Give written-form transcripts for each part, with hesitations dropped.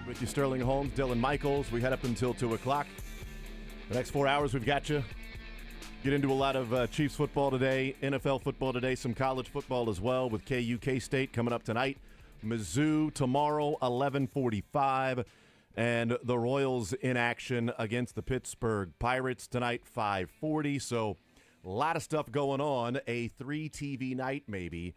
With you, Sterling Holmes, Dylan Michaels. We head up until 2 o'clock. The next 4 hours, we've got you. Get into a lot of Chiefs football today, NFL football today, some college football as well with KU K-State coming up tonight. Mizzou tomorrow, 11:45. And the Royals in action against the Pittsburgh Pirates tonight, 5:40. So a lot of stuff going on. A 3 TV night maybe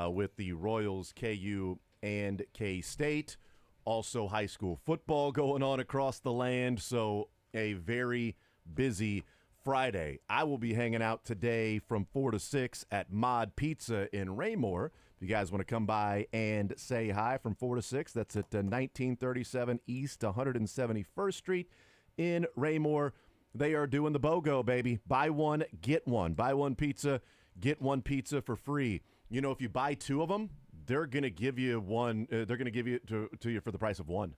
with the Royals, KU, and K-State. Also high school football going on across the land. So a very busy Friday. I will be hanging out today from 4 to 6 at Mod Pizza in Raymore. If you guys want to come by and say hi from 4 to 6, that's at 1937 East 171st Street in Raymore. They are doing the BOGO, baby. Buy one, get one. Buy one pizza, get one pizza for free. You know, if you buy two of them, they're going to give you one. They're going to give it to you for the price of one.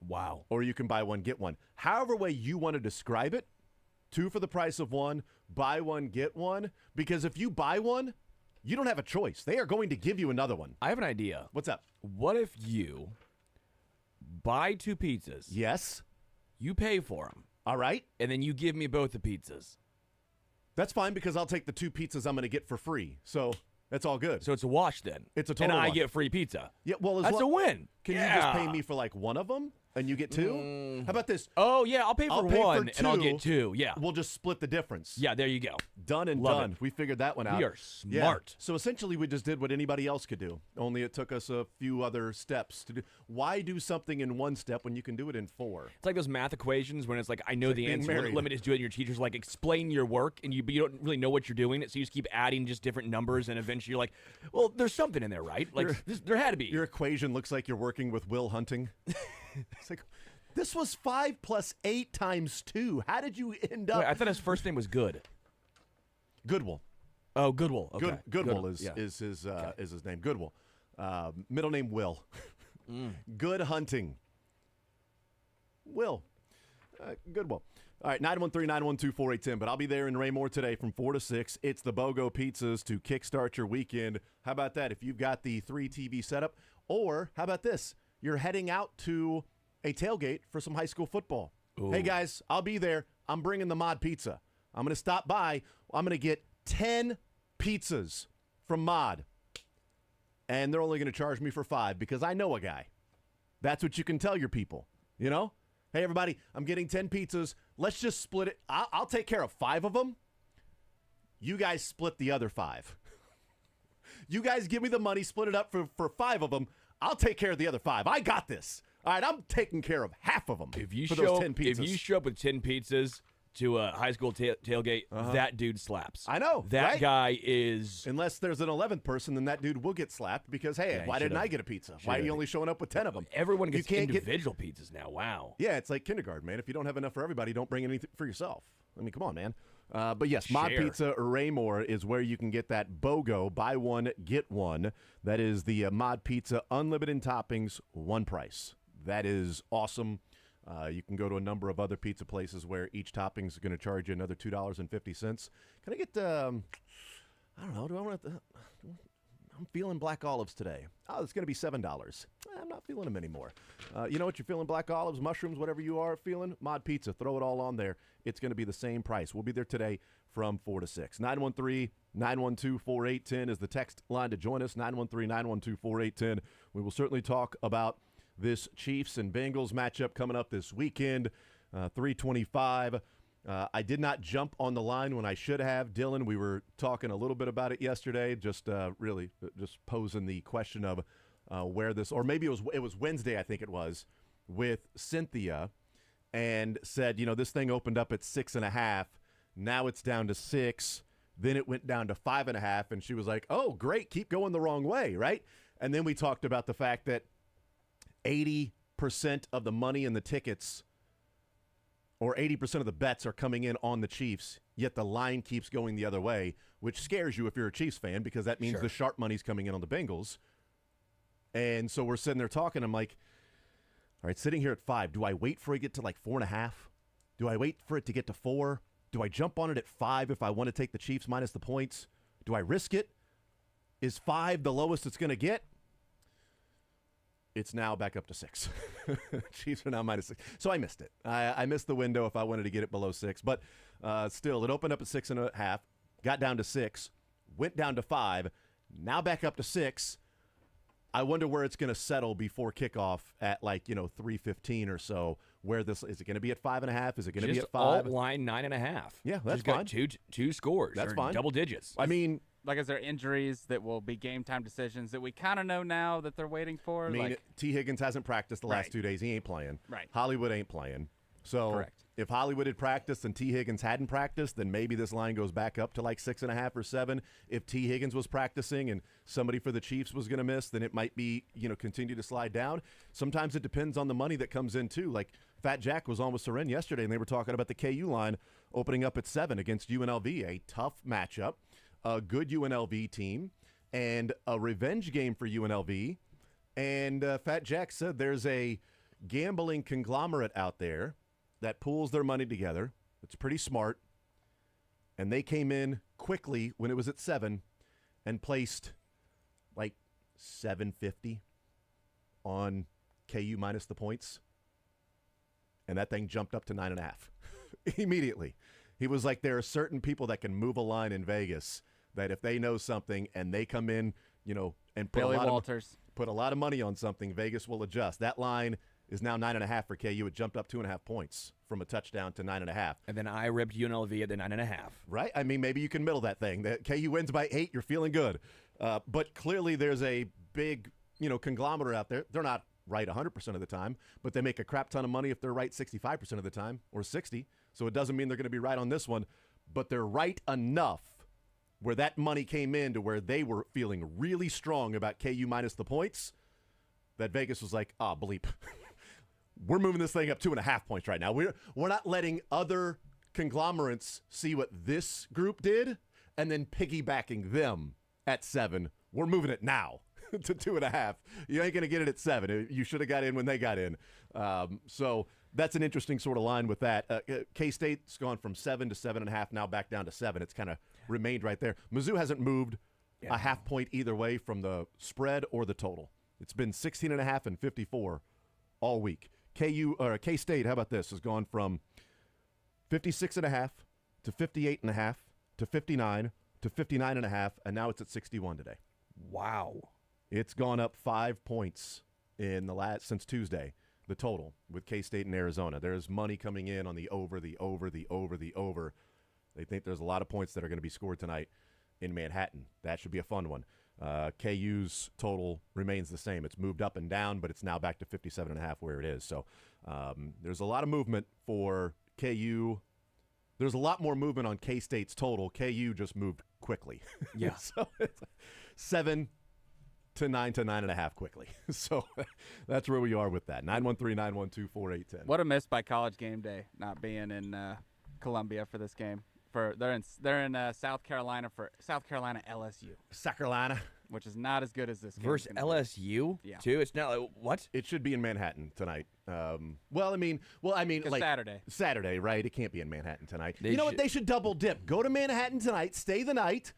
Wow. Or you can buy one, get one. However way you want to describe it, two for the price of one, buy one, get one. Because if you buy one, you don't have a choice. They are going to give you another one. I have an idea. What's up? What if you buy two pizzas? Yes. You pay for them. All right. And then you give me both the pizzas. That's fine because I'll take the two pizzas I'm going to get for free. So that's all good. So it's a wash then. It's a total And I wash. get free pizza. Yeah, well, that's a win. Can you just pay me for like one of them and you get two? How about this? Oh, yeah, I'll pay for one and I'll get two. Yeah. We'll just split the difference. Yeah, there you go. Done and Love done. it. We figured that one out. We are smart. Yeah. So essentially we just did what anybody else could do, only it took us a few other steps to do. Why do something in one step when you can do it in four? It's like those math equations when it's like, I know like the being answer. married. Limit is do it, and your teacher's like, explain your work, and you don't really know what you're doing, so you just keep adding just different numbers, and eventually you're like, well, there's something in there, right? Like, there had to be. Your equation looks like you're working with Will Hunting. It's like, this was 5 plus 8 times 2. How did you end up? Wait, I thought his first name was Good. Goodwill. Oh, Goodwill. Okay. Goodwill is his name. Goodwill. Middle name Will. Good Hunting. Will. Goodwill. All right, 913-912-4810. But I'll be there in Raymore today from 4 to 6. It's the BOGO Pizzas to kickstart your weekend. How about that? If you've got the 3 TV setup, or how about this? You're heading out to a tailgate for some high school football. Ooh. Hey, guys, I'll be there. I'm bringing the Mod Pizza. I'm going to stop by. I'm going to get 10 pizzas from Mod. And they're only going to charge me for 5 because I know a guy. That's what you can tell your people, you know? Hey, everybody, I'm getting 10 pizzas. Let's just split it. I'll take care of 5 of them. You guys split the other 5. You guys give me the money, split it up for 5 of them. I'll take care of the other 5. I got this. All right, I'm taking care of half of them for those 10 pizzas. If you show up with 10 pizzas to a high school tailgate, that dude slaps. I know, that right? guy is. Unless there's an 11th person, then that dude will get slapped because, hey, why didn't I get a pizza? Why are you only showing up with 10 of them? Everyone gets individual pizzas now. Wow. Yeah, it's like kindergarten, man. If you don't have enough for everybody, don't bring anything for yourself. I mean, come on, man. But yes, Mod Share. Pizza Raymore is where you can get that BOGO, buy one, get one. That is the Mod Pizza unlimited toppings, one price. That is awesome. You can go to a number of other pizza places where each topping is going to charge you another $2.50. Can I get, I don't know, do I want to, I'm feeling black olives today. Oh, it's going to be $7. I'm not feeling them anymore. You know what? You're feeling black olives, mushrooms, whatever you are feeling, Mod Pizza. Throw it all on there. It's going to be the same price. We'll be there today from 4 to 6. 913-912-4810 is the text line to join us. 913-912-4810. We will certainly talk about this Chiefs and Bengals matchup coming up this weekend, 325. I did not jump on the line when I should have. Dylan, we were talking a little bit about it yesterday, just really just posing the question of where this, or maybe it was Wednesday, I think it was, with Cynthia, and said, you know, this thing opened up at 6.5. Now it's down to 6. Then it went down to 5.5, and she was like, oh, great, keep going the wrong way, right? And then we talked about the fact that 80% of the money in the tickets, or 80% of the bets, are coming in on the Chiefs, yet the line keeps going the other way, which scares you if you're a Chiefs fan, because that means the sharp money's coming in on the Bengals. And so we're sitting there talking. I'm like, all right, sitting here at 5, do I wait for it to get to like 4.5? Do I wait for it to get to 4? Do I jump on it at 5 if I want to take the Chiefs minus the points? Do I risk it? Is 5 the lowest it's going to get? It's now back up to 6. Chiefs are now minus 6. So I missed it. I missed the window if I wanted to get it below 6. But still, it opened up at 6.5, got down to 6, went down to 5, now back up to 6. I wonder where it's going to settle before kickoff at 3:15 or so. Where this is it going to be at 5.5? Is it going to be at 5? Alt line 9.5. Yeah, that's Just fine. got two scores. That's or fine. Double digits. I mean, is there injuries that will be game time decisions that we kind of know now that they're waiting for? I mean, T. Higgins hasn't practiced the last 2 days. He ain't playing. Right. Hollywood ain't playing. So Correct. If Hollywood had practiced and T. Higgins hadn't practiced, then maybe this line goes back up to like 6.5 or 7. If T. Higgins was practicing and somebody for the Chiefs was going to miss, then it might be, continue to slide down. Sometimes it depends on the money that comes in too. Like Fat Jack was on with Seren yesterday, and they were talking about the KU line opening up at 7 against UNLV, a tough matchup, a good UNLV team, and a revenge game for UNLV. And Fat Jack said there's a gambling conglomerate out there that pools their money together. It's pretty smart. And they came in quickly when it was at 7 and placed like $750 on KU minus the points. And that thing jumped up to 9.5 immediately. He was like, there are certain people that can move a line in Vegas that if they know something and they come in, and put a lot of money on something, Vegas will adjust. That line is now 9.5 for KU. It jumped up 2.5 points from a touchdown to 9.5. And then I ripped UNLV at the 9.5. Right? I mean, maybe you can middle that thing. That KU wins by 8, you're feeling good. But clearly there's a big, conglomerate out there. They're not right 100% of the time, but they make a crap ton of money if they're right 65% of the time, or 60. So it doesn't mean they're going to be right on this one, but they're right enough where that money came in to where they were feeling really strong about KU minus the points, that Vegas was like, bleep. We're moving this thing up 2.5 points right now. We're not letting other conglomerates see what this group did and then piggybacking them at 7. We're moving it now to 2.5. You ain't going to get it at 7. You should have got in when they got in. So that's an interesting sort of line with that. K-State's gone from 7 to 7.5, now back down to 7. It's kind of remained right there. Mizzou hasn't moved a half point either way from the spread or the total. It's been 16.5 and 54 all week. K-State, how about this, has gone from 56.5 to 58.5 to 59 to 59.5, and now it's at 61 today. Wow. It's gone up 5 points in since Tuesday, the total, with K-State and Arizona. There's money coming in on the over. They think there's a lot of points that are going to be scored tonight in Manhattan. That should be a fun one. KU's total remains the same. It's moved up and down, but it's now back to 57.5 where it is. So there's a lot of movement for KU. There's a lot more movement on K-State's total. KU just moved quickly. Yeah. So it's 7 to 9 to 9.5 quickly. So that's where we are with that. 913-912-4810. What a miss by College Game Day not being in Columbia for this game. they're in South Carolina for South Carolina LSU, South Carolina. which is not as good as this game. Versus LSU, LSU, too. It's not like, what? It should be in Manhattan tonight. Well, I mean, like Saturday. Saturday, right? It can't be in Manhattan tonight. They You know what? should- They should double dip. Go to Manhattan tonight, stay the night,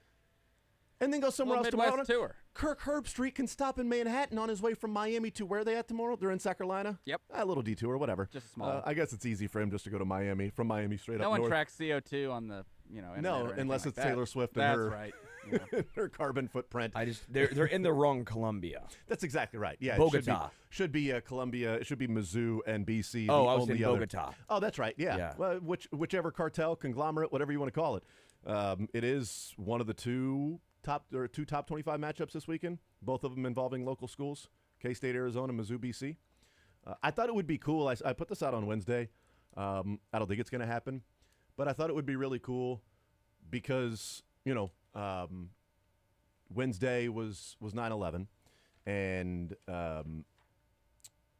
and then go somewhere else tomorrow. Midwest tour. Kirk Herbstreit can stop in Manhattan on his way from Miami to where are they at tomorrow? They're in South Carolina? Yep. A little detour, whatever. Just a small one. I guess it's easy for him just to go to Miami, from Miami straight No up one north. tracks CO2 on the internet No, or anything unless like it's that. Taylor Swift and That's her, right. Yeah. her carbon footprint. They're in the wrong Columbia. That's exactly right. Yeah, Bogota. It should be Columbia. It should be Mizzou and BC. Oh, the I was only in other- Bogota. Oh, that's right. Yeah. Yeah. Well, whichever cartel, conglomerate, whatever you want to call it. It is one of the two top 25 matchups this weekend. Both of them involving local schools: K-State, Arizona, Mizzou, BC. I thought it would be cool. I put this out on Wednesday. I don't think it's going to happen, but I thought it would be really cool because Wednesday was 9/11, and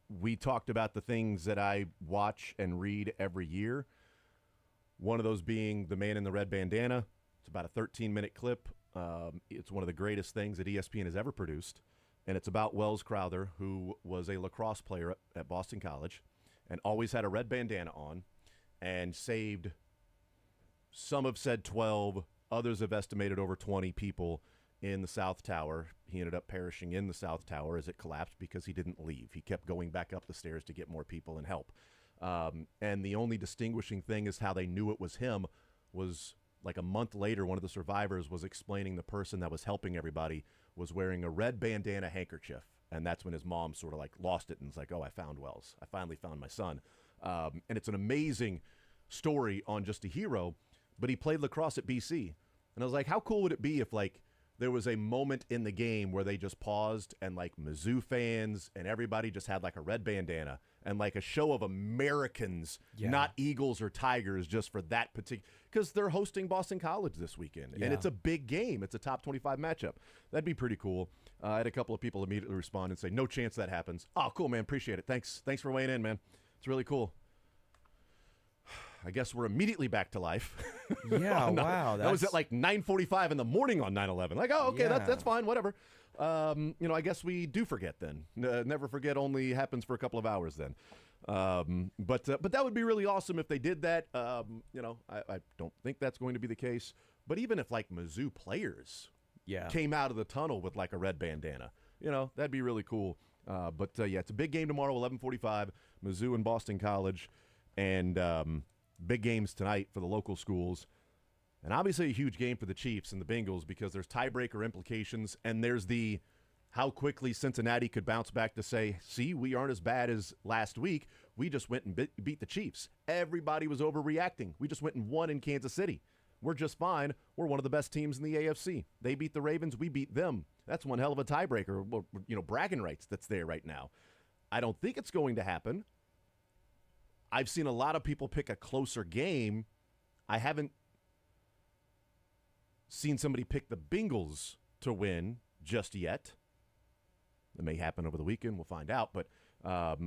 we talked about the things that I watch and read every year. One of those being The Man in the Red Bandana. It's about a 13-minute clip. It's one of the greatest things that ESPN has ever produced, and it's about Wells Crowther, who was a lacrosse player at Boston College and always had a red bandana on and saved, some have said 12, others have estimated over 20 people in the South Tower. He ended up perishing in the South Tower as it collapsed because he didn't leave. He kept going back up the stairs to get more people and help. And the only distinguishing thing is how they knew it was him was like a month later, one of the survivors was explaining the person that was helping everybody was wearing a red bandana handkerchief. And that's when his mom sort of like lost it and was like, oh, I found Wells. I finally found my son. And it's an amazing story on just a hero, but he played lacrosse at BC. And I was like, how cool would it be if like there was a moment in the game where they just paused and like Mizzou fans and everybody just had like a red bandana and like a show of Americans, not Eagles or Tigers, just for that particular, because they're hosting Boston College this weekend. And it's a big game. It's a top 25 matchup. That'd be pretty cool. I had a couple of people immediately respond and say, no chance that happens. Oh, cool, man. Appreciate it. Thanks for weighing in, man. It's really cool. I guess we're immediately back to life. Yeah, wow. That was at like 9:45 in the morning on 9/11. Like, oh, okay, Yeah. that's fine, whatever. I guess we do forget then. Never forget only happens for a couple of hours then. But that would be really awesome if they did that. I don't think that's going to be the case. But even if like Mizzou players came out of the tunnel with like a red bandana, that'd be really cool. But it's a big game tomorrow, 11:45, Mizzou and Boston College, and big games tonight for the local schools. And obviously a huge game for the Chiefs and the Bengals because there's tiebreaker implications, and there's the how quickly Cincinnati could bounce back to say, see, we aren't as bad as last week. We just went and beat the Chiefs. Everybody was overreacting. We just went and won in Kansas City. We're just fine. We're one of the best teams in the AFC. They beat the Ravens. We beat them. That's one hell of a tiebreaker, bragging rights that's there right now. I don't think it's going to happen. I've seen a lot of people pick a closer game. I haven't seen somebody pick the Bengals to win just yet. It may happen over the weekend. We'll find out. But a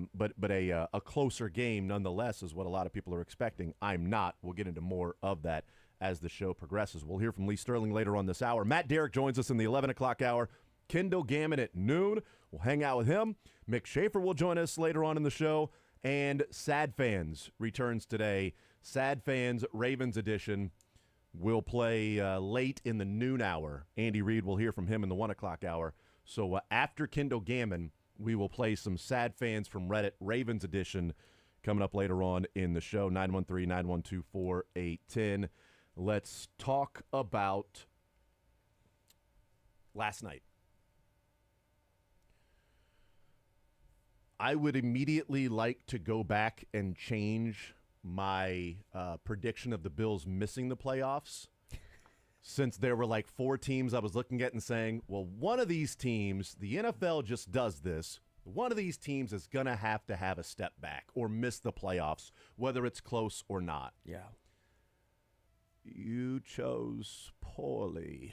closer game nonetheless is what a lot of people are expecting. I'm not. We'll get into more of that as the show progresses. We'll hear from Lee Sterling later on this hour. Matt Derrick joins us in the 11 o'clock hour. Kendall Gammon at noon. We'll hang out with him. Mick Schaefer will join us later on in the show. And Sad Fans returns today. Sad Fans Ravens edition will play late in the noon hour. Andy Reid will hear from him in the 1 o'clock hour. So after Kendall Gammon, we will play some Sad Fans from Reddit Ravens edition coming up later on in the show. 913-912-4810. Let's talk about last night. I would immediately like to go back and change my prediction of the Bills missing the playoffs, since there were like 4 teams I was looking at and saying, well, one of these teams, the NFL just does this. One of these teams is going to have a step back or miss the playoffs, whether it's close or not. Yeah. You chose poorly.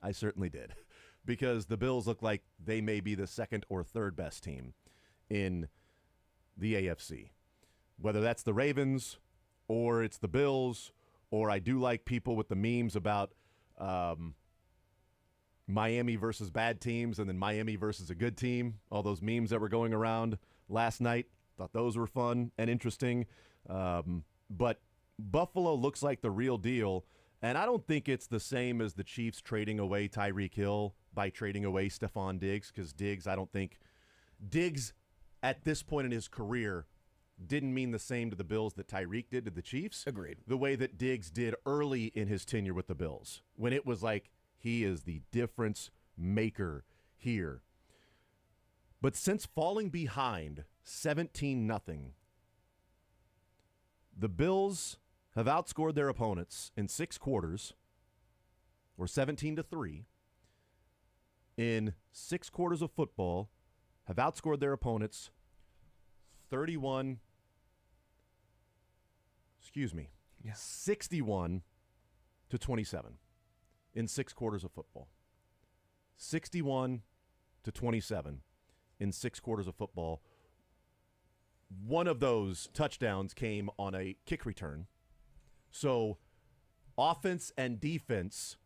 I certainly did, because the Bills look like they may be the second or third best team in the AFC. Whether that's the Ravens or it's the Bills or I do like people with the memes about Miami versus bad teams and then Miami versus a good team. All those memes that were going around last night, thought those were fun and interesting. But Buffalo looks like the real deal, and I don't think it's the same as the Chiefs trading away Tyreek Hill by trading away Stephon Diggs, because Diggs at this point in his career didn't mean the same to the Bills that Tyreek did to the Chiefs. Agreed. The way that Diggs did early in his tenure with the Bills, when it was like, he is the difference maker here. But since falling behind 17-0, the Bills have outscored their opponents in 6 quarters, or 17-3. In 6 quarters of football, have outscored their opponents 61 to 27 in 6 quarters of football. 61 to 27 in 6 quarters of football. One of those touchdowns came on a kick return. So offense and defense,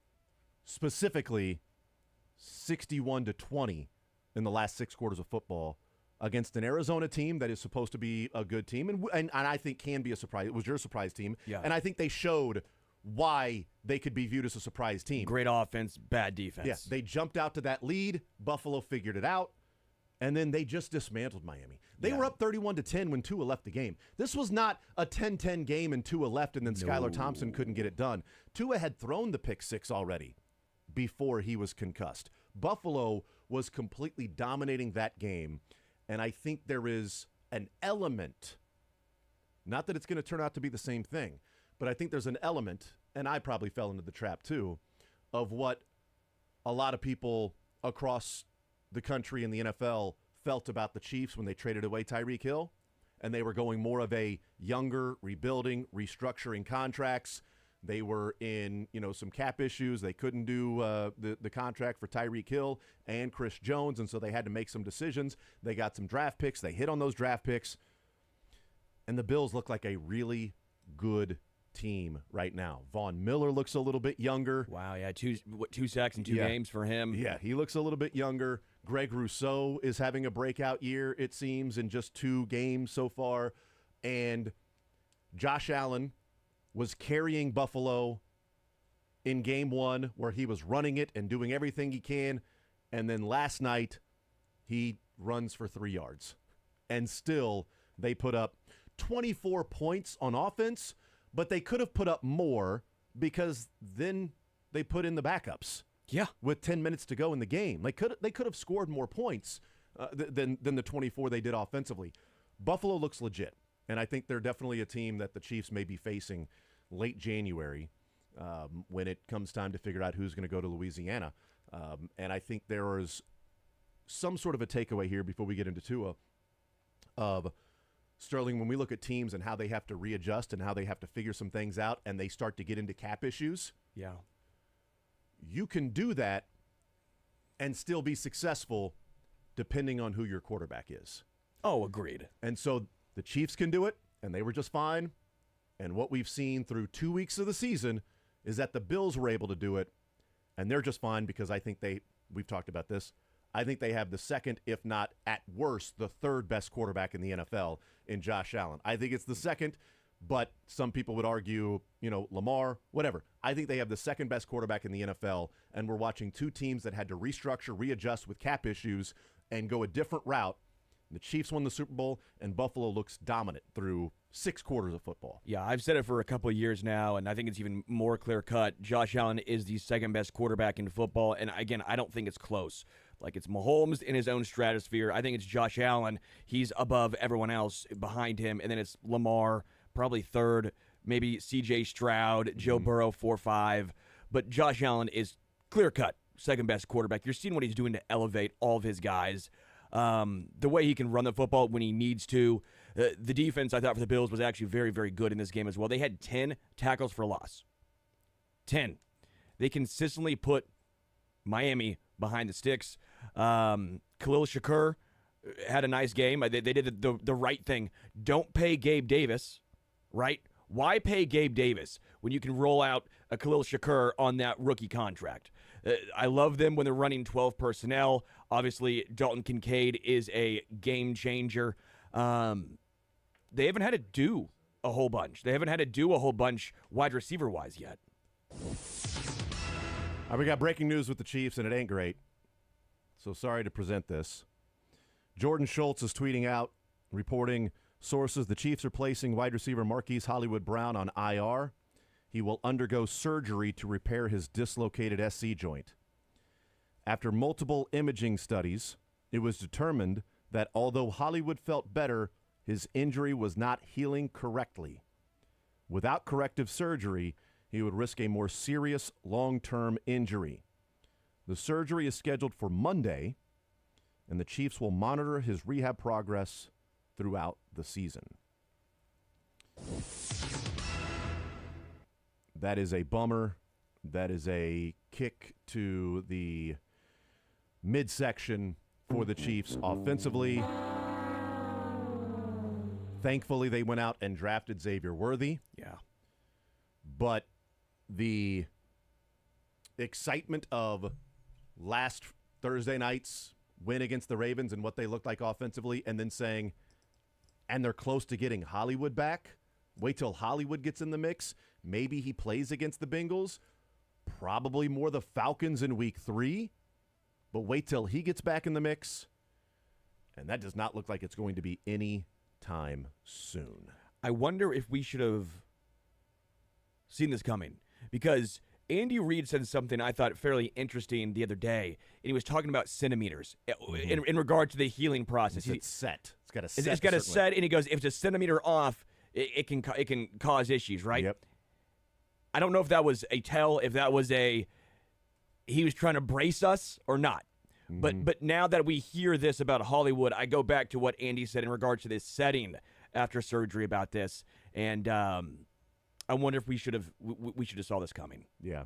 specifically 61 to 20 in the last 6 quarters of football against an Arizona team that is supposed to be a good team and I think can be a surprise. It was your surprise team. Yeah. And I think they showed why they could be viewed as a surprise team. Great offense, bad defense. Yeah, they jumped out to that lead. Buffalo figured it out, and then they just dismantled Miami. They were up 31-10 when Tua left the game. This was not a 10-10 game and Tua left and then Skylar Thompson couldn't get it done. Tua had thrown the pick 6 already before he was concussed. Buffalo was completely dominating that game, and I think there is an element, not that it's going to turn out to be the same thing, but I think there's an element, and I probably fell into the trap too, of what a lot of people across the country in the NFL felt about the Chiefs when they traded away Tyreek Hill, and they were going more of a younger, rebuilding, restructuring contracts. They were in, some cap issues. They couldn't do the contract for Tyreek Hill and Chris Jones, and so they had to make some decisions. They got some draft picks. They hit on those draft picks, and the Bills look like a really good team right now. Von Miller looks a little bit younger. Wow, yeah, 2 sacks in 2 games for him. Yeah, he looks a little bit younger. Greg Rousseau is having a breakout year, it seems, in just 2 games so far. And Josh Allen was carrying Buffalo in game 1 where he was running it and doing everything he can. And then last night, he runs for 3 yards. And still, they put up 24 points on offense, but they could have put up more because then they put in the backups. Yeah, with 10 minutes to go in the game, they could have scored more points than the 24 they did offensively. Buffalo looks legit, and I think they're definitely a team that the Chiefs may be facing late January when it comes time to figure out who's going to go to Louisiana. And I think there is some sort of a takeaway here before we get into Tua of Sterling, when we look at teams and how they have to readjust and how they have to figure some things out and they start to get into cap issues. Yeah. You can do that and still be successful depending on who your quarterback is. Oh, agreed. And so the Chiefs can do it, and they were just fine. And what we've seen through 2 weeks of the season is that the Bills were able to do it, and they're just fine because I think we've talked about this, I think they have the second, if not at worst, the 3rd best quarterback in the NFL in Josh Allen. I think it's the second, but some people would argue, Lamar, whatever. I think they have the 2nd best quarterback in the NFL, and we're watching 2 teams that had to restructure, readjust with cap issues, and go a different route. The Chiefs won the Super Bowl, and Buffalo looks dominant through 6 quarters of football. Yeah, I've said it for a couple of years now, and I think it's even more clear-cut. Josh Allen is the 2nd best quarterback in football, and again, I don't think it's close. Like, it's Mahomes in his own stratosphere. I think it's Josh Allen. He's above everyone else behind him, and then it's Lamar, probably 3rd, maybe C.J. Stroud, Joe Burrow, 4-5. But Josh Allen is clear-cut 2nd best quarterback. You're seeing what he's doing to elevate all of his guys. The way he can run the football when he needs to. The defense, I thought, for the Bills was actually very, very good in this game as well. They had 10 tackles for loss. 10. They consistently put Miami behind the sticks. Khalil Shakur had a nice game. They did the right thing. Don't pay Gabe Davis, right? Why pay Gabe Davis when you can roll out a Khalil Shakur on that rookie contract? I love them when they're running 12 personnel. Obviously, Dalton Kincaid is a game changer. They haven't had to do a whole bunch. They haven't had to do a whole bunch wide receiver-wise yet. All right, we got breaking news with the Chiefs, and it ain't great. So sorry to present this. Jordan Schultz is tweeting out, reporting sources, the Chiefs are placing wide receiver Marquise Hollywood Brown on IR. He will undergo surgery to repair his dislocated SC joint. After multiple imaging studies, it was determined that although Hollywood felt better, his injury was not healing correctly. Without corrective surgery, he would risk a more serious long-term injury. The surgery is scheduled for Monday, and the Chiefs will monitor his rehab progress throughout the season. That is a bummer. That is a kick to the midsection for the Chiefs offensively. Thankfully, they went out and drafted Xavier Worthy. Yeah. But the excitement of last Thursday night's win against the Ravens and what they looked like offensively, and then saying, and they're close to getting Hollywood back. Wait till Hollywood gets in the mix. Maybe he plays against the Bengals. Probably more the Falcons in week 3. But wait till he gets back in the mix. And that does not look like it's going to be any time soon. I wonder if we should have seen this coming, because Andy Reid said something I thought fairly interesting the other day, and he was talking about centimeters in regard to the healing process. It's set. It's got a set. It's got a set, and he goes, if it's a centimeter off, it can cause issues, right? Yep. I don't know if that was a tell, if that was he was trying to brace us or not. But now that we hear this about Hollywood, I go back to what Andy said in regards to this setting after surgery about this, and I wonder if we should have saw this coming. Yeah.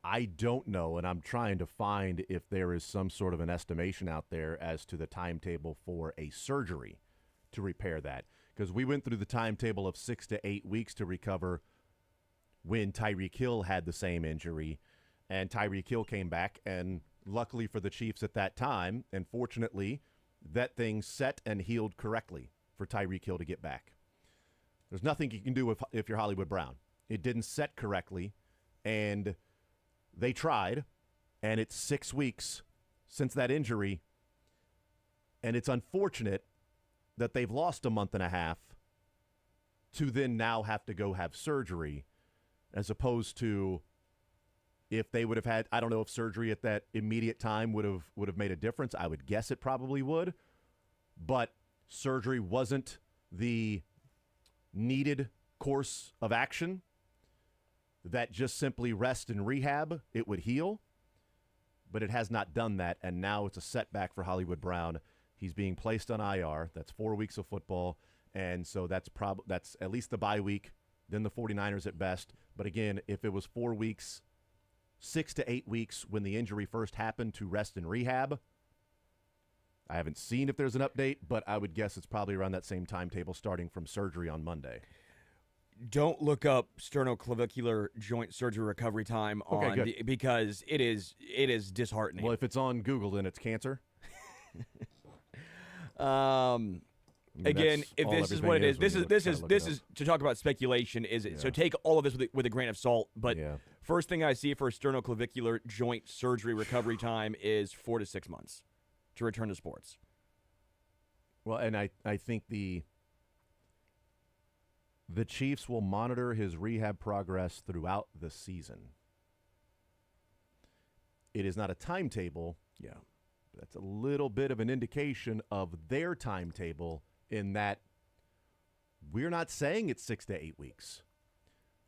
I don't know, and I'm trying to find if there is some sort of an estimation out there as to the timetable for a surgery to repair that. Because we went through the timetable of 6 to 8 weeks to recover when Tyreek Hill had the same injury, and Tyreek Hill came back, and luckily for the Chiefs at that time, and fortunately, that thing set and healed correctly for Tyreek Hill to get back. There's nothing you can do if you're Hollywood Brown. It didn't set correctly, and they tried, and it's 6 weeks since that injury, and it's unfortunate that they've lost a month and a half to then now have to go have surgery, as opposed to if they would have had, I don't know if surgery at that immediate time would have made a difference. I would guess it probably would, but surgery wasn't the needed course of action. That just simply rest and rehab, it would heal, but it has not done that, and now it's a setback for Hollywood Brown. He's being placed on IR. That's 4 weeks of football, and so that's at least the bye week, then the 49ers at best. But again, if it was 4 weeks, 6 to 8 weeks when the injury first happened to rest and rehab, I haven't seen if there's an update, but I would guess it's probably around that same timetable starting from surgery on Monday. Don't look up sternoclavicular joint surgery recovery time because it is disheartening. Well, if it's on Google, then it's cancer. Again, if this is what it is, this is to talk about speculation. Is it? Yeah. So take all of this with a grain of salt. But first thing I see for sternoclavicular joint surgery recovery time is 4 to 6 months to return to sports. Well, and I think the Chiefs will monitor his rehab progress throughout the season. It is not a timetable. Yeah. That's a little bit of an indication of their timetable in that we're not saying it's 6 to 8 weeks.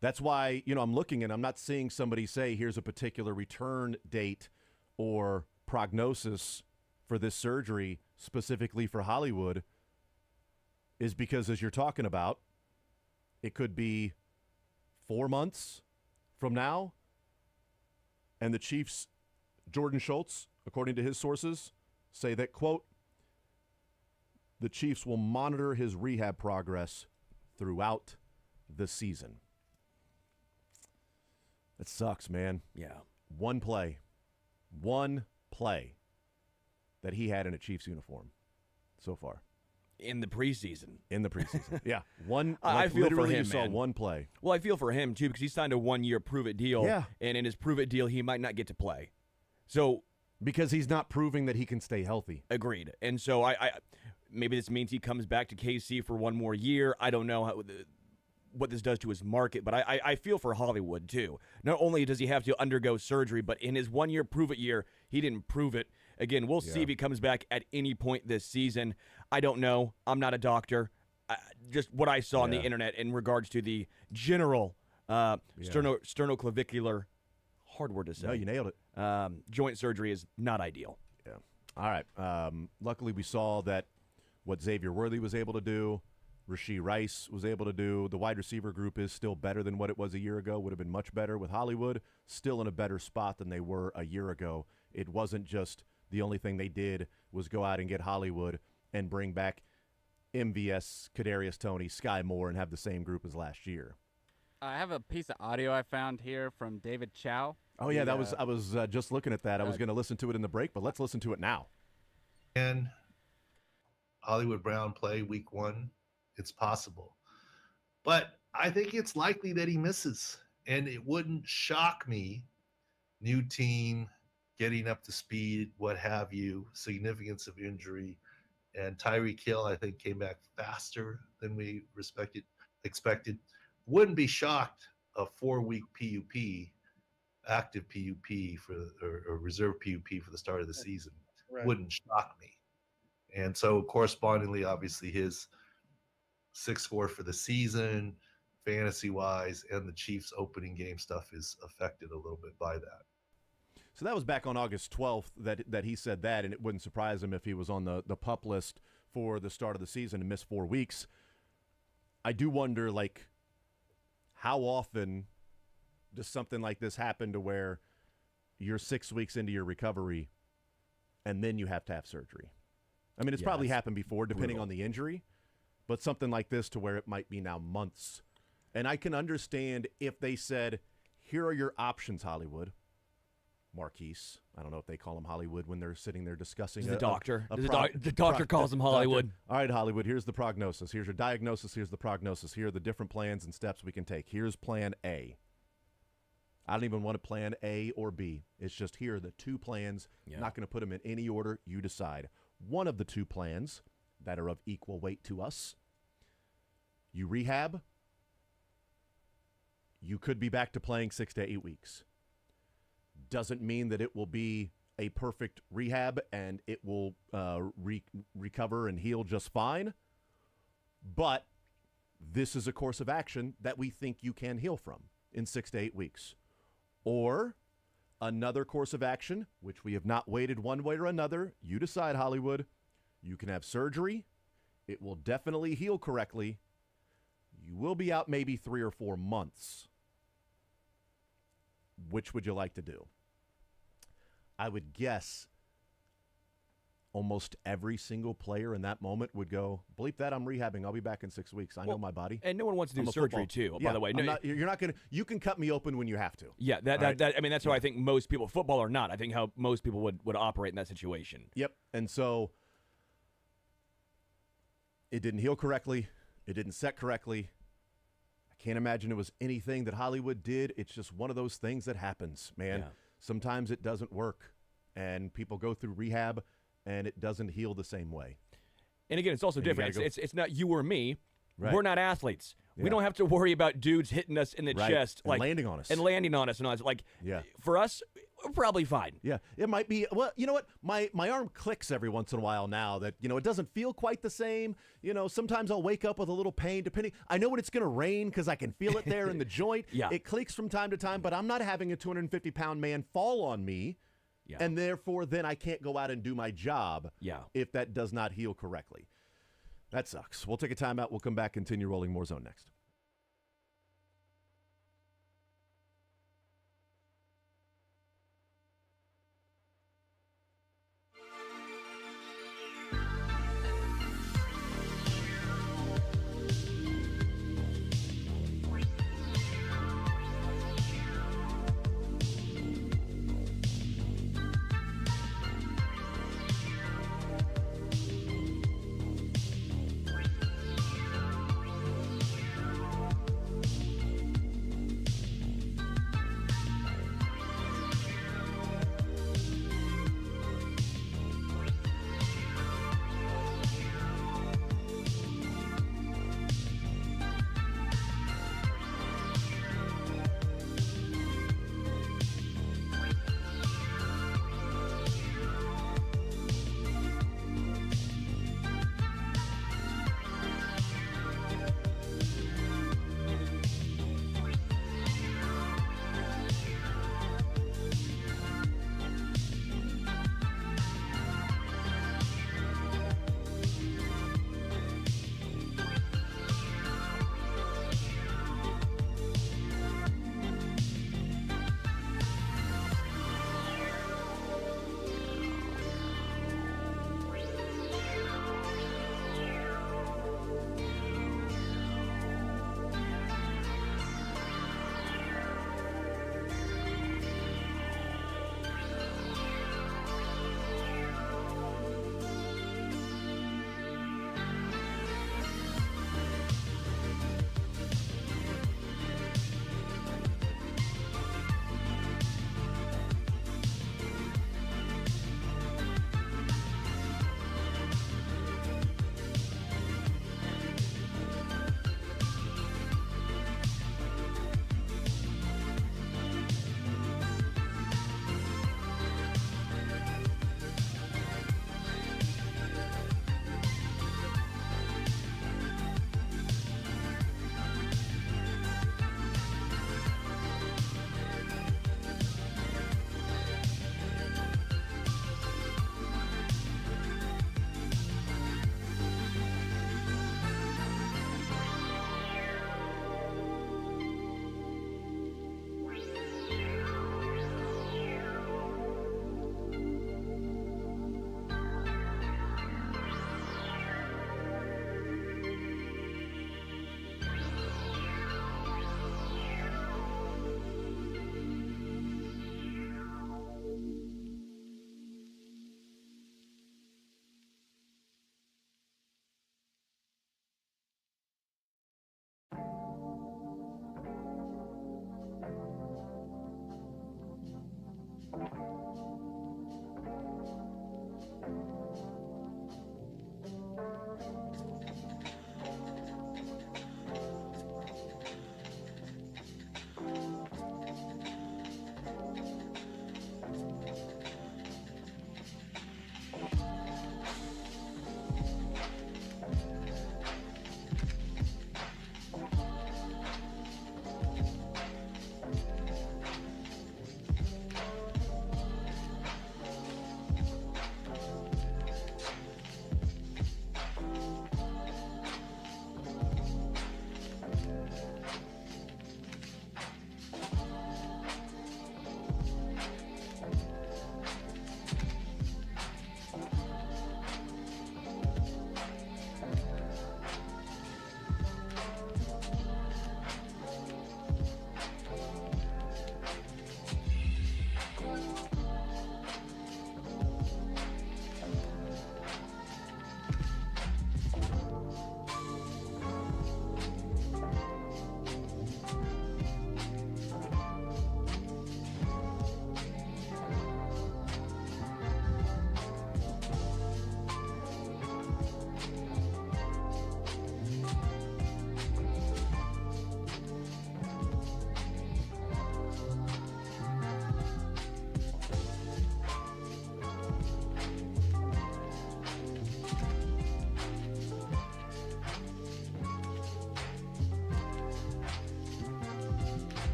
That's why, I'm looking and I'm not seeing somebody say here's a particular return date or prognosis for this surgery specifically for Hollywood, is because, as you're talking about, it could be 4 months from now, and the Chiefs, Jordan Schultz, according to his sources, say that, quote, the Chiefs will monitor his rehab progress throughout the season. That sucks, man. Yeah. One play that he had in a Chiefs uniform so far. In the preseason. Yeah. One. I feel literally for him, you saw man. one play. Well, I feel for him, too, because he signed a 1-year prove-it deal. Yeah. And in his prove-it deal, he might not get to play. So, Because he's not proving that he can stay healthy. agreed. And so, I maybe this means he comes back to KC for one more year. I don't know what this does to his market, but I feel for Hollywood, too. Not only does he have to undergo surgery, but in his 1-year prove-it year, he didn't prove it. Again, we'll see if he comes back at any point this season. I don't know. I'm not a doctor. Just what I saw on the internet in regards to the general sternoclavicular, hard word to say. No, you nailed it. Joint surgery is not ideal. Yeah. All right. Luckily, we saw that what Xavier Worthy was able to do, Rashee Rice was able to do. The wide receiver group is still better than what it was a year ago. Would have been much better with Hollywood. Still in a better spot than they were a year ago. It wasn't just the only thing they did was go out and get Hollywood and bring back MVS, Kadarius Toney, Sky Moore, and have the same group as last year. I have a piece of audio I found here from David Chow. Oh, yeah, I was just looking at that. I was going to listen to it in the break, but let's listen to it now. And Hollywood Brown play week 1? It's possible. But I think it's likely that he misses. And it wouldn't shock me. New team, getting up to speed, what have you, significance of injury. And Tyreek Hill, I think, came back faster than we expected. Wouldn't be shocked a 4-week PUP, active PUP or reserve PUP for the start of the season. Right. Wouldn't shock me. And so correspondingly, obviously, his 6 score for the season, fantasy-wise, and the Chiefs' opening game stuff is affected a little bit by that. So that was back on August 12th that he said that, and it wouldn't surprise him if he was on the PUP list for the start of the season and missed 4 weeks. I do wonder, like, how often does something like this happen to where you're 6 weeks into your recovery and then you have to have surgery? I mean, it's probably happened before, depending on the injury, but something like this to where it might be now months. And I can understand if they said, here are your options, Hollywood. Marquise. I don't know if they call him Hollywood when they're sitting there discussing the doctor. The doctor calls him Hollywood. All right, Hollywood, here's the prognosis. Here's your diagnosis. Here's the prognosis. Here are the different plans and steps we can take. Here's plan A. I don't even want a plan A or B. It's just here are the 2 plans. I'm not going to put them in any order. You decide. One of the 2 plans that are of equal weight to us, you rehab. You could be back to playing 6 to 8 weeks. Doesn't mean that it will be a perfect rehab and it will recover and heal just fine. But this is a course of action that we think you can heal from in 6 to 8 weeks. Or another course of action, which we have not weighted one way or another. You decide, Hollywood. You can have surgery. It will definitely heal correctly. You will be out maybe 3 or 4 months. Which would you like to do? I would guess almost every single player in that moment would go, bleep that, I'm rehabbing. I'll be back in 6 weeks. I know my body. And no one wants to do surgery, too, by the way. No, you're not going to. You can cut me open when you have to. Yeah, I mean, that's how I think most people, football or not, I think how most people would operate in that situation. Yep. And so it didn't heal correctly. It didn't set correctly. I can't imagine it was anything that Hollywood did. It's just one of those things that happens, man. Yeah. Sometimes it doesn't work, and people go through rehab, and it doesn't heal the same way. And again, it's also different. It's not you or me. Right. We're not athletes. Yeah. We don't have to worry about dudes hitting us in the chest, and landing on us. And landing on us. And all that. Like, for us, we're probably fine. Yeah, it might be. Well, you know what? My arm clicks every once in a while now that, it doesn't feel quite the same. Sometimes I'll wake up with a little pain depending. I know when it's going to rain because I can feel it there in the joint. Yeah. It clicks from time to time, but I'm not having a 250-pound man fall on me. Yeah. And therefore, then I can't go out and do my job if that does not heal correctly. That sucks. We'll take a timeout. We'll come back, continue rolling more zone next.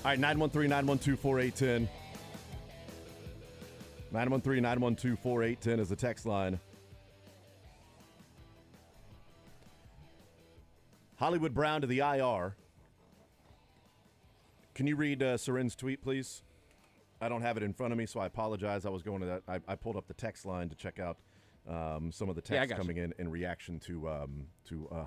All right, 913-912-4810. 913-912-4810 is the text line. Hollywood Brown to the IR. Can you read Serin's tweet, please? I don't have it in front of me, so I apologize. I was going to that. I pulled up the text line to check out some of the text coming in reaction to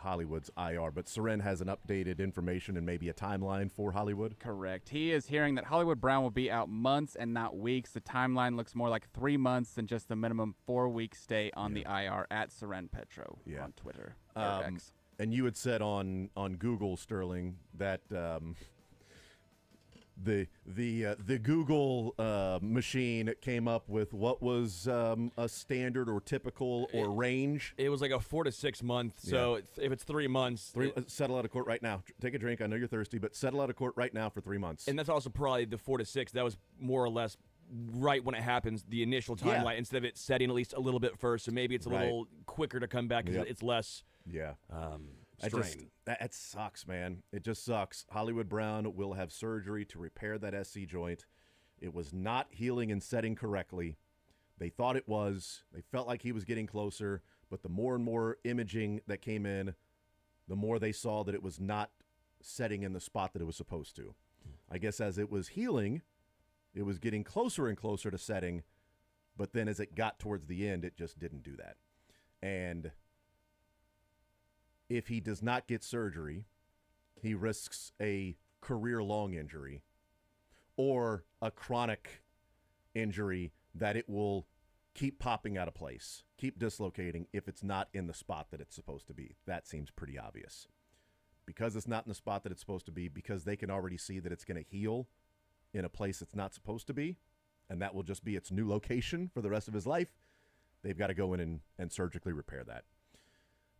Hollywood's IR. But Serin has an updated information and maybe a timeline for Hollywood. Correct. He is hearing that Hollywood Brown will be out months and not weeks. The timeline looks more like 3 months than just the minimum 4-week stay on the IR at Seren Petro on Twitter. Or X. And you had said on Google, Sterling, that the Google machine came up with what was a standard or typical or range. It was like a 4 to 6 month. So if it's 3 months, settle out of court right now. Take a drink. I know you're thirsty, but settle out of court right now for 3 months. And that's also probably the 4 to 6. That was more or less right when it happens, the initial timeline, instead of it setting at least a little bit first. So maybe it's a little quicker to come back because it's less. Strain. That sucks, man. It just sucks. Hollywood Brown will have surgery to repair that SC joint. It was not healing and setting correctly. They thought it was. They felt like he was getting closer, but the more and more imaging that came in, the more they saw that it was not setting in the spot that it was supposed to. I guess as it was healing, it was getting closer and closer to setting, but then as it got towards the end, it just didn't do that. And if he does not get surgery, he risks a career-long injury or a chronic injury that it will keep popping out of place, keep dislocating if it's not in the spot that it's supposed to be. That seems pretty obvious. Because it's not in the spot that it's supposed to be, because they can already see that it's going to heal in a place it's not supposed to be, and that will just be its new location for the rest of his life, they've got to go in and surgically repair that.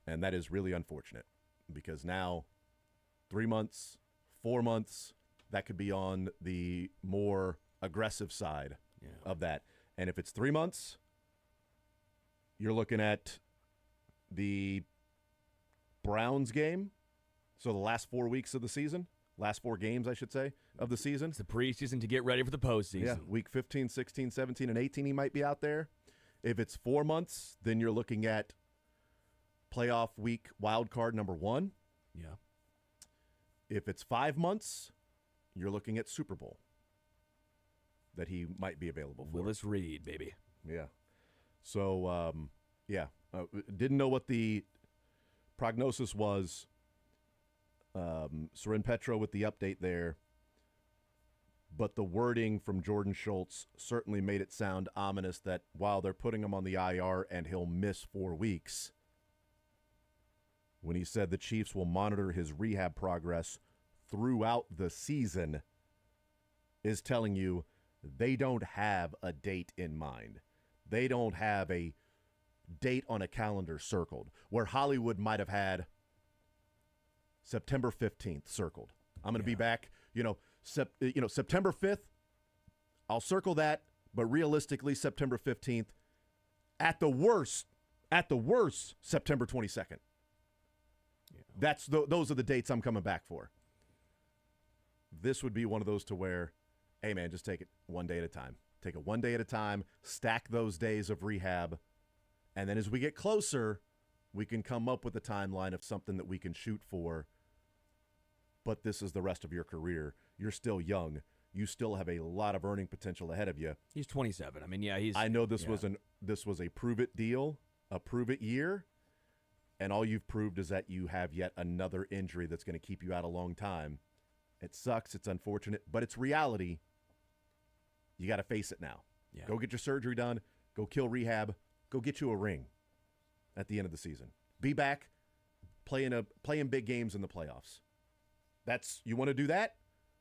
And that is really unfortunate because now 3 months, 4 months, that could be on the more aggressive side of that. And if it's 3 months, you're looking at the Browns game. So the last 4 weeks of the season, last 4 games, I should say, of the season. It's the preseason to get ready for the postseason. Yeah, week 15, 16, 17, and 18, he might be out there. If it's 4 months, then you're looking at playoff week wild card number 1. Yeah. If it's 5 months, you're looking at Super Bowl that he might be available for. Willis Reed, baby. Yeah. So, didn't know what the prognosis was. Seren Petro with the update there. But the wording from Jordan Schultz certainly made it sound ominous that while they're putting him on the IR and he'll miss 4 weeks, when he said the Chiefs will monitor his rehab progress throughout the season, is telling you they don't have a date in mind. They don't have a date on a calendar circled, where Hollywood might have had September 15th circled. I'm going to be back, September 5th. I'll circle that, but realistically, September 15th. At the worst, September 22nd. Those are the dates I'm coming back for. This would be one of those to where, hey, man, just take it one day at a time. Take it one day at a time, stack those days of rehab, and then as we get closer, we can come up with a timeline of something that we can shoot for. But this is the rest of your career. You're still young. You still have a lot of earning potential ahead of you. He's 27. I mean, I know this was a prove-it deal, a prove-it year. And all you've proved is that you have yet another injury that's going to keep you out a long time. It sucks. It's unfortunate, but it's reality. You got to face it now. Yeah. Go get your surgery done. Go kill rehab. Go get you a ring at the end of the season. Be back playing big games in the playoffs. You want to do that?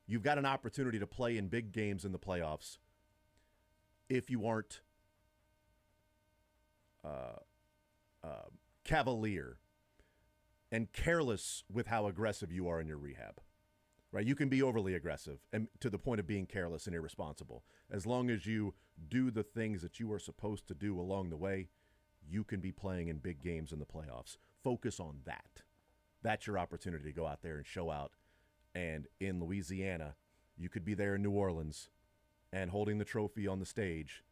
You've got an opportunity to play in big games in the playoffs if you aren't cavalier and careless with how aggressive you are in your rehab, right? You can be overly aggressive and to the point of being careless and irresponsible. As long as you do the things that you are supposed to do along the way, you can be playing in big games in the playoffs. Focus on that. That's your opportunity to go out there and show out. And in Louisiana, you could be there in New Orleans and holding the trophy on the stage,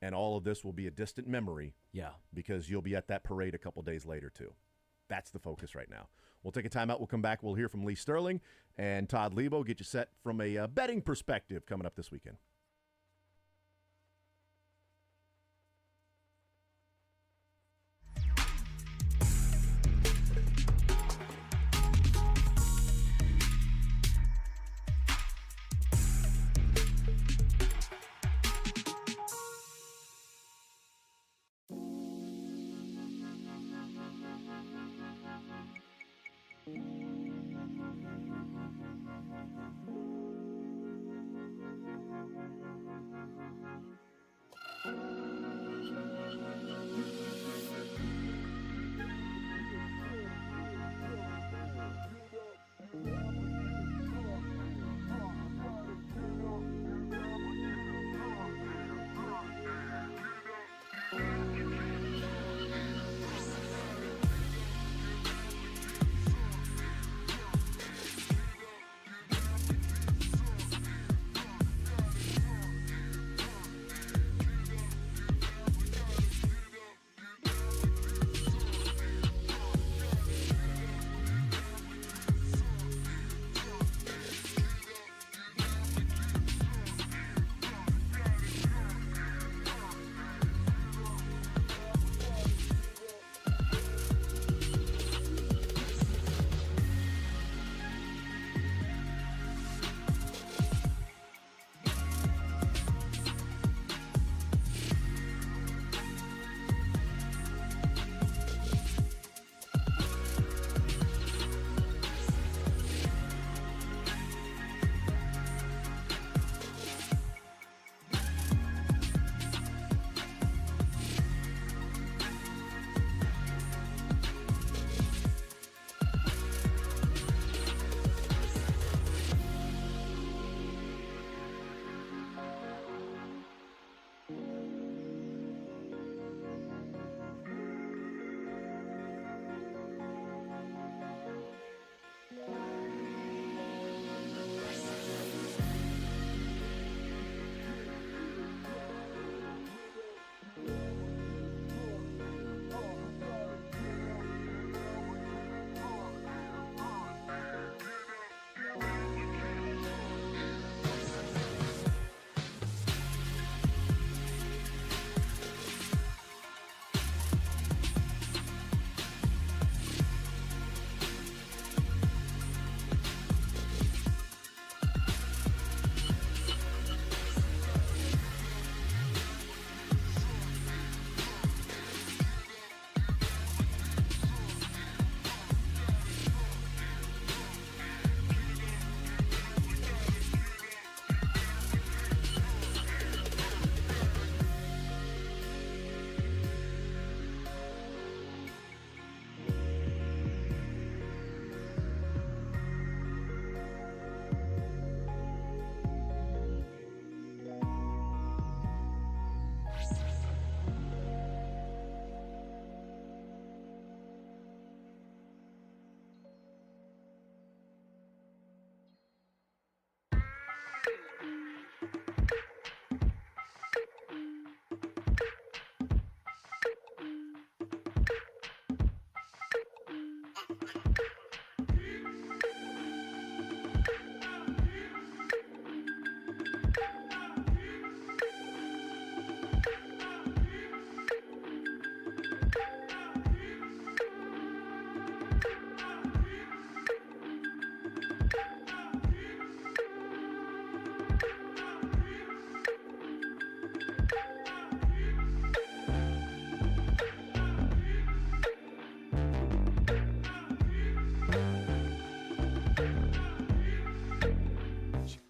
and all of this will be a distant memory. Yeah. Because you'll be at that parade a couple days later, too. That's the focus right now. We'll take a timeout. We'll come back. We'll hear from Lee Sterling and Todd Lebo, get you set from a betting perspective coming up this weekend.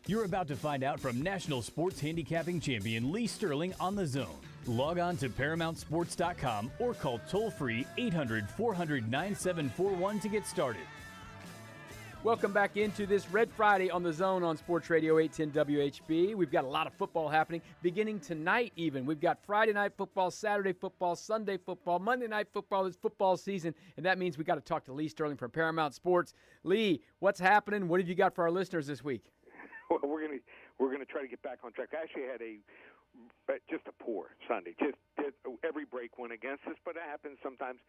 You're about to find out from national sports handicapping champion Lee Sterling on The Zone. Log on to ParamountSports.com or call toll-free 800-400-9741 to get started. Welcome back into this Red Friday on The Zone on Sports Radio 810 WHB. We've got a lot of football happening, beginning tonight even. We've got Friday night football, Saturday football, Sunday football, Monday night football. It's football season, and that means we got to talk to Lee Sterling from Paramount Sports. Lee, what's happening? What have you got for our listeners this week? Well, we're gonna try to get back on track. I actually had just a poor Sunday. Just every break went against us, but it happens sometimes.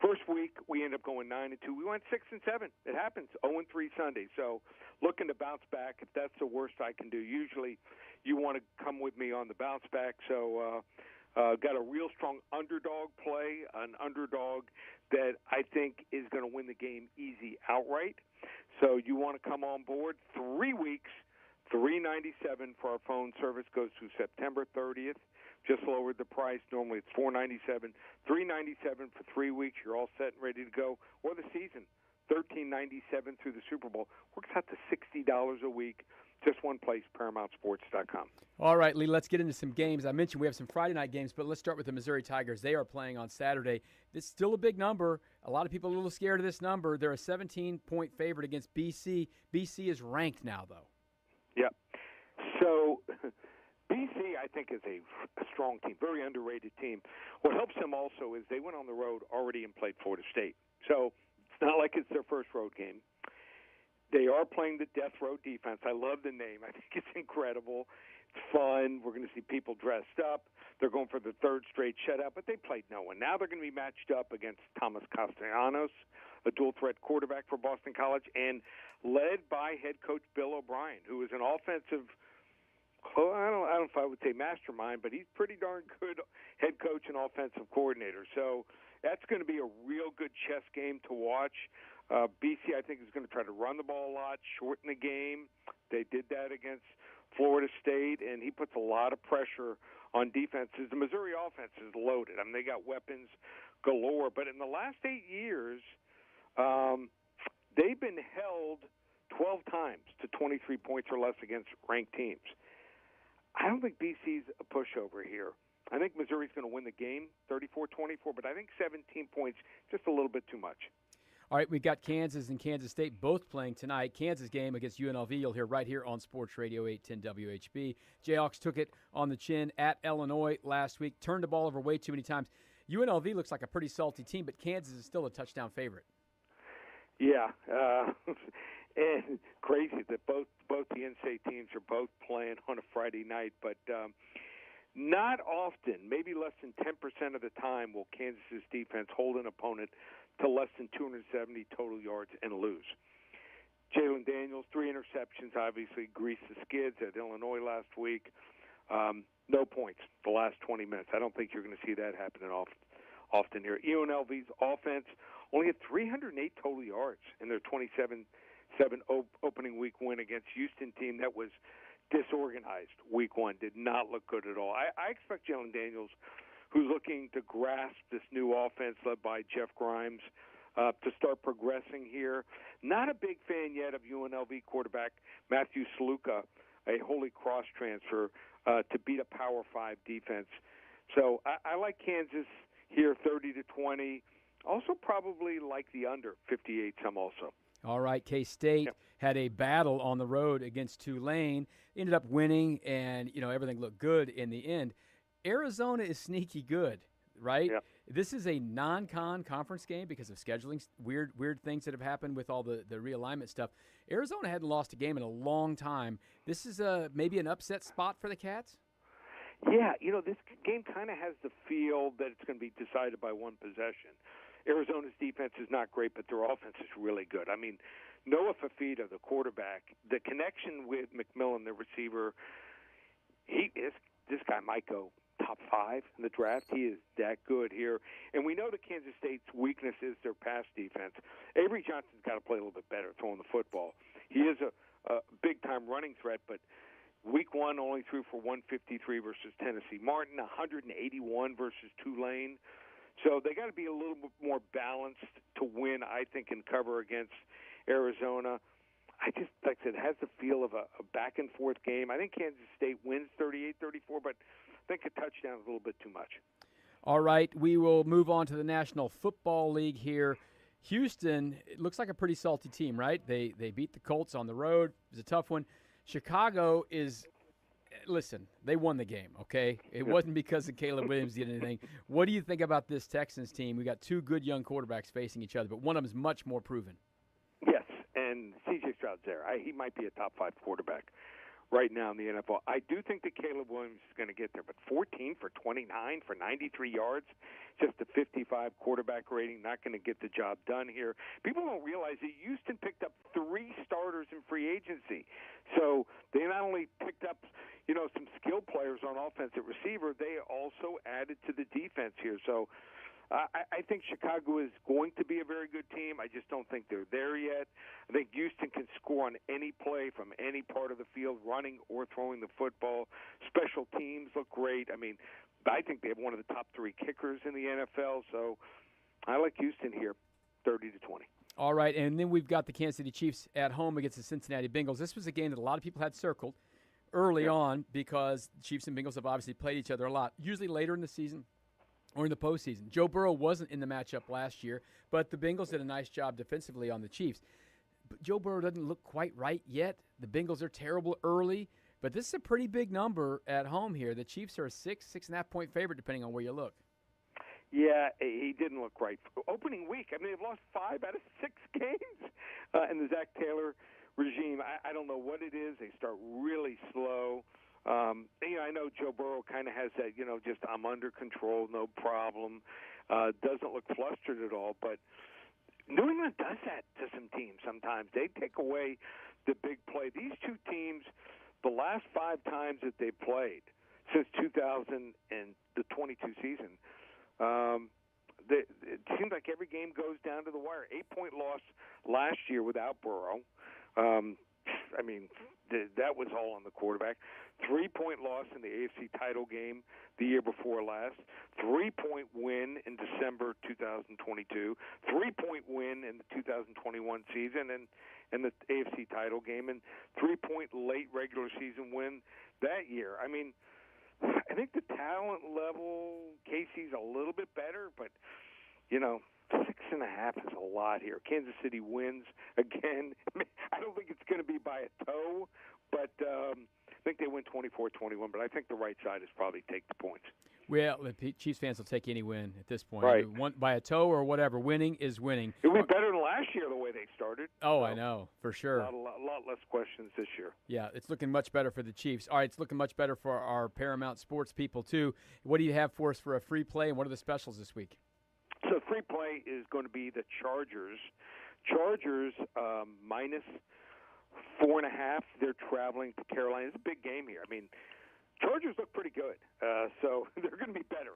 First week we end up going 9-2. We went 6-7. It happens. 0-3 Sunday. So looking to bounce back. If that's the worst I can do, usually you want to come with me on the bounce back. So got a real strong underdog play, an underdog that I think is going to win the game easy outright. So you want to come on board. 3 weeks, $397 for our phone service, goes through September 30th. Just lowered the price. Normally it's $497, $397 for 3 weeks. You're all set and ready to go. Or the season, $13.97 through the Super Bowl. Works out to $60 a week. Just one place, ParamountSports.com. All right, Lee, let's get into some games. I mentioned we have some Friday night games, but let's start with the Missouri Tigers. They are playing on Saturday. It's still a big number. A lot of people are a little scared of this number. They're a 17-point favorite against BC. BC is ranked now, though. Yep. So BC, I think, is a strong team, very underrated team. What helps them also is they went on the road already and played Florida State. So it's not like it's their first road game. They are playing the Death Row defense. I love the name. I think it's incredible. It's fun. We're going to see people dressed up. They're going for the third straight shutout, but they played no one. Now they're going to be matched up against Thomas Castellanos, a dual-threat quarterback for Boston College, and led by head coach Bill O'Brien, who is an offensive I don't know if I would say mastermind, but he's pretty darn good head coach and offensive coordinator. So that's going to be a real good chess game to watch. BC, I think, is going to try to run the ball a lot, shorten the game. They did that against Florida State, and he puts a lot of pressure on defenses. The Missouri offense is loaded. I mean, they got weapons galore. But in the last 8 years, they've been held 12 times to 23 points or less against ranked teams. I don't think BC's a pushover here. I think Missouri's going to win the game, 34-24, but I think 17 points, just a little bit too much. All right, we've got Kansas and Kansas State both playing tonight. Kansas game against UNLV, you'll hear right here on Sports Radio 810 WHB. Jayhawks took it on the chin at Illinois last week, turned the ball over way too many times. UNLV looks like a pretty salty team, but Kansas is still a touchdown favorite. Yeah, and crazy that both the in-state teams are both playing on a Friday night, but not often, maybe less than 10% of the time, will Kansas's defense hold an opponent to less than 270 total yards and lose. Jalen Daniels, 3 interceptions, obviously greased the skids at Illinois last week. No points the last 20 minutes. I don't think you're going to see that happening often here. UNLV's offense only had 308 total yards in their 27-7 opening week win against Houston team that was disorganized week one, did not look good at all. I expect Jalen Daniels, who's looking to grasp this new offense led by Jeff Grimes, to start progressing here. Not a big fan yet of UNLV quarterback Matthew Saluka, a Holy Cross transfer, to beat a Power 5 defense. So I like Kansas here 30-20. Also probably like the under 58 some also. All right, K-State had a battle on the road against Tulane, ended up winning, and everything looked good in the end. Arizona is sneaky good, right? Yep. This is a non-con conference game because of scheduling, weird things that have happened with all the realignment stuff. Arizona hadn't lost a game in a long time. This is maybe an upset spot for the Cats? Yeah, this game kind of has the feel that it's going to be decided by one possession. Arizona's defense is not great, but their offense is really good. I mean, Noah Fafita, the quarterback, the connection with McMillan, the receiver, this guy might go top 5 in the draft. He is that good here. And we know that Kansas State's weakness is their pass defense. Avery Johnson's got to play a little bit better throwing the football. He is a big-time running threat, but week one only threw for 153 versus Tennessee Martin, 181 versus Tulane. So they got to be a little bit more balanced to win, I think, and cover against Arizona. I just, like I said, it has the feel of a back-and-forth game. I think Kansas State wins 38-34, but I think a touchdown is a little bit too much. All right, we will move on to the National Football League here. Houston, it looks like a pretty salty team, right? They beat the Colts on the road. It was a tough one. Chicago is – listen, they won the game, okay? It wasn't because of Caleb Williams did anything. What do you think about this Texans team? We got two good young quarterbacks facing each other, but one of them is much more proven. Yes, and C.J. Stroud's there. He might be a top 5 quarterback right now in the NFL. I do think that Caleb Williams is going to get there, but 14 for 29 for 93 yards, just a 55 quarterback rating, not going to get the job done here. People don't realize that Houston picked up 3 starters in free agency. So they not only picked up, some skilled players on offensive receiver, they also added to the defense here. So I think Chicago is going to be a very good team. I just don't think they're there yet. I think Houston can score on any play from any part of the field, running or throwing the football. Special teams look great. I mean, I think they have one of the top 3 kickers in the NFL. So I like Houston here, 30-20. All right, and then we've got the Kansas City Chiefs at home against the Cincinnati Bengals. This was a game that a lot of people had circled early on because the Chiefs and Bengals have obviously played each other a lot, usually later in the season or in the postseason. Joe Burrow wasn't in the matchup last year, but the Bengals did a nice job defensively on the Chiefs. But Joe Burrow doesn't look quite right yet. The Bengals are terrible early, but this is a pretty big number at home here. The Chiefs are a 6.5 point favorite, depending on where you look. Yeah, he didn't look right. Opening week, I mean, they've lost 5 out of 6 games in the Zach Taylor regime. I don't know what it is. They start really slow. I know Joe Burrow kind of has that, just I'm under control, no problem. Doesn't look flustered at all. But New England does that to some teams sometimes. They take away the big play. These two teams, the last 5 times that they played since 2022 season, it seems like every game goes down to the wire. 8-point loss last year without Burrow. That was all on the quarterback. 3-point loss in the AFC title game the year before last. 3-point win in December 2022. 3-point win in the 2021 season and the AFC title game. And 3-point late regular season win that year. I mean, I think the talent level, Casey's a little bit better, but, 6.5 is a lot here. Kansas City wins again. I don't think it's going to be by a toe, but I think they win 24-21, but I think the right side is probably take the points. Well, the Chiefs fans will take any win at this point. Right. By a toe or whatever, winning is winning. It would be better than last year the way they started. Oh, so I know, for sure. A lot less questions this year. Yeah, it's looking much better for the Chiefs. All right, it's looking much better for our Paramount Sports people, too. What do you have for us for a free play, and what are the specials this week? So free play is going to be the Chargers. Chargers minus 4.5. They're traveling to Carolina. It's a big game here. I mean, Chargers look pretty good, so they're going to be better.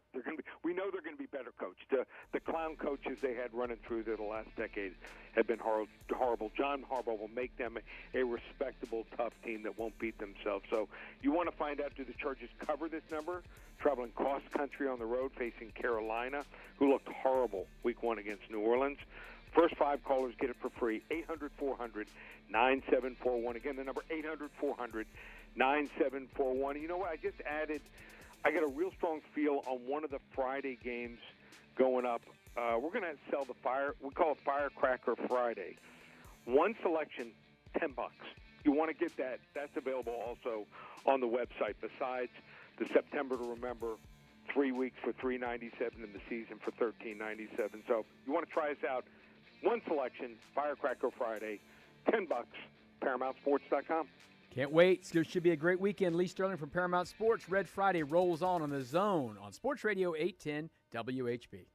We know they're going to be better coached. The clown coaches they had running through there the last decade have been horrible. John Harbaugh will make them a respectable, tough team that won't beat themselves. So you want to find out, do the Chargers cover this number? Traveling cross-country on the road, facing Carolina, who looked horrible week 1 against New Orleans. First 5 callers get it for free, 800-400-9741. Again, the number 800-400-9741. You know what? I got a real strong feel on one of the Friday games going up. We're going to sell we call it Firecracker Friday. One selection, $10. You want to get that. That's available also on the website. Besides the September to Remember 3 weeks for $3.97 in the season for $13.97. So you want to try us out. One selection, Firecracker Friday, $10, ParamountSports.com. Can't wait. It should be a great weekend. Lee Sterling from Paramount Sports. Red Friday rolls on the Zone on Sports Radio 810 WHB.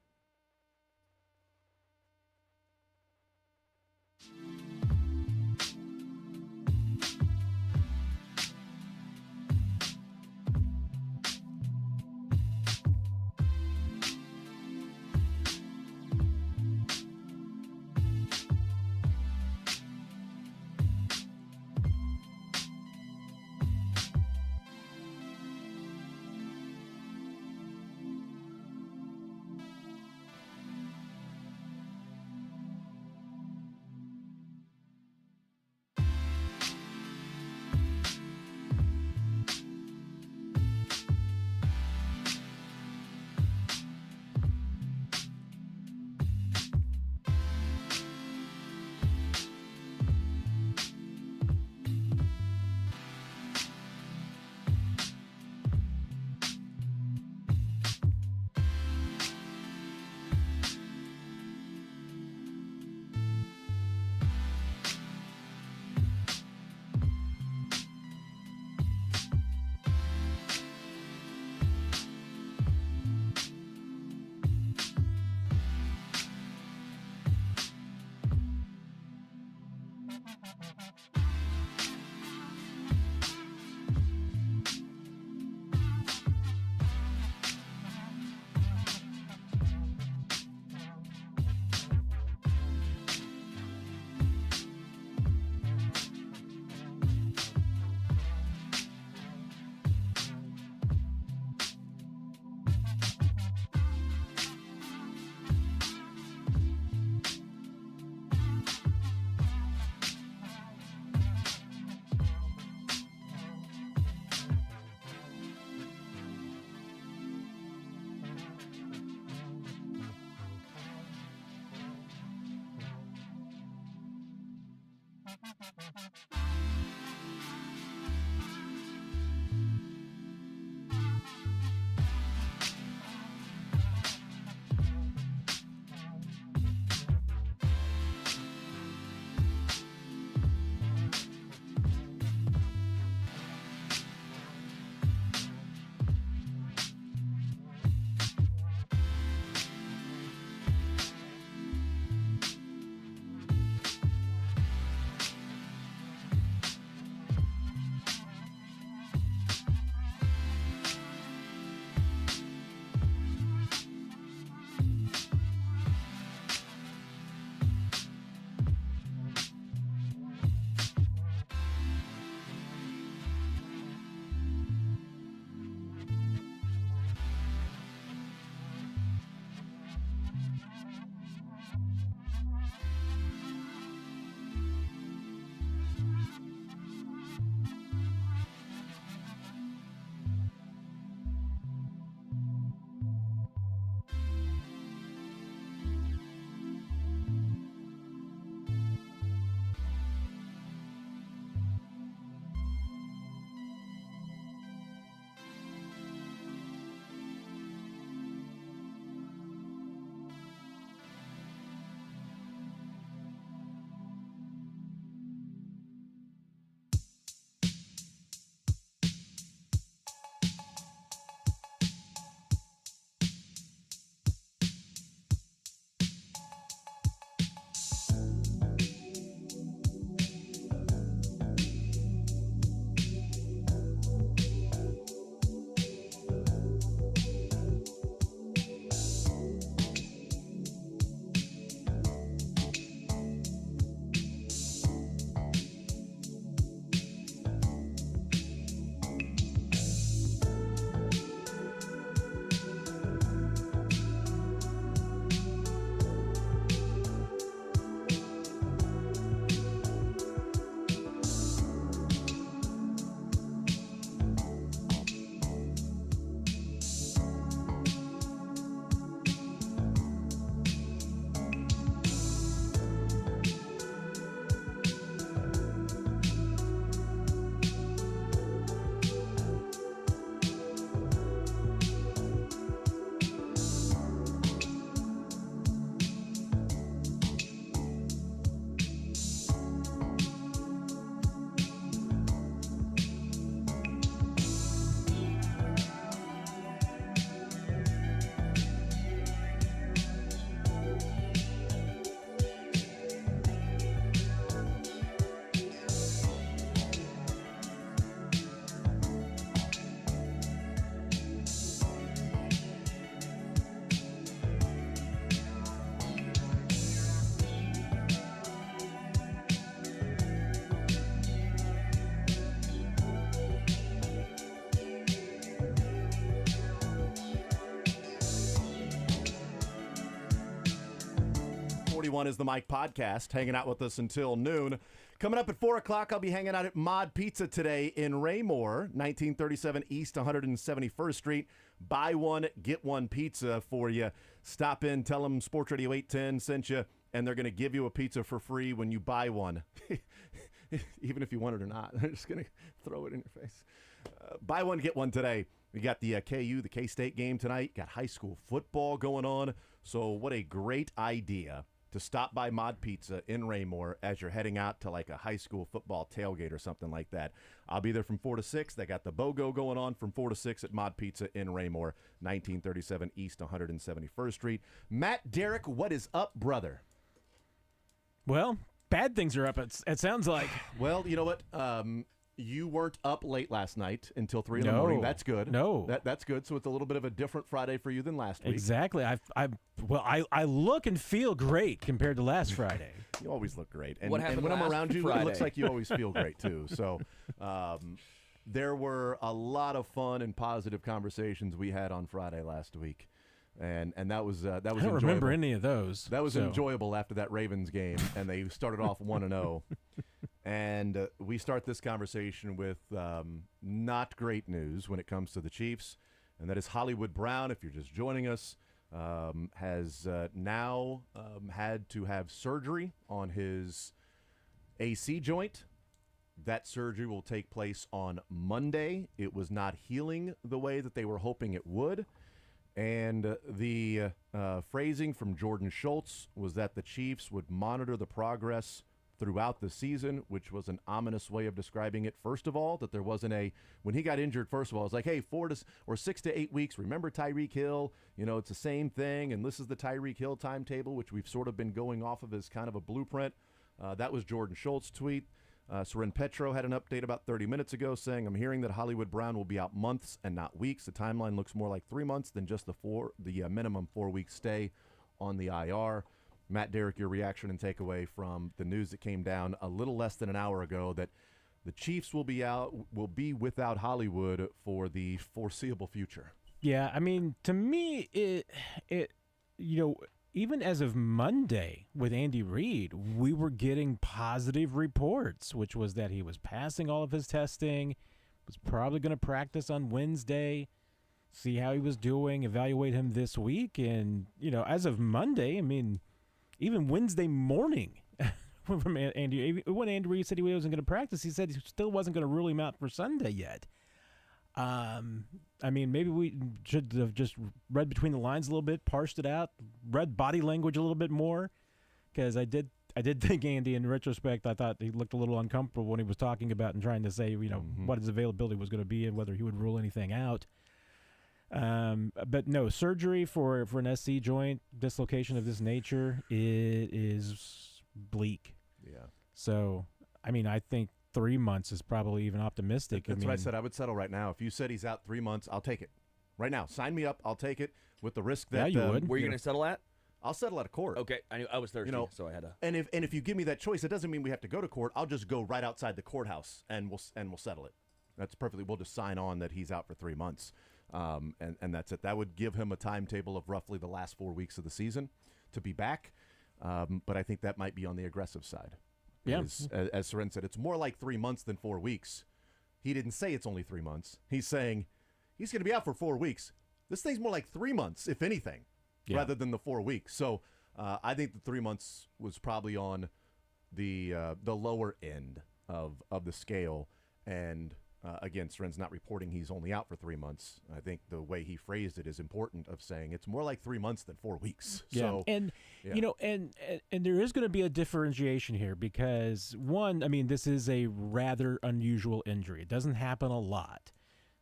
41 is the Mike Podcast, hanging out with us until noon. Coming up at 4 o'clock, I'll be hanging out at Mod Pizza today in Raymore, 1937 East 171st Street. Buy one, get one pizza for you. Stop in, tell them Sports Radio 810 sent you, and they're going to give you a pizza for free when you buy one. Even if you want it or not. They're just going to throw it in your face. Buy one, get one today. We got the KU, the K-State game tonight. Got high school football going on. So what a great idea to stop by Mod Pizza in Raymore as you're heading out to like a high school football tailgate or something like that. I'll be there from 4 to 6. They got the BOGO going on from 4 to 6 at Mod Pizza in Raymore, 1937 East 171st Street. Matt, Derek, what is up, brother? Well, bad things are up, it sounds like. Well, you know what? You weren't up late last night until 3 in the morning. That's good. No. That's good. So it's a little bit of a different Friday for you than last week. Exactly. I look and feel great compared to last Friday. You always look great. And, What happened when I'm last around you, Friday? it looks like you always feel great, too. So there were a lot of fun and positive conversations we had on Friday last week. And that was enjoyable. I don't remember any of those. That was enjoyable after that Ravens game, and they started off 1-0. And we start this conversation with not great news when it comes to the Chiefs, and that is Hollywood Brown, if you're just joining us, has now had to have surgery on his AC joint. That surgery will take place on Monday. It was not healing the way that they were hoping it would. And the phrasing from Jordan Schultz was that the Chiefs would monitor the progress throughout the season, which was an ominous way of describing it. First of all, that there wasn't when he got injured, first of all, it's like, hey, 6 to 8 weeks. Remember Tyreek Hill? You know, it's the same thing. And this is the Tyreek Hill timetable, which we've sort of been going off of as kind of a blueprint. That was Jordan Schultz's tweet. Soren Petro had an update about 30 minutes ago saying, I'm hearing that Hollywood Brown will be out months and not weeks. The timeline looks more like 3 months than just the minimum 4-week stay on the IR. Matt, Derek, your reaction and takeaway from the news that came down a little less than an hour ago that the Chiefs will be without Hollywood for the foreseeable future. Yeah, I mean, to me, even as of Monday with Andy Reid, we were getting positive reports, which was that he was passing all of his testing, was probably going to practice on Wednesday, see how he was doing, evaluate him this week. And, as of Monday, I mean, even Wednesday morning from Andy, when Andy Reid said he wasn't going to practice, he said he still wasn't going to rule him out for Sunday yet. I mean, maybe we should have just read between the lines a little bit, parsed it out, read body language a little bit more, because I did think Andy, in retrospect, I thought he looked a little uncomfortable when he was talking about and trying to say, what his availability was going to be and whether he would rule anything out. But no, surgery for an SC joint dislocation of this nature, it is bleak. Yeah. So, I mean, I think 3 months is probably even optimistic. That's what I said. I would settle right now. If you said he's out 3 months, I'll take it. Right now. Sign me up. I'll take it with the risk that... Yeah, you would. Where are you going to settle at? I'll settle at a court. Okay. I was thirsty, so I had to... And if you give me that choice, it doesn't mean we have to go to court. I'll just go right outside the courthouse, and we'll settle it. That's perfectly... We'll just sign on that he's out for 3 months. And that's it. That would give him a timetable of roughly the last 4 weeks of the season to be back. But I think that might be on the aggressive side. Yeah. As Soren said, it's more like 3 months than 4 weeks. He didn't say it's only 3 months. He's saying he's going to be out for 4 weeks. This thing's more like 3 months, if anything, rather than the 4 weeks. So I think the 3 months was probably on the lower end of the scale. And again, Soren's not reporting he's only out for 3 months. I think the way he phrased it is important, of saying it's more like 3 months than 4 weeks. Yeah. So, and there is going to be a differentiation here because, one, I mean, this is a rather unusual injury. It doesn't happen a lot.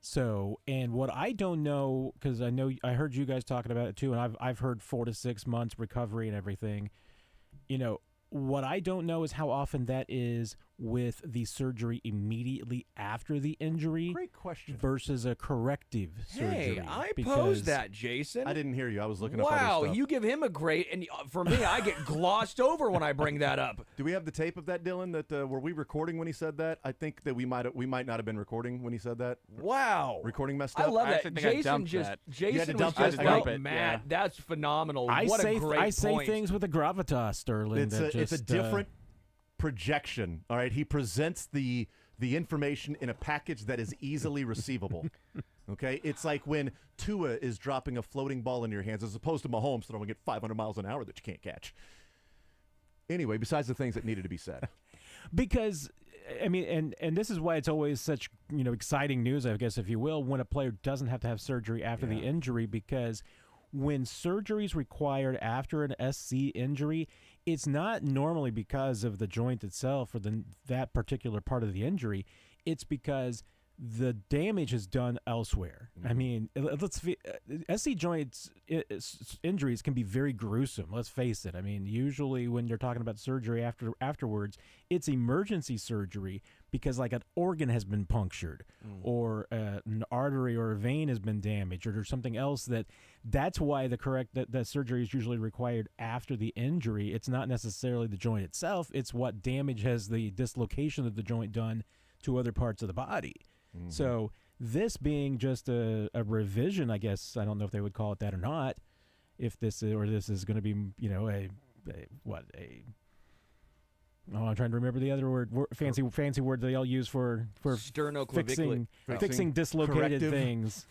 So, and what I don't know, because I heard you guys talking about it too, and I've heard 4 to 6 months recovery and everything. What I don't know is how often that is with the surgery immediately after the injury? Great question. Versus a corrective surgery. Hey, I because posed that, Jason. I didn't hear you. I was looking up other Wow, stuff. you give him a great, and for me, I get glossed over when I bring that up. Do we have the tape of that, Dylan? That were we recording when he said that? I think that we might not have been recording when he said that. Wow, recording messed I up. love I that. actually think I Jason dumped just that. You had to Jason was dump just it. Dump like it, mad. yeah. That's phenomenal. I What say a great I say point. things with a gravitas, Sterling. It's that a just, different projection. All right, he presents the information in a package that is easily receivable. Okay, it's like when Tua is dropping a floating ball in your hands as opposed to Mahomes throwing it 500 miles an hour that you can't catch. Anyway, besides the things that needed to be said. Because I mean, and this is why it's always such exciting news, I guess, if you will, when a player doesn't have to have surgery after the injury. Because when surgery is required after an SC injury, it's not normally because of the joint itself or that particular part of the injury. It's because the damage is done elsewhere. I mean, SC joints injuries can be very gruesome. Let's face it. I mean, usually when you're talking about surgery afterwards, it's emergency surgery because like an organ has been punctured or an artery or a vein has been damaged or something else. That's why that surgery is usually required after the injury. It's not necessarily the joint itself. It's what damage has the dislocation of the joint done to other parts of the body. So this being just a revision, I guess, I don't know if they would call it that or not, if this is going to be, I'm trying to remember the other fancy word they all use for fixing dislocated corrective. things.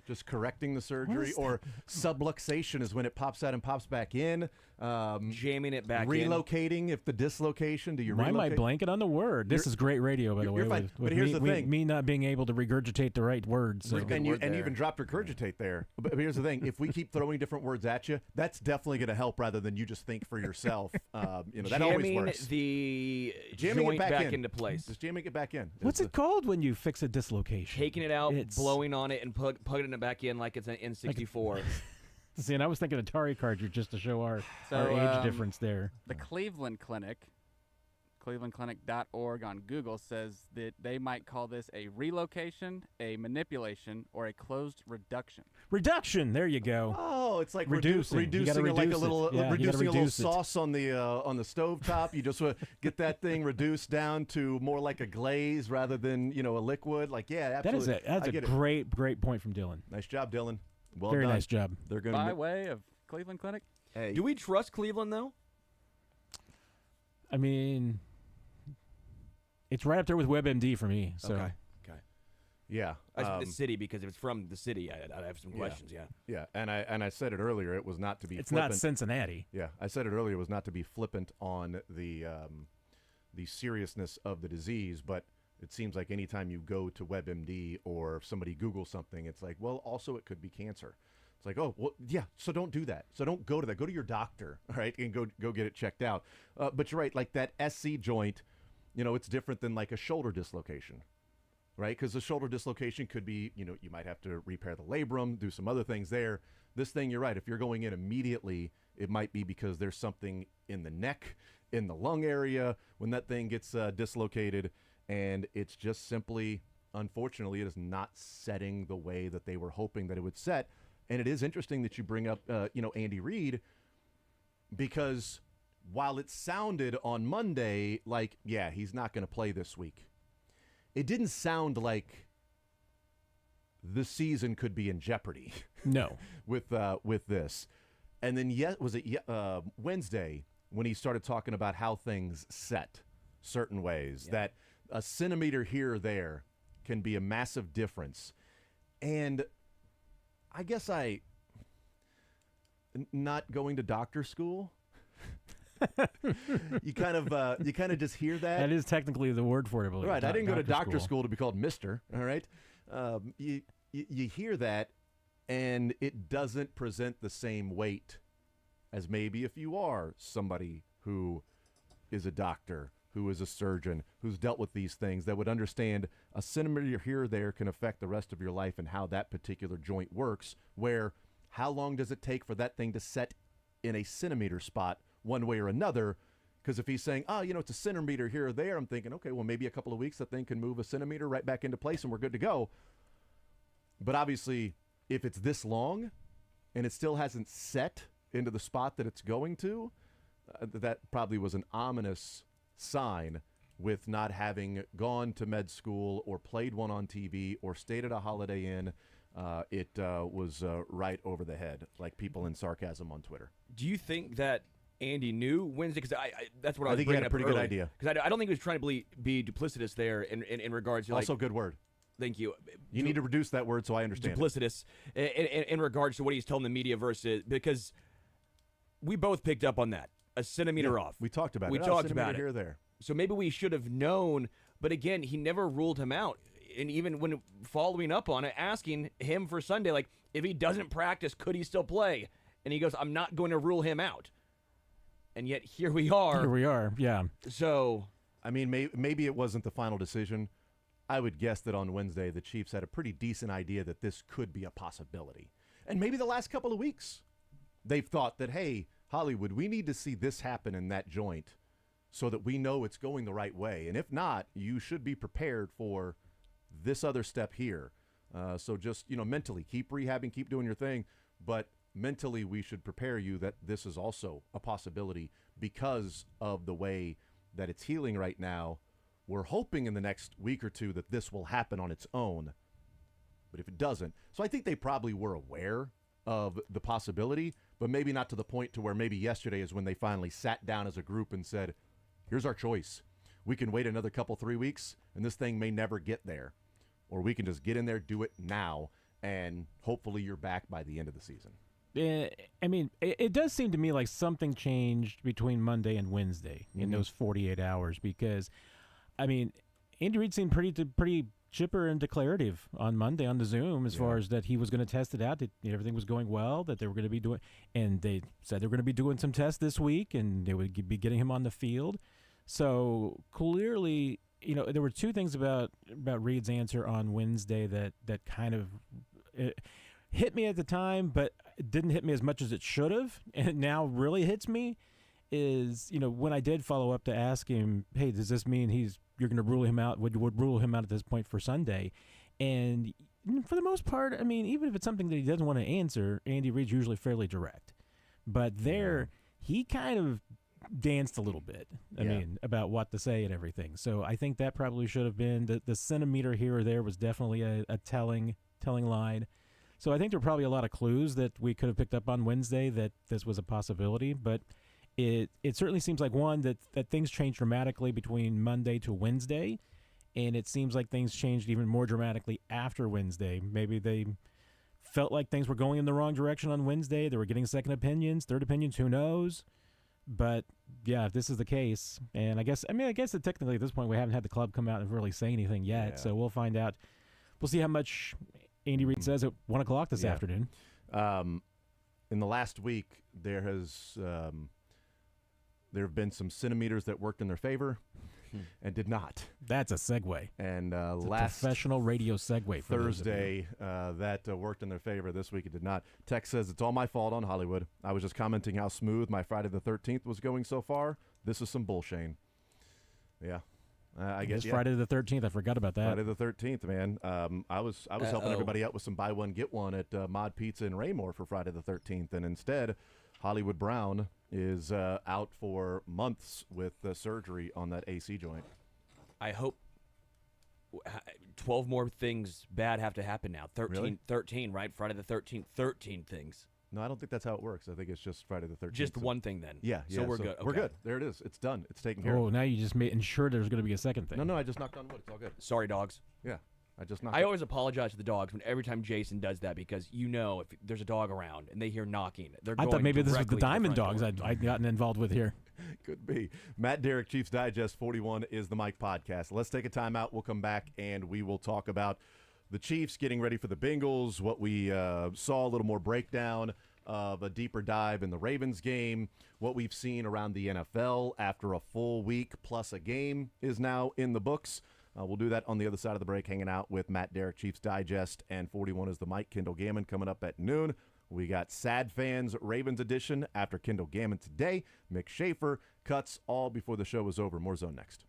Just correcting the surgery, or subluxation is when it pops out and pops back in. Jamming it back relocating if the dislocation. Do you Why am I relocate? blanking on the word? This is great radio, by the way. you're fine. With But here's the thing. me not being able to regurgitate the right words. So. And you even dropped regurgitate there. But here's the thing: if we keep throwing different words at you, that's definitely going to help rather than you just think for yourself. That always works. The Jamming joint it back into place. Just jamming it back in. What's it called when you fix a dislocation? Taking it out, blowing on it, and putting it back in like it's an N64. See, and I was thinking Atari cartridge just to show our age difference there. The Cleveland Clinic, clevelandclinic.org on Google, says that they might call this a relocation, a manipulation, or a closed reduction. Reduction. There you go. Oh, it's like reducing. reducing like a little reducing a little reduce it. sauce on the stove top. You just get that thing reduced down to more like a glaze rather than a liquid. Like absolutely. That's a great point from Dylan. Nice job, Dylan. Well Very done. nice job. They're going By way of Cleveland Clinic? Hey. Do we trust Cleveland though? I mean, it's right up there with WebMD for me. So. Okay. Yeah. The city, because if it's from the city, I have some questions. Yeah, and I said it earlier. It was not to be. It's flippant. not Cincinnati. Yeah, I said it earlier. It was not to be flippant on the seriousness of the disease, but it seems like anytime you go to WebMD or if somebody Googles something, it's like, well, also it could be cancer. It's like, oh, well, yeah, so don't do that. So don't go to that. Go to your doctor, all right, and go get it checked out. But you're right, like that SC joint, it's different than like a shoulder dislocation, right? Because the shoulder dislocation could be, you might have to repair the labrum, do some other things there. This thing, you're right. If you're going in immediately, it might be because there's something in the neck, in the lung area, when that thing gets dislocated. And it's just simply, unfortunately, it is not setting the way that they were hoping that it would set. And it is interesting that you bring up, Andy Reid, because while it sounded on Monday like, yeah, he's not going to play this week, it didn't sound like the season could be in jeopardy. No, with this. And then Wednesday when he started talking about how things set certain ways, that a centimeter here or there can be a massive difference. And I guess not going to doctor school, you kind of just hear that. That is technically the word for it, I believe. Right. I didn't go to doctor school to be called Mister. All right. You hear that, and it doesn't present the same weight as maybe if you are somebody who is a doctor, who is a surgeon, who's dealt with these things, that would understand a centimeter here or there can affect the rest of your life and how that particular joint works, where how long does it take for that thing to set in a centimeter spot one way or another Because if he's saying, oh, it's a centimeter here or there, I'm thinking, okay, well, maybe a couple of weeks that thing can move a centimeter right back into place and we're good to go. But obviously, if it's this long and it still hasn't set into the spot that it's going to, that probably was an ominous sign with not having gone to med school or played one on TV or stayed at a Holiday Inn. It was right over the head, like people in sarcasm on Twitter. Do you think that Andy knew Wednesday? Because that's what I was think he bringing had a up pretty early. good idea. Because I don't think he was trying to be duplicitous there in regards to Also, good word. Thank you. You need to reduce that word so I understand. Duplicitous in regards to what he's telling the media versus, because we both picked up on that. A centimeter off. We talked about it. We talked about it. Here or there. So maybe we should have known, but again, he never ruled him out. And even when following up on it, asking him for Sunday, like, if he doesn't practice, could he still play? And he goes, I'm not going to rule him out. And yet here we are. Here we are, yeah. So, I mean, maybe it wasn't the final decision. I would guess that on Wednesday, the Chiefs had a pretty decent idea that this could be a possibility. And maybe the last couple of weeks, they've thought that, hey, Hollywood, we need to see this happen in that joint so that we know it's going the right way. And if not, you should be prepared for this other step here. So just, mentally, keep rehabbing, keep doing your thing. But mentally, we should prepare you that this is also a possibility because of the way that it's healing right now. We're hoping in the next week or two that this will happen on its own. But if it doesn't, so I think they probably were aware of the possibility, but maybe not to the point to where maybe yesterday is when they finally sat down as a group and said, here's our choice. We can wait another 3 weeks, and this thing may never get there. Or we can just get in there, do it now, and hopefully you're back by the end of the season. I mean, it does seem to me like something changed between Monday and Wednesday in those 48 hours because, I mean, Andy Reid seemed pretty chipper and declarative on Monday on the Zoom as far as that he was going to test it out, that everything was going well, that they were going to be doing, and they said they were going to be doing some tests this week, and they would be getting him on the field. So clearly, there were two things about Reid's answer on Wednesday that kind of hit me at the time, but it didn't hit me as much as it should have, and it now really hits me. Is when I did follow up to ask him, hey, does this mean you're going to rule him out? Would rule him out at this point for Sunday? And for the most part, I mean, even if it's something that he doesn't want to answer, Andy Reid's usually fairly direct. But there, he kind of danced a little bit. I mean, about what to say and everything. So I think that probably should have been the centimeter here or there was definitely a telling line. So I think there were probably a lot of clues that we could have picked up on Wednesday that this was a possibility, but it certainly seems like, one, that things changed dramatically between Monday to Wednesday, and it seems like things changed even more dramatically after Wednesday. Maybe they felt like things were going in the wrong direction on Wednesday. They were getting second opinions, third opinions, who knows? But, yeah, if this is the case, and I guess that technically at this point we haven't had the club come out and really say anything yet, so we'll find out. We'll see how much Andy Reid says at 1 o'clock this afternoon. In the last week, there have been some centimeters that worked in their favor and did not. That's a segue. And last professional radio segue for Thursday, that worked in their favor. This week it did not. Tex says, it's all my fault on Hollywood. I was just commenting how smooth my Friday the 13th was going so far. This is some bullshit. Yeah. I guess Friday the 13th. I forgot about that. Friday the 13th, man. I was helping everybody out with some buy one get one at Mod Pizza in Raymore for Friday the 13th, and instead, Hollywood Brown is out for months with surgery on that AC joint. I hope 12 more things bad have to happen now. 13, right? Friday the 13th, 13 things. No, I don't think that's how it works. I think it's just Friday the 13th. Just one thing then. Yeah. So we're good. Okay. We're good. There it is. It's done. It's taken care of. Oh, now you just made sure there's going to be a second thing. No, I just knocked on wood. It's all good. Sorry, dogs. Yeah. I always apologize to the dogs every time Jason does that because if there's a dog around and they hear knocking, they're going I thought maybe this was the directly to Diamond front Dogs door. I'd gotten involved with here. Could be. Matt Derrick, Chiefs Digest 41 is the Mike podcast. Let's take a timeout. We'll come back and we will talk about the Chiefs getting ready for the Bengals, what we saw, a little more breakdown of a deeper dive in the Ravens game, what we've seen around the NFL after a full week plus a game is now in the books. We'll do that on the other side of the break, hanging out with Matt Derrick, Chiefs Digest, and 41 is the Mike. Kendall Gammon coming up at noon. We got Sad Fans Ravens edition after Kendall Gammon today. Mick Schaefer cuts all before the show is over. More Zone next.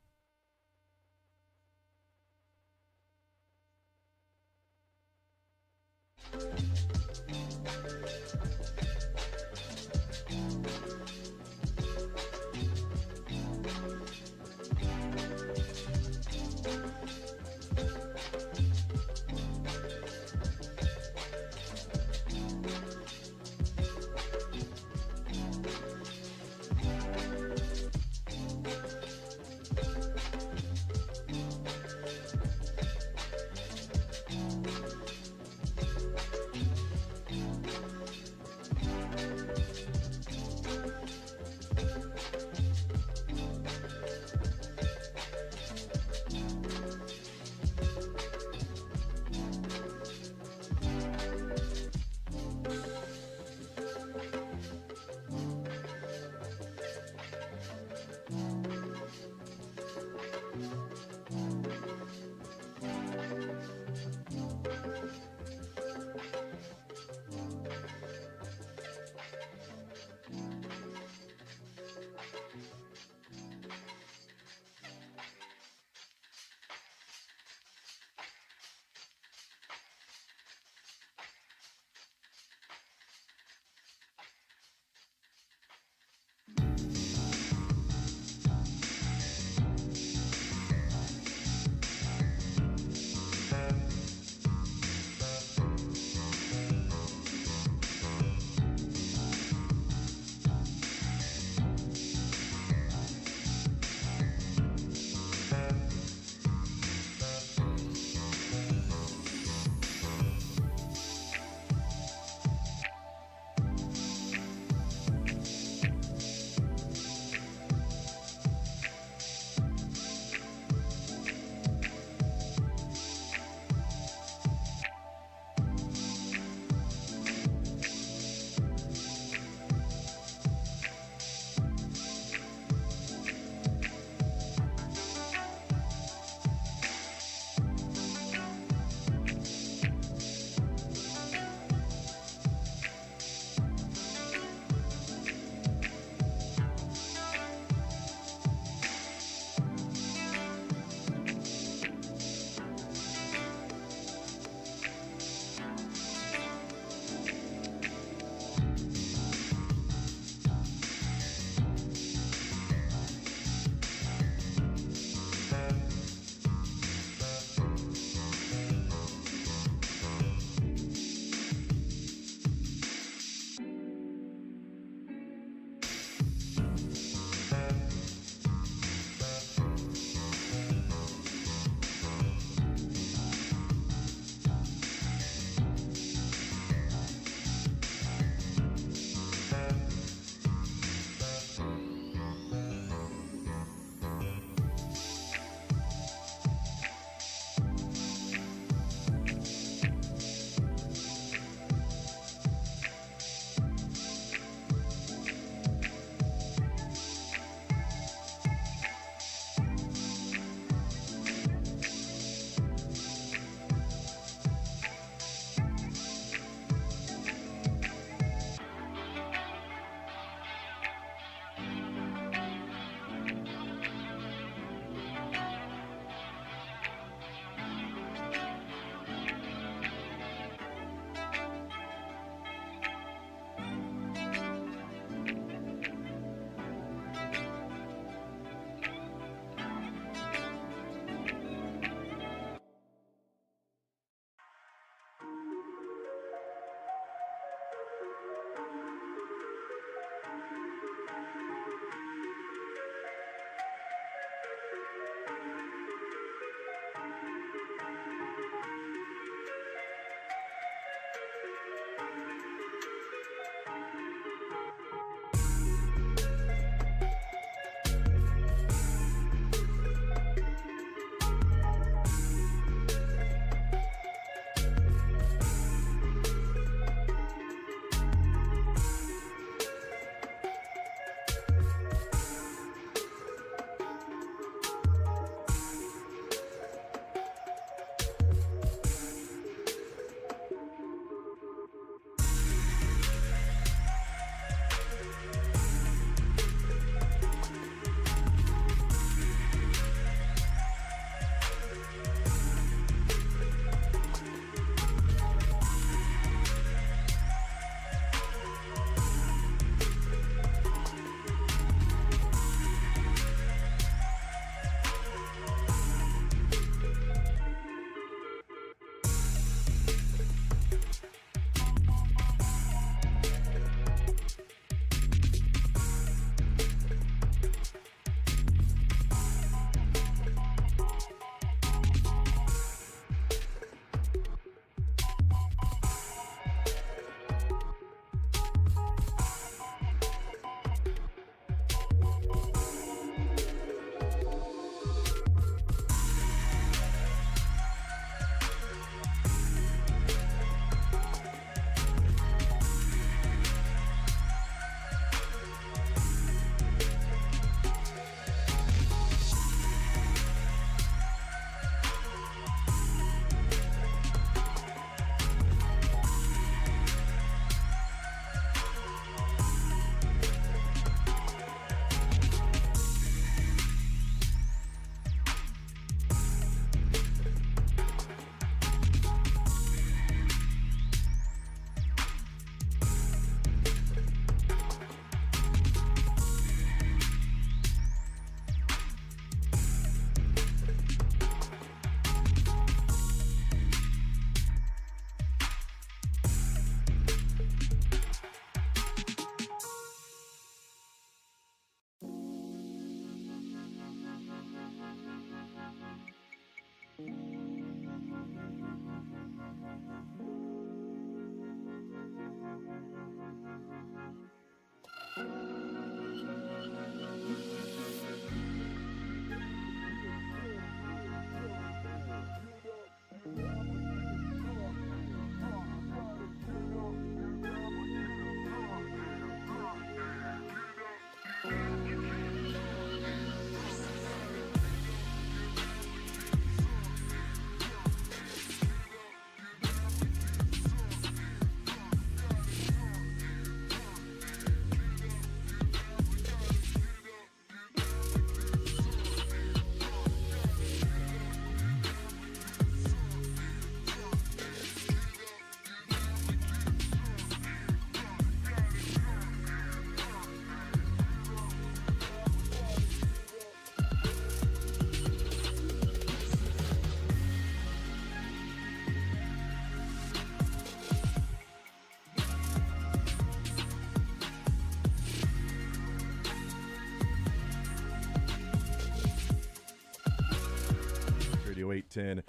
810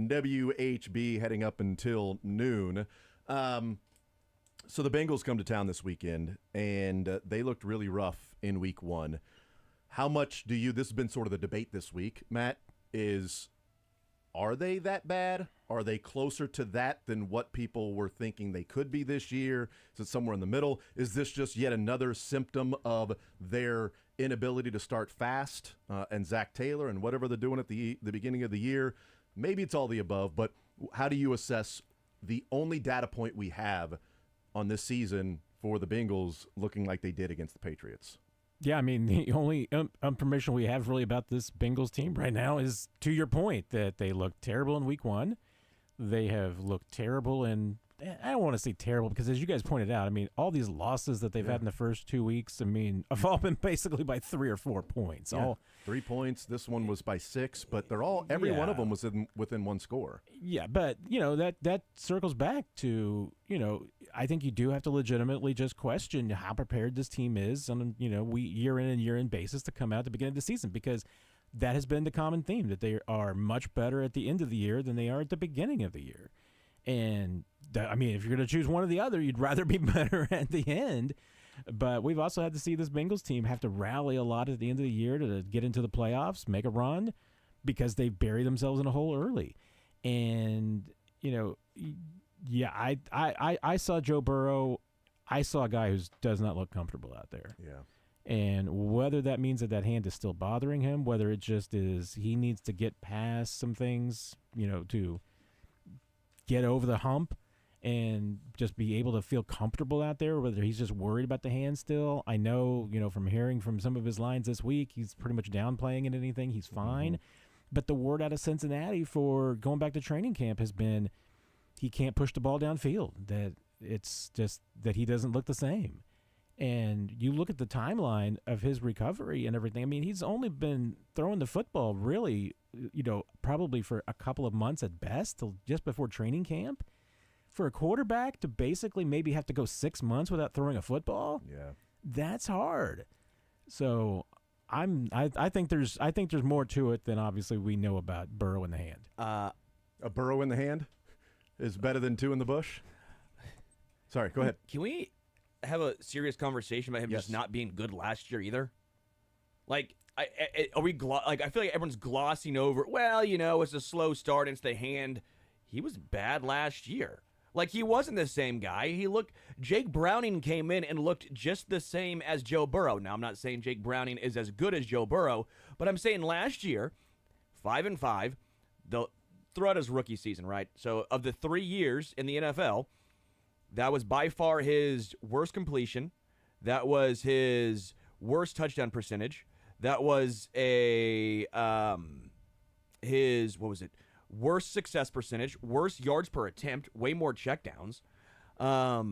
WHB, heading up until noon. So the Bengals come to town this weekend, and they looked really rough in week one. How much do you – this has been sort of the debate this week, Matt, is are they that bad? Are they closer to that than what people were thinking they could be this year? Is it somewhere in the middle? Is this just yet another symptom of their inability to start fast and Zach Taylor and whatever they're doing at the beginning of the year? Maybe it's all the above, but how do you assess the only data point we have on this season for the Bengals looking like they did against the Patriots? Yeah, I mean, the only information we have really about this Bengals team right now is, to your point, that they looked terrible in week one. They have looked terrible in I don't want to say terrible because, as you guys pointed out, I mean, all these losses that they've had in the first 2 weeks, I mean, have all been basically by 3 or 4 points. Yeah. All 3 points. This one was by 6, but they're all every one of them was within one score. Yeah, but that circles back to I think you do have to legitimately just question how prepared this team is on year in and year in basis to come out at the beginning of the season, because that has been the common theme, that they are much better at the end of the year than they are at the beginning of the year. And I mean, if you're going to choose one or the other, you'd rather be better at the end. But we've also had to see this Bengals team have to rally a lot at the end of the year to get into the playoffs, make a run, because they bury themselves in a hole early. And, I saw Joe Burrow. I saw a guy who does not look comfortable out there. Yeah. And whether that means that hand is still bothering him, whether it just is he needs to get past some things, to get over the hump and just be able to feel comfortable out there, whether he's just worried about the hand still. I know, from hearing from some of his lines this week, he's pretty much downplaying it, anything. He's fine. Mm-hmm. But the word out of Cincinnati for going back to training camp has been he can't push the ball downfield, that it's just that he doesn't look the same. And you look at the timeline of his recovery and everything. I mean, he's only been throwing the football really, probably for a couple of months at best, till just before training camp. For a quarterback to basically maybe have to go 6 months without throwing a football, that's hard. So I think there's more to it than obviously we know about Burrow in the hand. A Burrow in the hand is better than 2 in the bush. Sorry, go ahead. Can we have a serious conversation about him just not being good last year either? Like, I feel like everyone's glossing over, well, it's a slow start, it's the hand. He was bad last year. Like, he wasn't the same guy. Jake Browning came in and looked just the same as Joe Burrow. Now, I'm not saying Jake Browning is as good as Joe Burrow, but I'm saying last year, 5-5, throughout his rookie season, right? So, of the 3 years in the NFL, that was by far his worst completion. That was his worst touchdown percentage. That was his worst success percentage, worst yards per attempt, way more checkdowns. That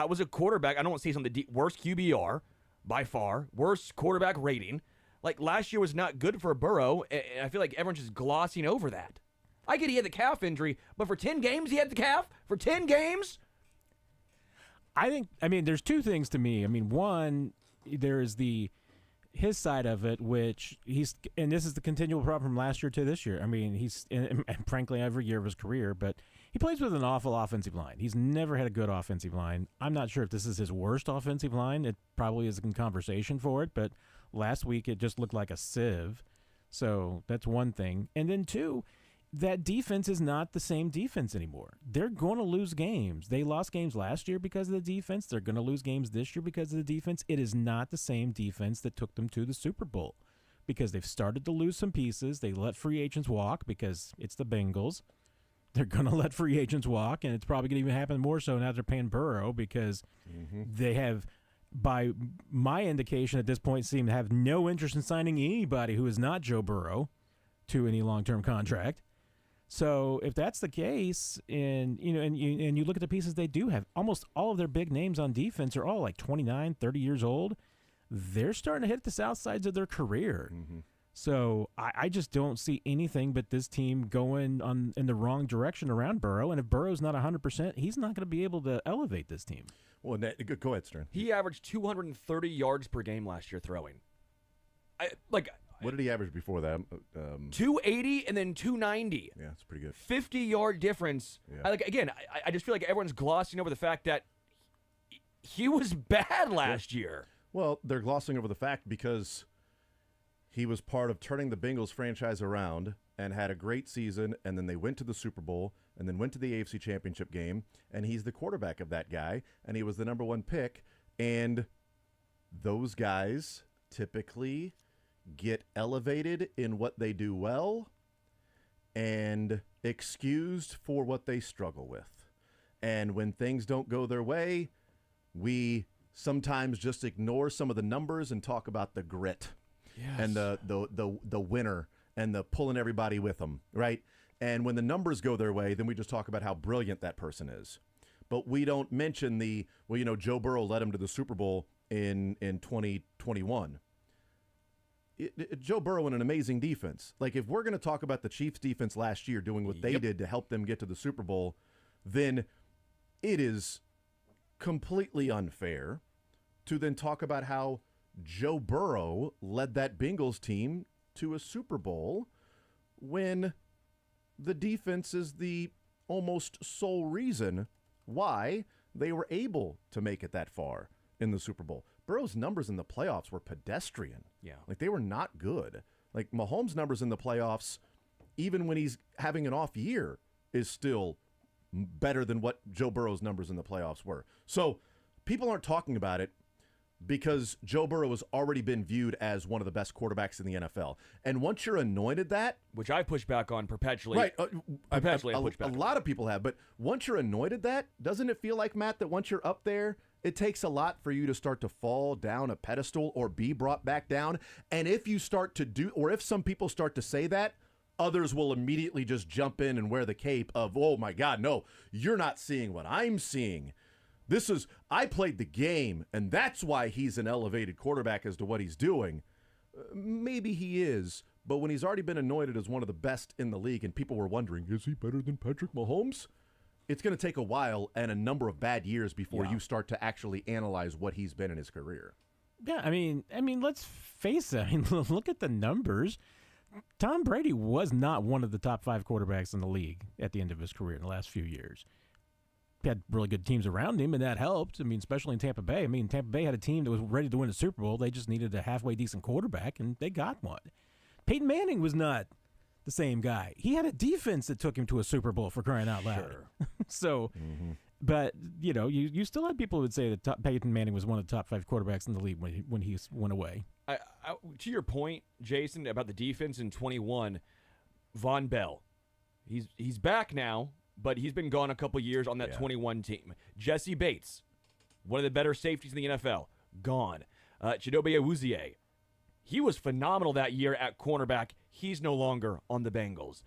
was a quarterback. I don't want to say something worst QBR by far, worst quarterback rating. Like, last year was not good for Burrow, and I feel like everyone's just glossing over that. I get he had the calf injury, but for 10 games he had the calf? For 10 games? I mean, there's 2 things to me. I mean, one, there's his side of it, which and this is the continual problem from last year to this year. I mean, and frankly, every year of his career, but he plays with an awful offensive line. He's never had a good offensive line. I'm not sure if this is his worst offensive line. It probably is in conversation for it, but last week it just looked like a sieve. So that's one thing. And then 2, that defense is not the same defense anymore. They're going to lose games. They lost games last year because of the defense. They're going to lose games this year because of the defense. It is not the same defense that took them to the Super Bowl, because they've started to lose some pieces. They let free agents walk because it's the Bengals. They're going to let free agents walk, and it's probably going to even happen more so now they're paying Burrow, because they have, by my indication at this point, seem to have no interest in signing anybody who is not Joe Burrow to any long-term contract. So if that's the case, and you look at the pieces they do have, almost all of their big names on defense are all like 29, 30 years old. They're starting to hit the south sides of their career. Mm-hmm. So I just don't see anything but this team going in the wrong direction around Burrow. And if Burrow's not 100%, he's not going to be able to elevate this team. Well, go ahead, Stern. He averaged 230 yards per game last year throwing. What did he average before that? 280 and then 290. Yeah, it's pretty good. 50-yard difference. Yeah. I just feel like everyone's glossing over the fact that he was bad last year. Well, they're glossing over the fact because he was part of turning the Bengals franchise around and had a great season, and then they went to the Super Bowl and then went to the AFC Championship game, and he's the quarterback of that guy, and he was the number 1 pick, and those guys typically get elevated in what they do well and excused for what they struggle with. And when things don't go their way, we sometimes just ignore some of the numbers and talk about the grit and the winner and the pulling everybody with them, right? And when the numbers go their way, then we just talk about how brilliant that person is. But we don't mention Joe Burrow led him to the Super Bowl in 2021. Joe Burrow and an amazing defense. Like, if we're going to talk about the Chiefs' defense last year doing what they did to help them get to the Super Bowl, then it is completely unfair to then talk about how Joe Burrow led that Bengals team to a Super Bowl when the defense is the almost sole reason why they were able to make it that far in the Super Bowl. Burrow's numbers in the playoffs were pedestrian. Yeah. Like, they were not good. Like, Mahomes' numbers in the playoffs, even when he's having an off year, is still better than what Joe Burrow's numbers in the playoffs were. So people aren't talking about it because Joe Burrow has already been viewed as one of the best quarterbacks in the NFL. And once you're anointed that, which I push back on perpetually. Right. Perpetually I push back a lot of people have. But once you're anointed that, doesn't it feel like, Matt, that once you're up there, it takes a lot for you to start to fall down a pedestal or be brought back down? And if you start to do, or if some people start to say that, others will immediately just jump in and wear the cape of, oh my God, no, you're not seeing what I'm seeing. I played the game, and that's why he's an elevated quarterback as to what he's doing. Maybe he is, but when he's already been anointed as one of the best in the league and people were wondering, is he better than Patrick Mahomes? It's going to take a while and a number of bad years before you start to actually analyze what he's been in his career. Yeah, I mean, let's face it. I mean, look at the numbers. Tom Brady was not one of the top 5 quarterbacks in the league at the end of his career in the last few years. He had really good teams around him, and that helped. I mean, especially in Tampa Bay. I mean, Tampa Bay had a team that was ready to win a Super Bowl. They just needed a halfway decent quarterback, and they got one. Peyton Manning was not the same guy. He had a defense that took him to a Super Bowl, for crying out loud. Sure. So, but, you still had people who would say that Peyton Manning was one of the top 5 quarterbacks in the league when he went away. To your point, Jason, about the defense in 21, Von Bell, he's back now, but he's been gone a couple years on that 21 team. Jesse Bates, one of the better safeties in the NFL, gone. Chidobe Awuzie, he was phenomenal that year at cornerback. He's no longer on the Bengals.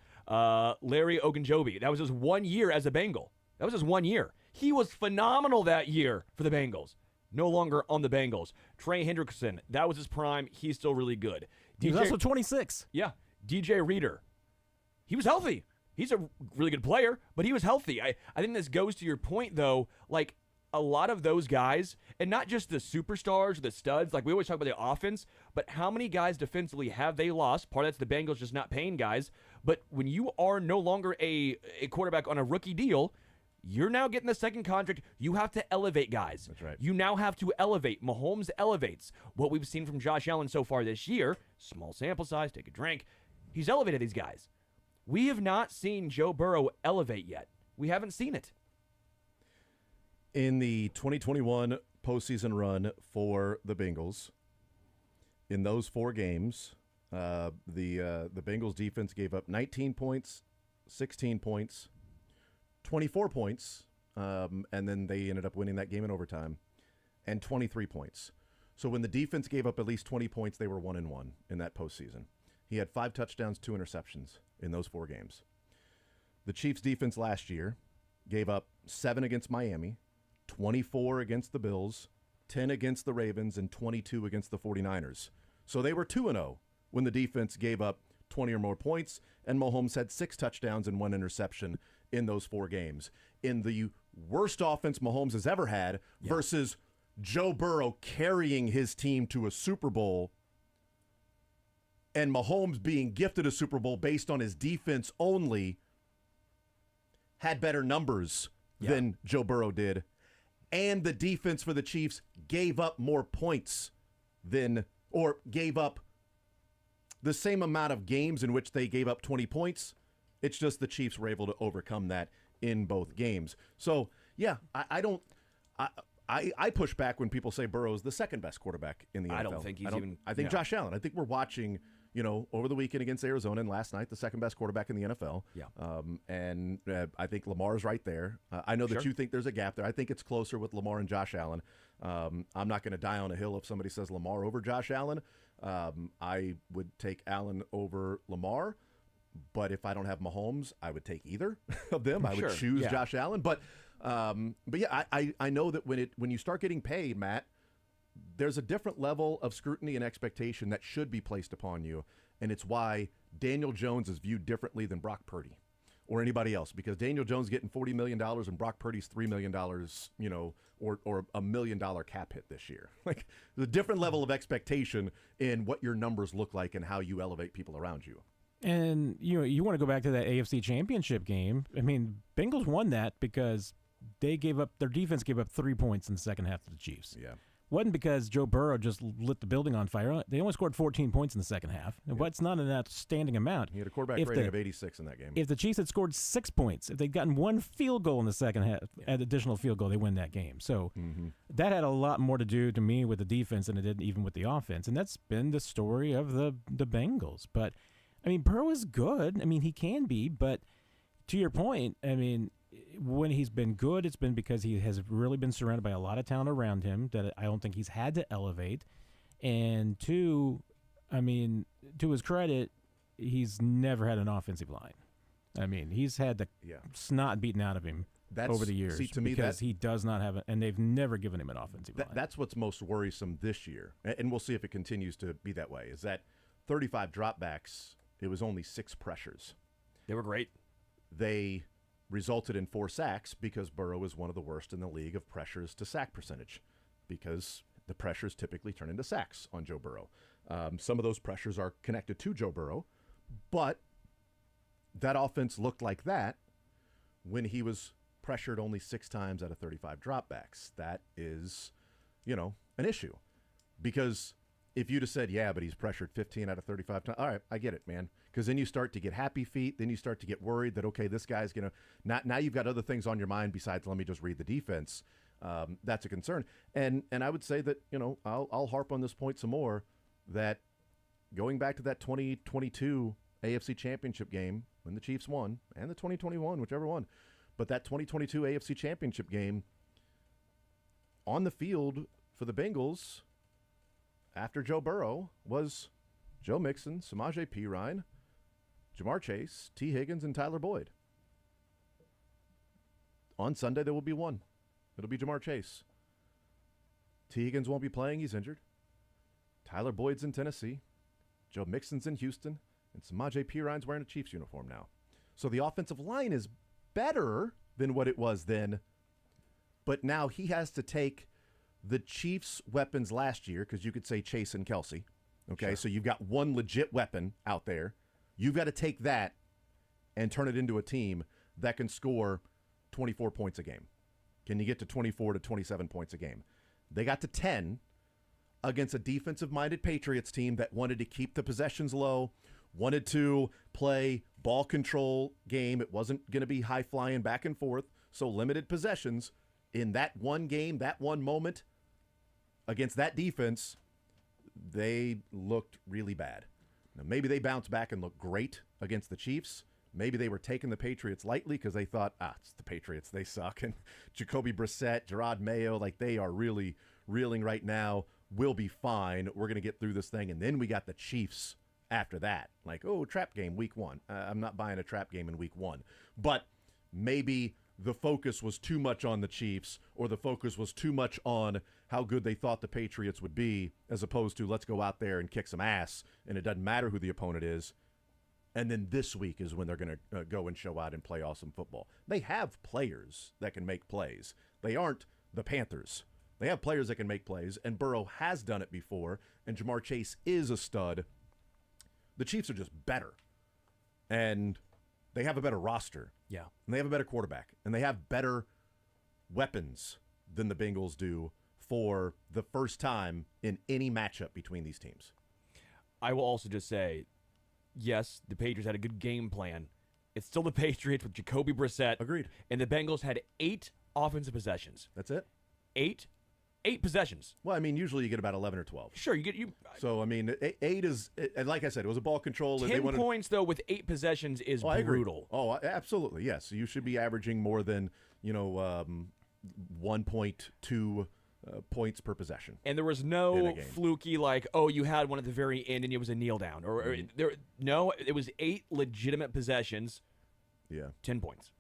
Larry Ogunjobi, that was his 1 year as a Bengal. That was his 1 year. He was phenomenal that year for the Bengals. No longer on the Bengals. Trey Hendrickson, that was his prime. He's still really good. He was also 26. Yeah. DJ Reader, he was healthy. He's a really good player, but he was healthy. I think this goes to your point, though. Like, a lot of those guys, and not just the superstars or the studs, like we always talk about the offense, but how many guys defensively have they lost? Part of that's the Bengals just not paying guys. But when you are no longer a quarterback on a rookie deal, you're now getting the second contract. You have to elevate guys. That's right. You now have to elevate. Mahomes elevates. What we've seen from Josh Allen so far this year, small sample size, take a drink, he's elevated these guys. We have not seen Joe Burrow elevate yet. We haven't seen it. In the 2021 postseason run for the Bengals, in those 4 games, the Bengals defense gave up 19 points, 16 points, 24 points, and then they ended up winning that game in overtime, and 23 points. So when the defense gave up at least 20 points, they were 1-1 in that postseason. He had 5 touchdowns, 2 interceptions in those 4 games. The Chiefs' defense last year gave up 7 against Miami, 24 against the Bills, 10 against the Ravens, and 22 against the 49ers. So they were 2-0 when the defense gave up 20 or more points, and Mahomes had 6 touchdowns and 1 interception in those 4 games. In the worst offense Mahomes has ever had versus Joe Burrow carrying his team to a Super Bowl and Mahomes being gifted a Super Bowl based on his defense only had better numbers than Joe Burrow did. And the defense for the Chiefs gave up more points or gave up the same amount of games in which they gave up 20 points. It's just the Chiefs were able to overcome that in both games. So, yeah, I push back when people say Burrow's the second best quarterback in the NFL. I don't think he's even. I think Josh Allen. I think we're watching, over the weekend against Arizona and last night, the second best quarterback in the NFL. Yeah. And I think Lamar's right there. I know that you think there's a gap there. I think it's closer with Lamar and Josh Allen. I'm not going to die on a hill if somebody says Lamar over Josh Allen. I would take Allen over Lamar. But if I don't have Mahomes, I would take either of them. I would choose Josh Allen. But yeah, I know that when you start getting paid, Matt, there's a different level of scrutiny and expectation that should be placed upon you. And it's why Daniel Jones is viewed differently than Brock Purdy or anybody else, because Daniel Jones getting $40 million and Brock Purdy's $3 million, or $1 million cap hit this year. Like, there's a different level of expectation in what your numbers look like and how you elevate people around you. And you want to go back to that AFC Championship game. I mean, Bengals won that because their defense gave up 3 points in the second half to the Chiefs. Yeah. Wasn't because Joe Burrow just lit the building on fire. They only scored 14 points in the second half. Yeah. It's not an outstanding amount. He had a quarterback rating of 86 in that game. If the Chiefs had scored 6 points, if they'd gotten one field goal in the second half, an additional field goal, they win that game. So that had a lot more to do to me with the defense than it did even with the offense. And that's been the story of the Bengals. But, I mean, Burrow is good. I mean, he can be. But to your point, I mean, when he's been good, it's been because he has really been surrounded by a lot of talent around him that I don't think he's had to elevate. And two, I mean, to his credit, he's never had an offensive line. I mean, he's had the snot beaten out of him over the years because he does not have it, and they've never given him an offensive line. That's what's most worrisome this year, and we'll see if it continues to be that way, is that 35 dropbacks, it was only 6 pressures. They were great. They resulted in 4 sacks because Burrow is one of the worst in the league of pressures to sack percentage, because the pressures typically turn into sacks on Joe Burrow. Some of those pressures are connected to Joe Burrow, but that offense looked like that when he was pressured only 6 times out of 35 dropbacks. That is, an issue, because if you'd have said, yeah, but he's pressured 15 out of 35 times, all right, I get it, man. Because then you start to get happy feet. Then you start to get worried that, okay, this guy's going to – now you've got other things on your mind besides let me just read the defense. That's a concern. And I would say that, I'll harp on this point some more, that going back to that 2022 AFC Championship game when the Chiefs won, and the 2021, whichever one, but that 2022 AFC Championship game, on the field for the Bengals – after Joe Burrow was Joe Mixon, Samaje Perine, Jamar Chase, T. Higgins, and Tyler Boyd. On Sunday, there will be one. It'll be Jamar Chase. T. Higgins won't be playing. He's injured. Tyler Boyd's in Tennessee. Joe Mixon's in Houston. And Samaje Perine's wearing a Chiefs uniform now. So the offensive line is better than what it was then. But now he has to take the Chiefs' weapons last year, because you could say Chase and Kelsey. Okay, so you've got one legit weapon out there. You've got to take that and turn it into a team that can score 24 points a game. Can you get to 24 to 27 points a game? They got to 10 against a defensive-minded Patriots team that wanted to keep the possessions low, wanted to play ball control game. It wasn't going to be high-flying back and forth, so limited possessions. In that one game, that one moment, against that defense, they looked really bad. Now, maybe they bounced back and looked great against the Chiefs. Maybe they were taking the Patriots lightly because they thought, it's the Patriots, they suck. And Jacoby Brissett, Gerard Mayo, they are really reeling right now. We'll be fine. We're going to get through this thing. And then we got the Chiefs after that. Trap game week 1. I'm not buying a trap game in week 1. But maybe the focus was too much on the Chiefs, or the focus was too much on how good they thought the Patriots would be, as opposed to let's go out there and kick some ass, and it doesn't matter who the opponent is. And then this week is when they're going to go and show out and play awesome football. They have players that can make plays. They aren't the Panthers. They have players that can make plays, and Burrow has done it before, and Jamar Chase is a stud. The Chiefs are just better. And they have a better roster. Yeah. And they have a better quarterback. And they have better weapons than the Bengals do for the first time in any matchup between these teams. I will also just say, yes, the Patriots had a good game plan. It's still the Patriots with Jacoby Brissett. Agreed. And the Bengals had 8 offensive possessions. That's it? 8 possessions. Well, I mean, usually you get about 11 or 12. Sure, you get you. So, I mean, 8 is, and like I said, it was a ball control. 10 they wanted, points, though, with 8 possessions is I agree. brutal. Oh, absolutely, yes. You should be averaging more than, 1.2 points per possession. And there was no fluky, like, oh, you had one at the very end and it was a kneel down. No, it was 8 legitimate possessions. Yeah. 10 points.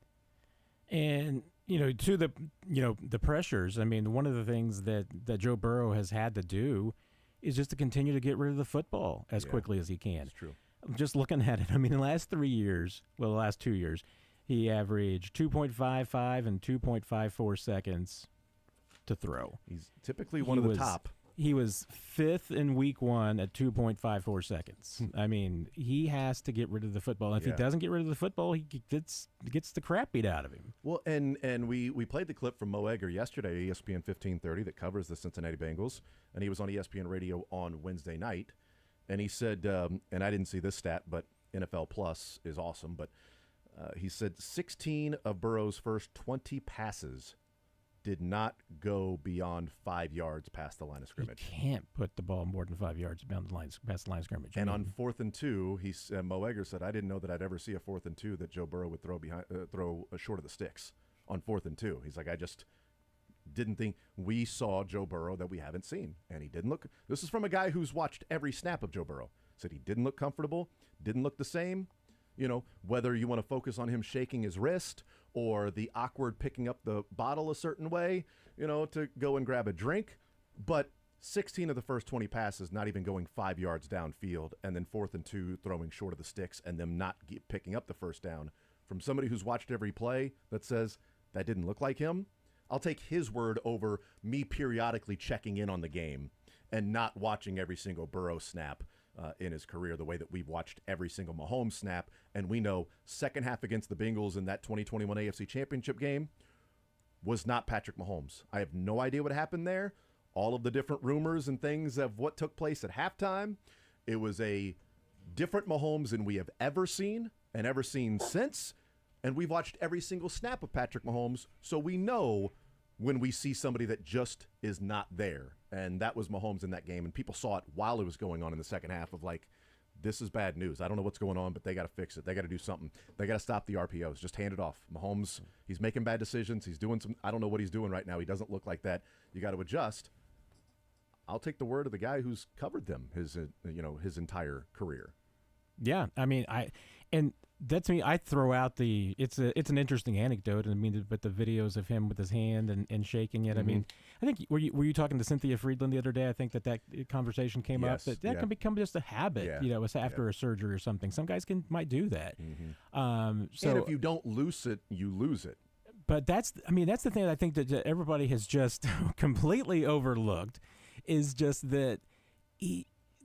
And, to the pressures, I mean, one of the things that Joe Burrow has had to do is just to continue to get rid of the football as quickly as he can. That's true. I'm just looking at it. I mean, the last 3 years, the last 2 years, he averaged 2.55 and 2.54 seconds to throw. He's typically one of the top. He was 5th in week 1 at 2.54 seconds. I mean, he has to get rid of the football. And if he doesn't get rid of the football, he gets the crap beat out of him. Well, and we played the clip from Mo Egger yesterday, ESPN 1530, that covers the Cincinnati Bengals, and he was on ESPN Radio on Wednesday night, and he said, and I didn't see this stat, but NFL Plus is awesome, but he said 16 of Burrow's first 20 passes did not go beyond 5 yards past the line of scrimmage. You can't put the ball more than 5 yards past the line of scrimmage. And on 4th and 2, Mo Egger said, "I didn't know that I'd ever see a 4th and 2 that Joe Burrow would throw short of the sticks on 4th and 2." He's like, "I just didn't think we saw Joe Burrow that we haven't seen," and he didn't look. This is from a guy who's watched every snap of Joe Burrow. Said he didn't look comfortable, didn't look the same. Whether you want to focus on him shaking his wrist or the awkward picking up the bottle a certain way, to go and grab a drink. But 16 of the first 20 passes not even going 5 yards downfield, and then 4th and 2 throwing short of the sticks and them not picking up the first down. From somebody who's watched every play that says that didn't look like him, I'll take his word over me periodically checking in on the game and not watching every single Burrow snap in his career the way that we've watched every single Mahomes snap. And we know second half against the Bengals in that 2021 AFC Championship game was not Patrick Mahomes. I have no idea what happened there. All of the different rumors and things of what took place at halftime, it was a different Mahomes than we have ever seen and ever seen since. And we've watched every single snap of Patrick Mahomes, so we know when we see somebody that just is not there. And that was Mahomes in that game, and people saw it while it was going on in the second half of like, this is bad news. I don't know what's going on, but they got to fix it. They got to do something. They got to stop the RPOs. Just hand it off. Mahomes, he's making bad decisions. He's doing some, I don't know what he's doing right now. He doesn't look like that. You got to adjust. I'll take the word of the guy who's covered them his entire career. Yeah, I mean, that's me. I throw out it's an interesting anecdote. I mean, but the videos of him with his hand and shaking it. Mm-hmm. I mean, I think were you talking to Cynthia Friedland the other day? I think that conversation came up. That can become just a habit. Yeah. After a surgery or something. Some guys might do that. Mm-hmm. So and if you don't lose it, you lose it. But that's the thing that I think that everybody has just completely overlooked is just that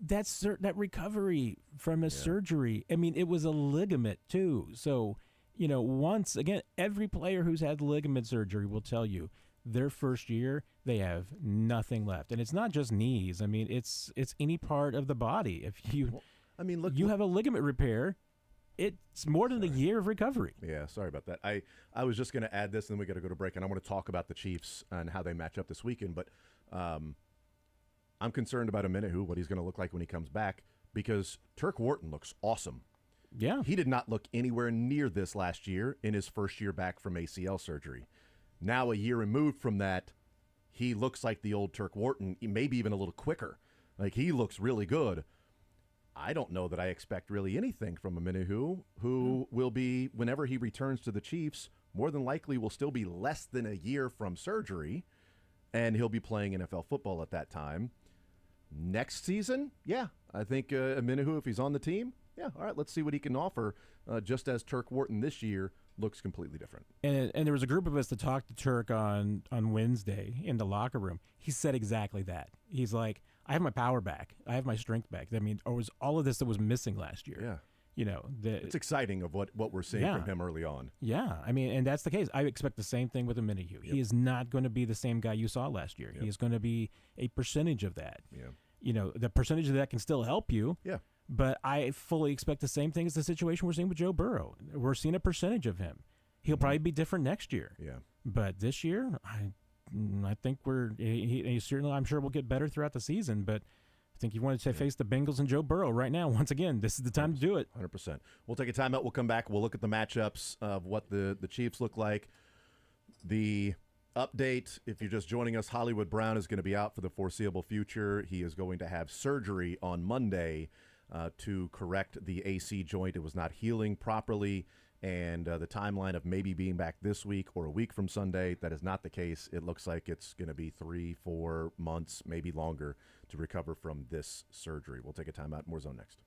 that recovery from a surgery. I mean, it was a ligament too. So, once again, every player who's had ligament surgery will tell you their first year they have nothing left, and it's not just knees. I mean, it's any part of the body. If you, you have a ligament repair, it's more than a year of recovery. Yeah, sorry about that. I was just going to add this, and then we got to go to break, and I want to talk about the Chiefs and how they match up this weekend, but. I'm concerned about Amenahu, what he's going to look like when he comes back, because Turk Wharton looks awesome. Yeah. He did not look anywhere near this last year in his first year back from ACL surgery. Now, a year removed from that, he looks like the old Turk Wharton, maybe even a little quicker. Like, he looks really good. I don't know that I expect really anything from Amenahu, who will be, whenever he returns to the Chiefs, more than likely will still be less than a year from surgery, and he'll be playing NFL football at that time. Next season, I think Amenahu, if he's on the team, all right, let's see what he can offer, just as Turk Wharton this year looks completely different. And there was a group of us that talked to Turk on Wednesday in the locker room. He said exactly that. He's like, I have my power back. I have my strength back. I mean, or was all of this that was missing last year? Yeah. You know, It's exciting of what we're seeing from him early on. Yeah, I mean, and that's the case. I expect the same thing with Minihue. He is not going to be the same guy you saw last year. He is going to be a percentage of that. Yeah. You know, the percentage of that can still help you. Yeah. But I fully expect the same thing as the situation we're seeing with Joe Burrow. We're seeing a percentage of him. He'll probably be different next year. Yeah. But this year, I think he certainly, I'm sure we'll get better throughout the season, but I think you wanted to face the Bengals and Joe Burrow right now. Once again, this is the time to do it. 100%. We'll take a timeout. We'll come back. We'll look at the matchups of what the Chiefs look like. The update, if you're just joining us, Hollywood Brown is going to be out for the foreseeable future. He is going to have surgery on Monday to correct the AC joint. It was not healing properly. And the timeline of maybe being back this week or a week from Sunday, that is not the case. It looks like it's going to be 3-4 months, maybe longer, to recover from this surgery. We'll take a timeout. More Zone next.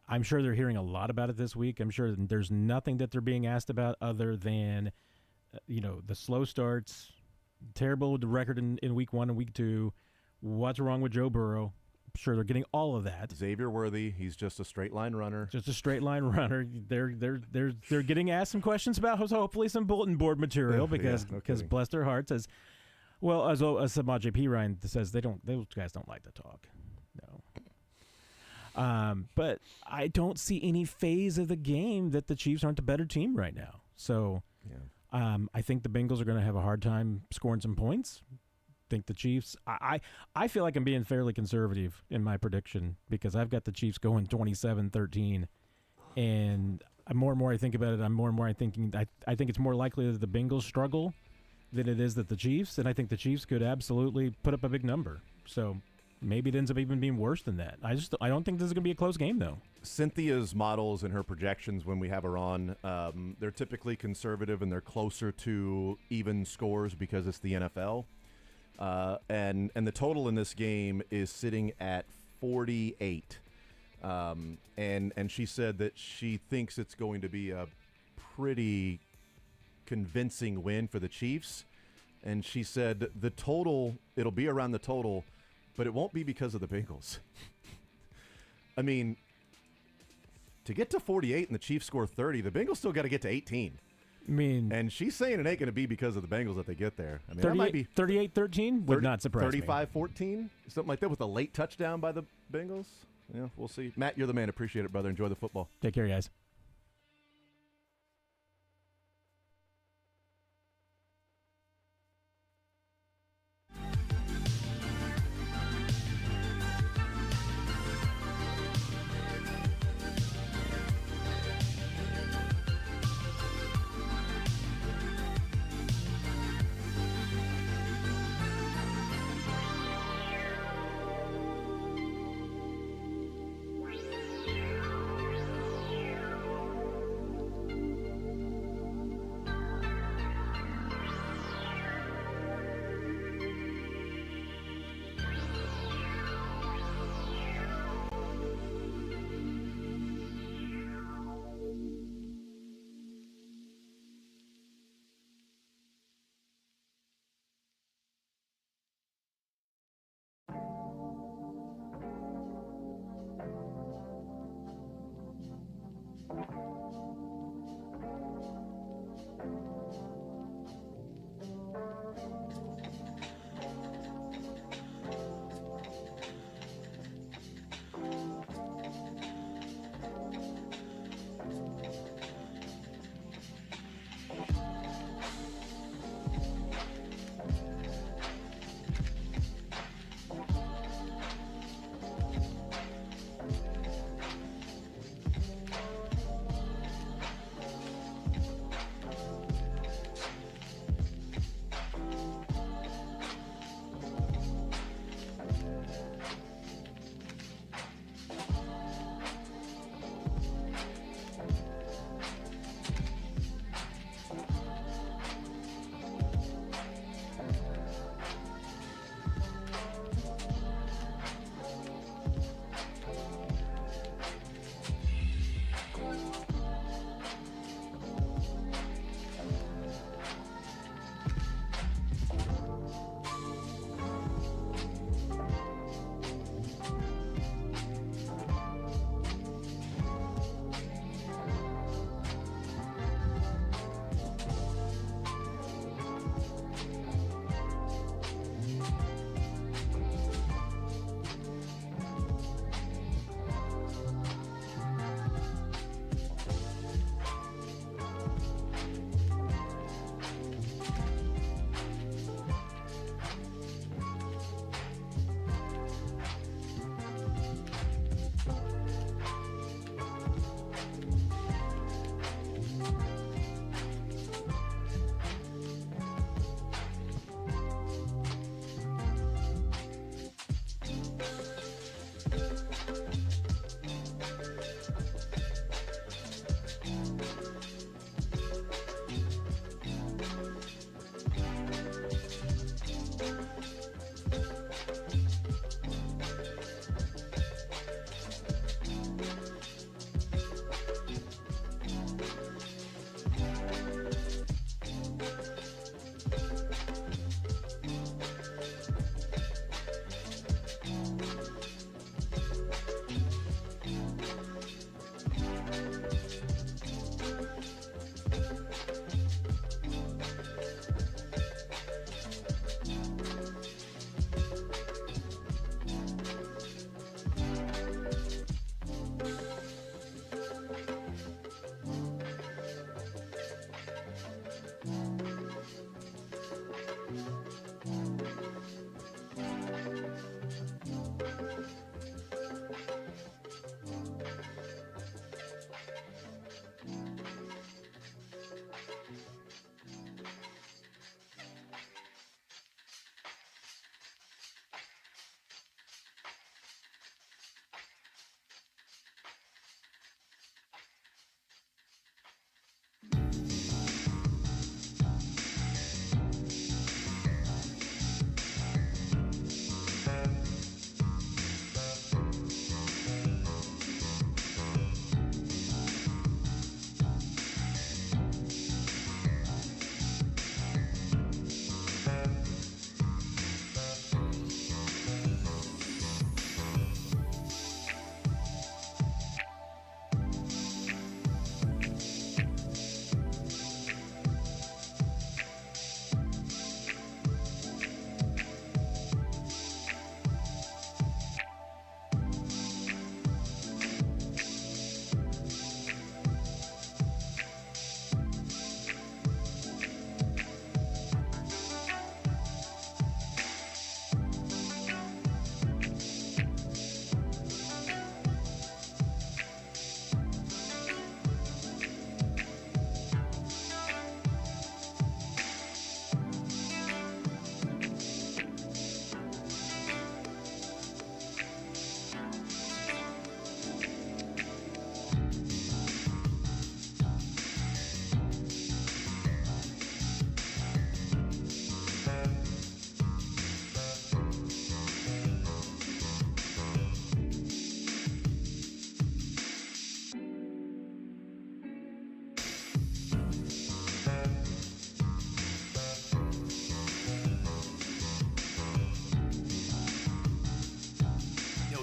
I'm sure they're hearing a lot about it this week. I'm sure there's nothing that they're being asked about other than, the slow starts, terrible record in week 1 and week 2. What's wrong with Joe Burrow? I'm sure they're getting all of that. Xavier Worthy, he's just a straight line runner. Just a straight line runner. They're getting asked some questions about hopefully some bulletin board material because bless their hearts, as Samaj JP Ryan says, those guys don't like to talk. No. But I don't see any phase of the game that the Chiefs aren't a better team right now. So I think the Bengals are going to have a hard time scoring some points. Think the Chiefs. I feel like I'm being fairly conservative in my prediction because I've got the Chiefs going 27-13, and more and more I think about it, I think it's more likely that the Bengals struggle than it is that the Chiefs, and I think the Chiefs could absolutely put up a big number. So maybe it ends up even being worse than that. I don't think this is going to be a close game though. Cynthia's models and her projections when we have her on, they're typically conservative and they're closer to even scores because it's the NFL. And the total in this game is sitting at 48. And she said that she thinks it's going to be a pretty convincing win for the Chiefs. And she said the total, it'll be around the total, but it won't be because of the Bengals. I mean, to get to 48 and the Chiefs score 30, the Bengals still got to get to 18. And she's saying it ain't going to be because of the Bengals that they get there. I mean, that might be 38-13 would not surprise me. 35-14, something like that with a late touchdown by the Bengals. Yeah, we'll see. Matt, you're the man. Appreciate it, brother. Enjoy the football. Take care, guys.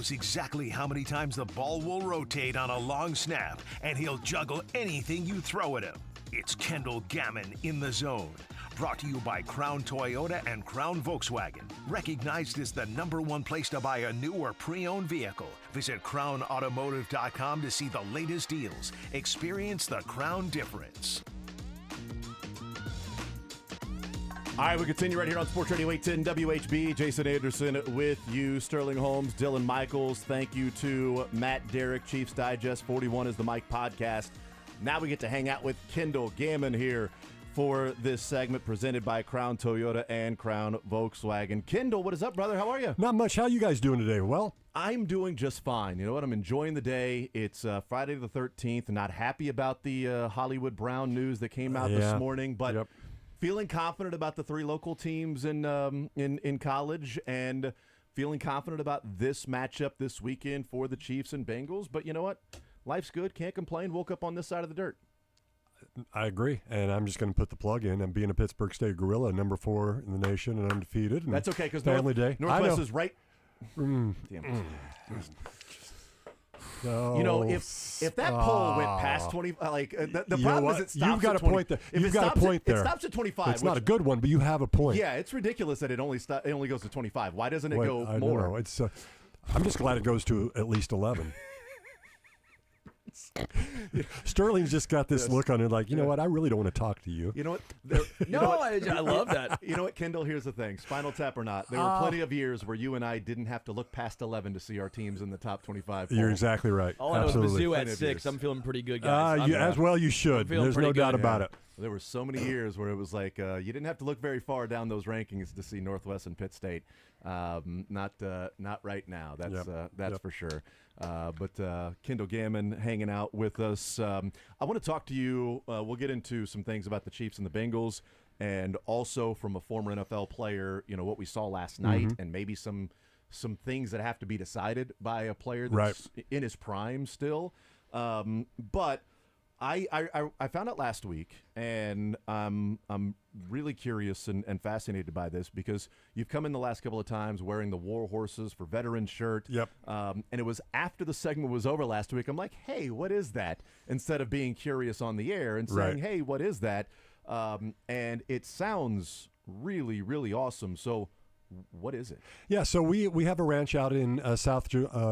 knows exactly how many times the ball will rotate on a long snap, and he'll juggle anything you throw at him. It's Kendall Gammon in the Zone. Brought to you by Crown Toyota and Crown Volkswagen. Recognized as the #1 place to buy a new or pre-owned vehicle. Visit crownautomotive.com to see the latest deals. Experience the Crown difference. All right, we continue right here on Sports Radio 810 WHB. Jason Anderson with you, Sterling Holmes, Dylan Michaels. Thank you to Matt Derrick, Chiefs Digest 41 is the Mike podcast. Now we get to hang out with Kendall Gammon here for this segment presented by Crown Toyota and Crown Volkswagen. Kendall, what is up, brother? How are you? Not much. How you guys doing today? Well, I'm doing just fine. You know what? I'm enjoying the day. It's Friday the 13th. Not happy about the Hollywood Brown news that came out this morning, but feeling confident about the 3 local teams in college and feeling confident about this matchup this weekend for the Chiefs and Bengals. But you know what? Life's good. Can't complain. Woke up on this side of the dirt. I agree, and I'm just going to put the plug in. I'm being a Pittsburgh State Gorilla, #4 in the nation and undefeated. And that's okay because family day. Northwest is right. Damn. So, you know, if that poll went past 20, the problem is it stops. You've got at a point there. If You've got a point there. It stops at 25. It's not a good one, but you have a point. Yeah, it's ridiculous that it only goes to 25. Why doesn't it go I more? Don't know. It's. I'm just glad it goes to at least 11. Sterling's just got this look on it like, you know what, I really don't want to talk to you. You know what? I love that. You know what, Kendall? Here's the thing. Spinal Tap or not, there were plenty of years where you and I didn't have to look past 11 to see our teams in the top 25. You're exactly right. All I know is Mizzou at 6. I'm feeling pretty good, guys. As well you should. There's no doubt about it. There were so many years where it was like you didn't have to look very far down those rankings to see Northwest and Pitt State. Not right now. That's for sure. But Kendall Gammon hanging out with us. I want to talk to you. We'll get into some things about the Chiefs and the Bengals, and also from a former NFL player. You know what we saw last night, and maybe some things that have to be decided by a player that's in his prime still. But I found out last week, and I'm really curious and fascinated by this because you've come in the last couple of times wearing the War Horses for Veterans shirt. Yep. And it was after the segment was over last week. I'm like, hey, what is that? Instead of being curious on the air and saying, hey, what is that? And it sounds really, really awesome. So what is it? Yeah, so we have a ranch out in South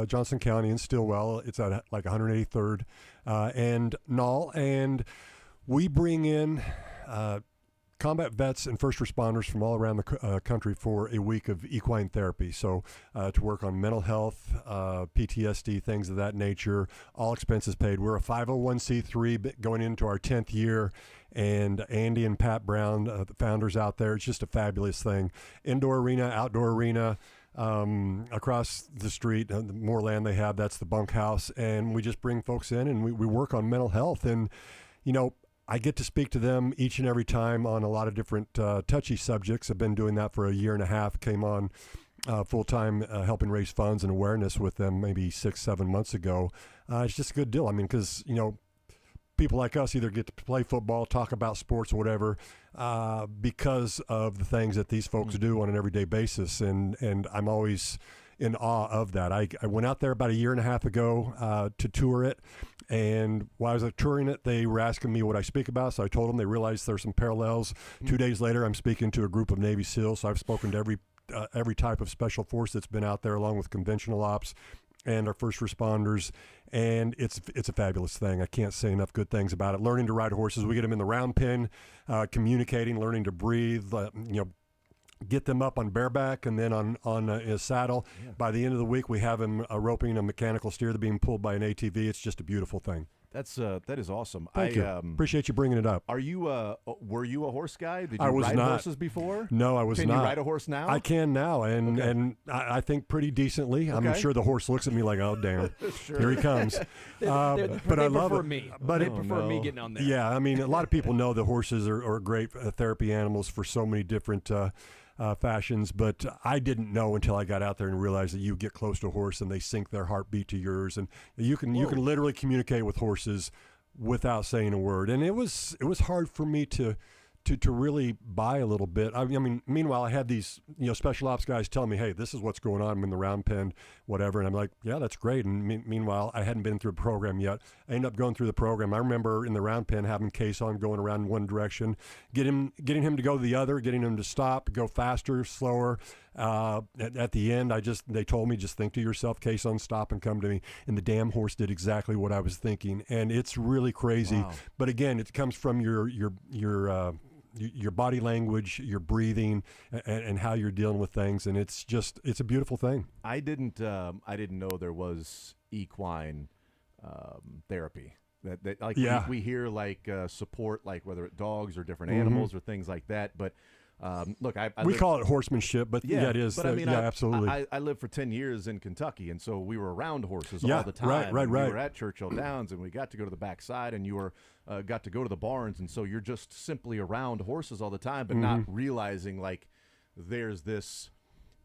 Johnson County in Stillwell. It's at like 183rd and Knoll, and we bring in combat vets and first responders from all around the country for a week of equine therapy. So to work on mental health, PTSD, things of that nature, all expenses paid. We're a 501c3 going into our 10th year. And Andy and Pat Brown, the founders out there, it's just a fabulous thing. Indoor arena, outdoor arena, across the street, the more land they have, that's the bunkhouse. And we just bring folks in and we work on mental health. And, you know, I get to speak to them each and every time on a lot of different touchy subjects. I've been doing that for a year and a half, came on full-time helping raise funds and awareness with them maybe 6-7 months ago. It's just a good deal. I mean, because, you know, people like us either get to play football, talk about sports or whatever, because of the things that these folks do on an everyday basis. And I'm always in awe of that. I went out there about a year and a half ago to tour it. And while I was touring it, they were asking me what I speak about. So I told them. They realized there's some parallels. 2 days later, I'm speaking to a group of Navy SEALs. So I've spoken to every type of special force that's been out there, along with conventional ops and our first responders, and it's a fabulous thing. I can't say enough good things about it. Learning to ride horses, we get them in the round pen, communicating, learning to breathe, get them up on bareback and then on a saddle. Yeah. By the end of the week, we have them roping a mechanical steer that's being pulled by an ATV. It's just a beautiful thing. That is awesome. Thank you. Appreciate you bringing it up. Were you a horse guy? Did I you was ride not. horses before? No, I was not. Can you ride a horse now? I can now, and I think pretty decently. Okay. I'm sure the horse looks at me like, oh, damn, here he comes. But I love it. Me. But they prefer me getting on there. Yeah, I mean, a lot of people know the horses are great therapy animals for so many different fashions, but I didn't know until I got out there and realized that you get close to a horse and they sync their heartbeat to yours, and you can literally communicate with horses without saying a word. And it was hard for me to to really buy a little bit. I mean, meanwhile, I had these special ops guys tell me, hey, this is what's going on. I'm in the round pen, whatever. And I'm like, yeah, that's great. And meanwhile, I hadn't been through the program yet. I ended up going through the program. I remember in the round pen having Case on going around in one direction, getting him to go the other, getting him to stop, go faster, slower. At the end, they told me, just think to yourself, Case on, stop and come to me. And the damn horse did exactly what I was thinking. And it's really crazy. Wow. But again, it comes from your body language, your breathing, and how you're dealing with things, and it's a beautiful thing. I didn't know there was equine therapy. That like we hear like support, like whether it's dogs or different animals or things like that. But look, we call it horsemanship, but yeah, it is. But I mean, absolutely. I lived for 10 years in Kentucky, and so we were around horses all the time. Right. We were at Churchill Downs, and we got to go to the backside, and you were got to go to the barns, and so you're just simply around horses all the time, but not realizing like there's this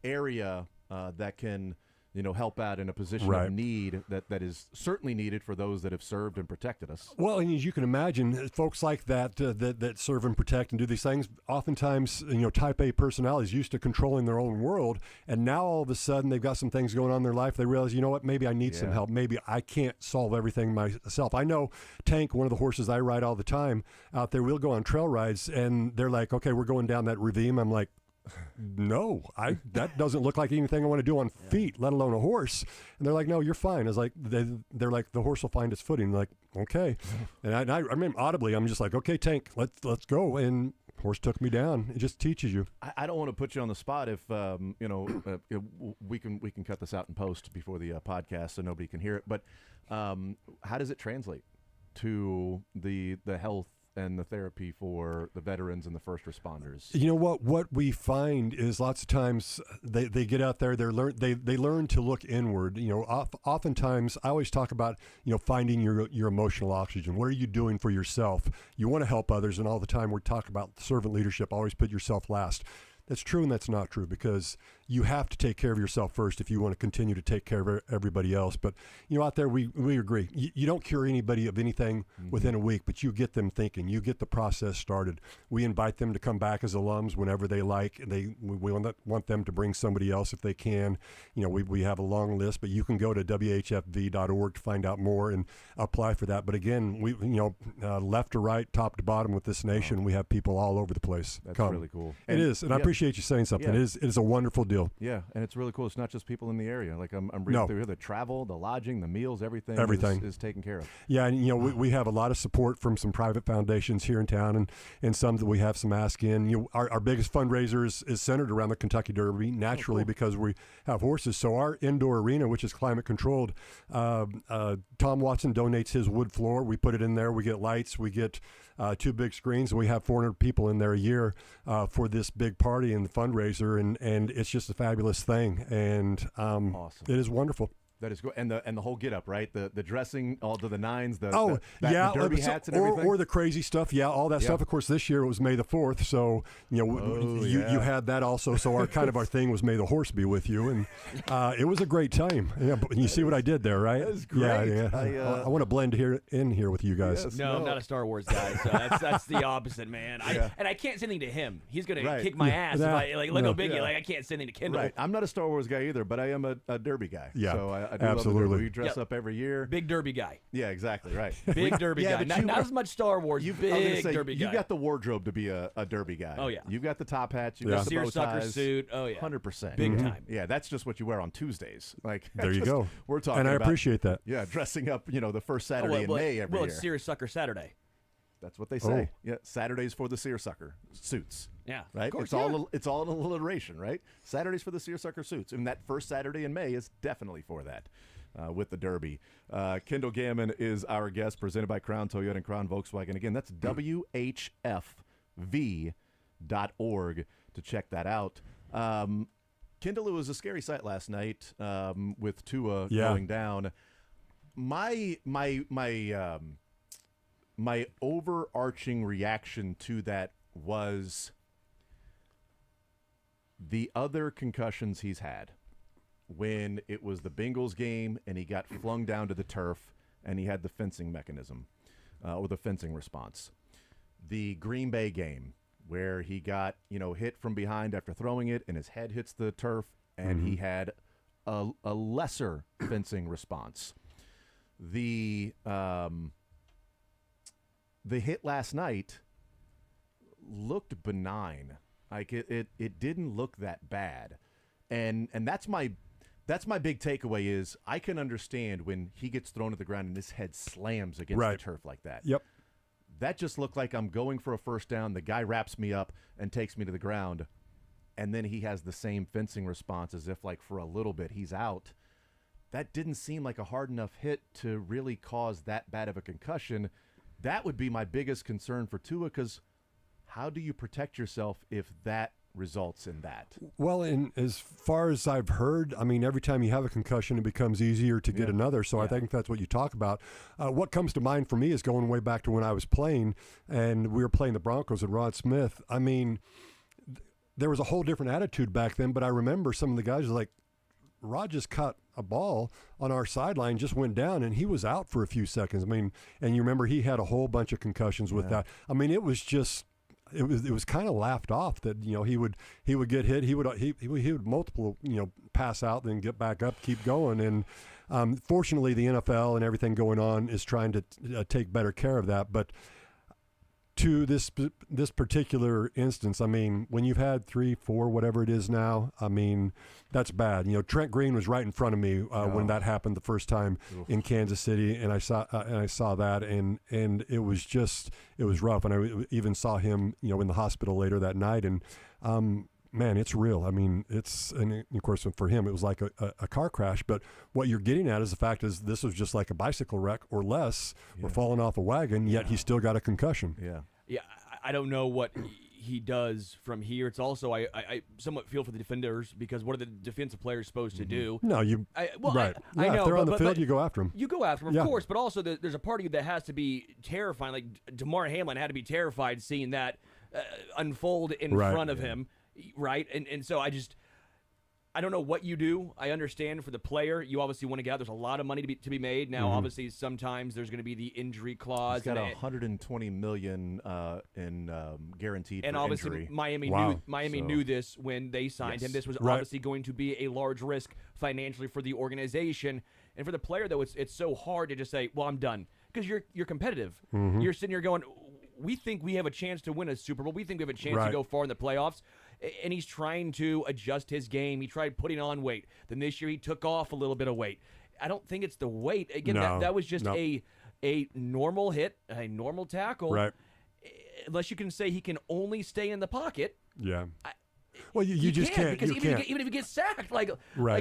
area that can help out in a position of need that is certainly needed for those that have served and protected us. Well, and as you can imagine, folks like that that serve and protect and do these things, oftentimes, type A personalities used to controlling their own world, and now all of a sudden they've got some things going on in their life. They realize, you know what, maybe I need some help. Maybe I can't solve everything myself. I know Tank, one of the horses I ride all the time out there, we'll go on trail rides, and they're like, okay, we're going down that ravine. I'm like, no, that doesn't look like anything I want to do on feet, let alone a horse. And they're like, no, you're fine. I was like, they're like, the horse will find its footing. Like, okay. And I remember audibly, I'm just like, okay, Tank, let's go. And horse took me down. It just teaches you. I don't want to put you on the spot if we can cut this out in post before the podcast so nobody can hear it. But how does it translate to the health and the therapy for the veterans and the first responders? You know what we find is lots of times they get out there, they learn to look inward. Oftentimes I always talk about finding your emotional oxygen. What are you doing for yourself? You want to help others, and all the time we're talking about servant leadership. Always put yourself last. That's true and that's not true, because you have to take care of yourself first if you want to continue to take care of everybody else. But out there, we agree. You don't cure anybody of anything within a week, but you get them thinking. You get the process started. We invite them to come back as alums whenever they like. We want them to bring somebody else if they can. We have a long list, but you can go to whfv.org to find out more and apply for that. But again, we left to right, top to bottom with this nation, we have people all over the place. That's really cool. It is, and I appreciate you saying something. Yeah. It is a wonderful deal. Yeah, and it's really cool. It's not just people in the area. Like I'm reading through here, the travel, the lodging, the meals, everything is taken care of. Yeah, and we have a lot of support from some private foundations here in town, and some that we have some ask in. Our biggest fundraiser is centered around the Kentucky Derby, naturally, because we have horses. So our indoor arena, which is climate controlled, Tom Watson donates his wood floor. We put it in there. We get lights. We get 2 big screens. We have 400 people in there a year for this big party and the fundraiser, and it's just a fabulous thing, and awesome. It is wonderful. That is good, and the whole get up, right? The dressing, all to the nines, the derby hats and everything, or the crazy stuff. Yeah, all that stuff. Of course, this year it was May the 4th, so you had that also. So our thing was May the horse be with you, and it was a great time. Yeah, but you see what I did there, right? That was great. Yeah. I want to blend in here with you guys. Yes, no, I'm not a Star Wars guy, so that's the opposite, man. I can't say anything to him. He's gonna kick my ass if I go Biggie. Like I can't say anything to Kendall. Right. I'm not a Star Wars guy either, but I am a Derby guy. Yeah. So I do absolutely. Love the Derby. We dress up every year. Big Derby guy. Yeah, exactly. Right. Big Derby guy. Not as much Star Wars. Big Derby guy. You got the wardrobe to be a Derby guy. Oh yeah. You've got the top hats. You got the bow ties. Suit. Oh yeah. 100%. Big time. Yeah, that's just what you wear on Tuesdays. Like there you go. We're talking, and I about, appreciate that. Yeah, dressing up. The first Saturday in May every year. Well, it's Seersucker Saturday. That's what they say. Yeah, Saturdays for the seersucker suits. Yeah, right. Of course, it's all an alliteration, right? Saturdays for the seersucker suits, and that first Saturday in May is definitely for that. With the Derby. Kendall Gammon is our guest, presented by Crown Toyota and Crown Volkswagen. Again, that's whfv.org to check that out. Kendall, it was a scary sight last night with Tua going down. My overarching reaction to that was the other concussions he's had. When it was the Bengals game and he got flung down to the turf and he had the fencing mechanism or the fencing response. The Green Bay game where he got, hit from behind after throwing it, and his head hits the turf, and he had a lesser fencing response. The hit last night looked benign. Like it didn't look that bad, and that's my big takeaway is I can understand when he gets thrown to the ground and his head slams against the turf like that. Yep. That just looked like I'm going for a first down. The guy wraps me up and takes me to the ground, and then he has the same fencing response as if like for a little bit he's out. That didn't seem like a hard enough hit to really cause that bad of a concussion. That would be my biggest concern for Tua, because how do you protect yourself if that results in that? Well, and as far as I've heard, I mean, every time you have a concussion, it becomes easier to get another. So I think that's what you talk about. What comes to mind for me is going way back to when I was playing, and we were playing the Broncos and Rod Smith. I mean, there was a whole different attitude back then, but I remember some of the guys were like, Rod just caught a ball on our sideline, just went down, and he was out for a few seconds. I mean, and you remember he had a whole bunch of concussions with that. I mean, it was just... It was kind of laughed off that he would get hit, he would multiple pass out, then get back up, keep going, and fortunately the NFL and everything going on is trying to take better care of that. But to this particular instance, I mean, when you've had 3, 4, whatever it is now, I mean, that's bad. Trent Green was right in front of me when that happened the first time in Kansas City, and I saw that, and it was rough. And I even saw him, in the hospital later that night, and man, it's real. I mean, and of course for him it was like a car crash. But what you're getting at is the fact is this was just like a bicycle wreck or less, or falling off a wagon. Yet he still got a concussion. Yeah. I don't know what he does from here. It's also I somewhat feel for the defenders, because what are the defensive players supposed to do? No, I know. If they're on the field, you go after them. You go after them, of course. But also, there's a part of you that has to be terrified. Like Damar Hamlin had to be terrified seeing that unfold in front of him. Right, and so I don't know what you do. I understand for the player, you obviously want to get out. There's a lot of money to be made now. Obviously, sometimes there's going to be the injury clause. He's got $120 million in guaranteed. And for obviously, injury. Miami knew this when they signed him. This was obviously going to be a large risk financially for the organization, and for the player. Though it's so hard to just say, "Well, I'm done," because you're competitive. You're sitting here going, we think we have a chance to win a Super Bowl. We think we have a chance to go far in the playoffs. And he's trying to adjust his game. He tried putting on weight. Then this year he took off a little bit of weight. I don't think it's the weight. Again, that was just a normal hit, a normal tackle. Right. Unless you can say he can only stay in the pocket. Yeah. Well, you just can't. Because even if he gets sacked, like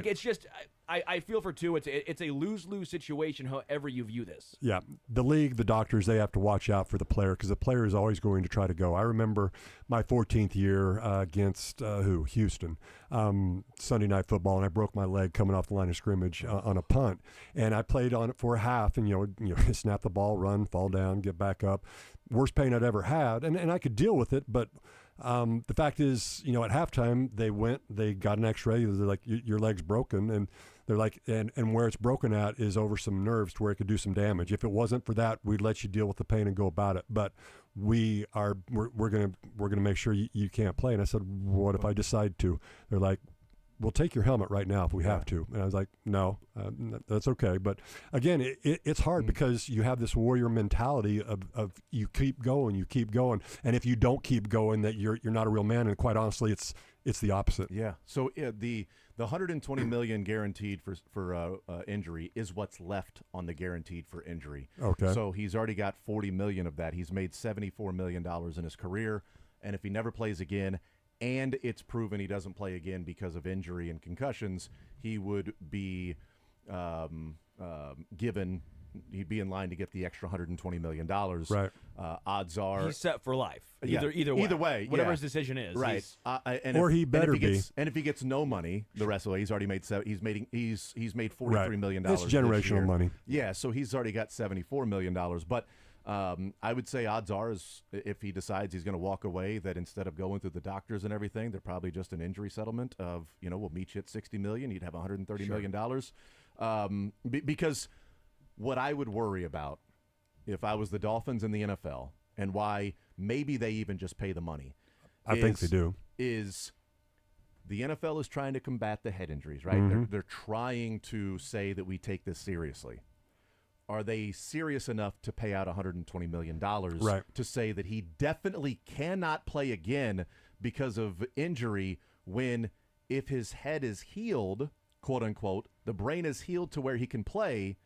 it's just I feel for Tua. It's a lose-lose situation. However you view this. Yeah, the league, the doctors, they have to watch out for the player, because the player is always going to try to go. I remember my 14th year against Houston, Sunday Night Football, and I broke my leg coming off the line of scrimmage on a punt, and I played on it for a half, and snap the ball, run, fall down, get back up. Worst pain I'd ever had, and I could deal with it, but. The fact is, at halftime, they got an x-ray. They're like, your leg's broken. And they're like, and where it's broken at is over some nerves to where it could do some damage. If it wasn't for that, we'd let you deal with the pain and go about it. But we're going to make sure you can't play. And I said, what if I decide to? They're like, we'll take your helmet right now if we have to. And I was like, no, that's okay. But again, it's hard because you have this warrior mentality of you keep going. And if you don't keep going, that you're not a real man. And quite honestly, it's the opposite. Yeah. So the $120 million guaranteed for injury is what's left on the guaranteed for injury. Okay. So he's already got $40 million of that. He's made $74 million in his career. And if he never plays again, and it's proven he doesn't play again because of injury and concussions, he would be he'd be in line to get the extra $120 million. Right. Odds are he's set for life. Either way, whatever his decision is. Right. He better be. And if he gets no money, the rest of the way, he's already made he's made $43 million. It's generational money. Yeah. So he's already got $74 million. But I would say odds are is if he decides he's going to walk away, that instead of going through the doctors and everything, they're probably just an injury settlement of, we'll meet you at $60 million. You'd have $130 million. Because what I would worry about if I was the Dolphins in the NFL, and why maybe they even just pay the money. I think they do. Is the NFL is trying to combat the head injuries, right? They're trying to say that we take this seriously. Are they serious enough to pay out $120 million to say that he definitely cannot play again because of injury when, if his head is healed, quote unquote, the brain is healed to where he can play,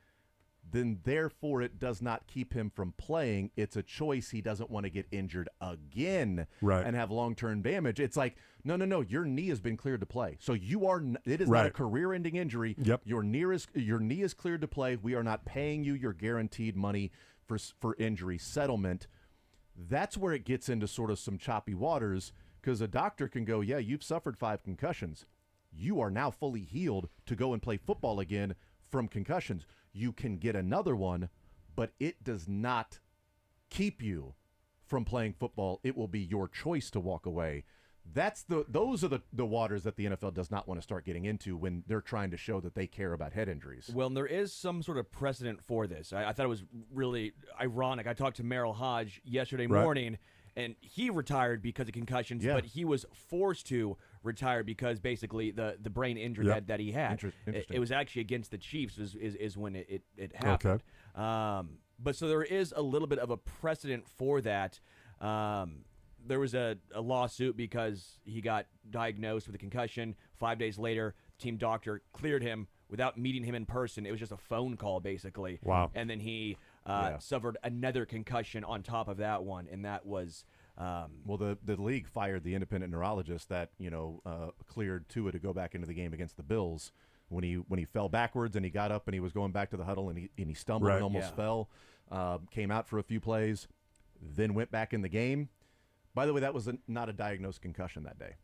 then therefore it does not keep him from playing. It's a choice. He doesn't want to get injured again and have long-term damage. It's like, no, your knee has been cleared to play. So it is not a career-ending injury. Yep. Your knee is cleared to play. We are not paying you your guaranteed money for injury settlement. That's where it gets into sort of some choppy waters, because a doctor can go, yeah, you've suffered 5 concussions. You are now fully healed to go and play football again from concussions. You can get another one, but it does not keep you from playing football. It will be your choice to walk away. Those are the waters that the NFL does not want to start getting into when they're trying to show that they care about head injuries. Well, and there is some sort of precedent for this. I thought it was really ironic. I talked to Merrill Hodge yesterday morning, and he retired because of concussions, but he was forced to retire because basically the brain injury that he had. It was actually against the Chiefs is when it happened. Okay. But so there is a little bit of a precedent for that. There was a lawsuit because he got diagnosed with a concussion. 5 days later, team doctor cleared him without meeting him in person. It was just a phone call, basically. Wow. And then he suffered another concussion on top of that one, and that was well, the league fired the independent neurologist that cleared Tua to go back into the game against the Bills when he fell backwards and he got up and he was going back to the huddle and he stumbled and almost fell, came out for a few plays, then went back in the game. By the way, that was not a diagnosed concussion that day.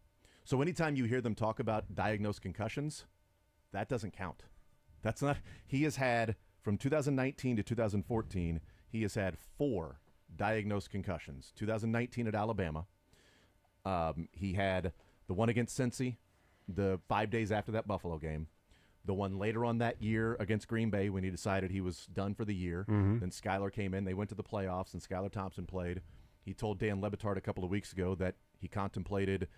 So anytime you hear them talk about diagnosed concussions, that doesn't count. That's not. He has had, from 2019 to 2014, he has had 4 diagnosed concussions. 2019 at Alabama. He had the one against Cincy, the 5 days after that Buffalo game. The one later on that year against Green Bay when he decided he was done for the year. Then Skylar came in. They went to the playoffs, and Skylar Thompson played. He told Dan Le Batard a couple of weeks ago that he contemplated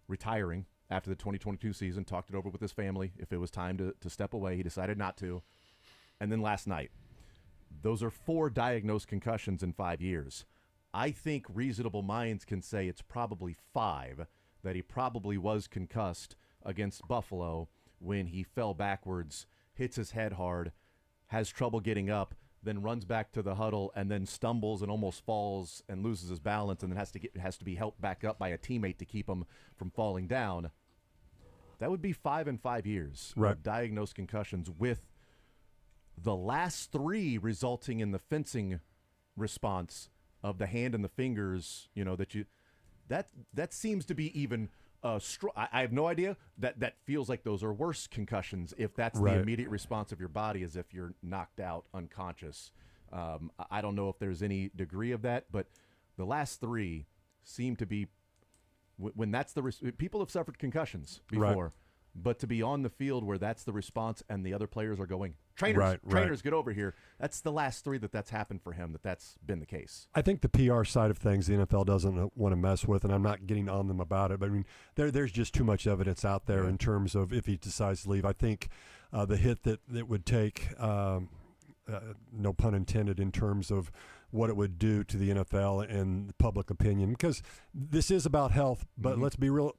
retiring after the 2022 season, talked it over with his family. If it was time to step away, he decided not to. And then last night, those are 4 diagnosed concussions in 5 years. I think reasonable minds can say it's probably 5, that he probably was concussed against Buffalo when he fell backwards, hits his head hard, has trouble getting up, then runs back to the huddle and then stumbles and almost falls and loses his balance and then has to be helped back up by a teammate to keep him from falling down. That would be 5 in 5 years of diagnosed concussions, with the last 3 resulting in the fencing response of the hand and the fingers. That seems to be even. I have no idea. That feels like those are worse concussions if that's the immediate response of your body, as if you're knocked out unconscious. I don't know if there's any degree of that, but the last 3 seem to be when that's the people have suffered concussions before, but to be on the field where that's the response and the other players are going, trainers, get over here. That's the last 3 that's happened for him. That's been the case. I think the PR side of things the NFL doesn't want to mess with, and I'm not getting on them about it. But I mean, there's just too much evidence out there in terms of if he decides to leave. I think the hit that it would take, no pun intended, in terms of what it would do to the NFL and public opinion, because this is about health. But let's be real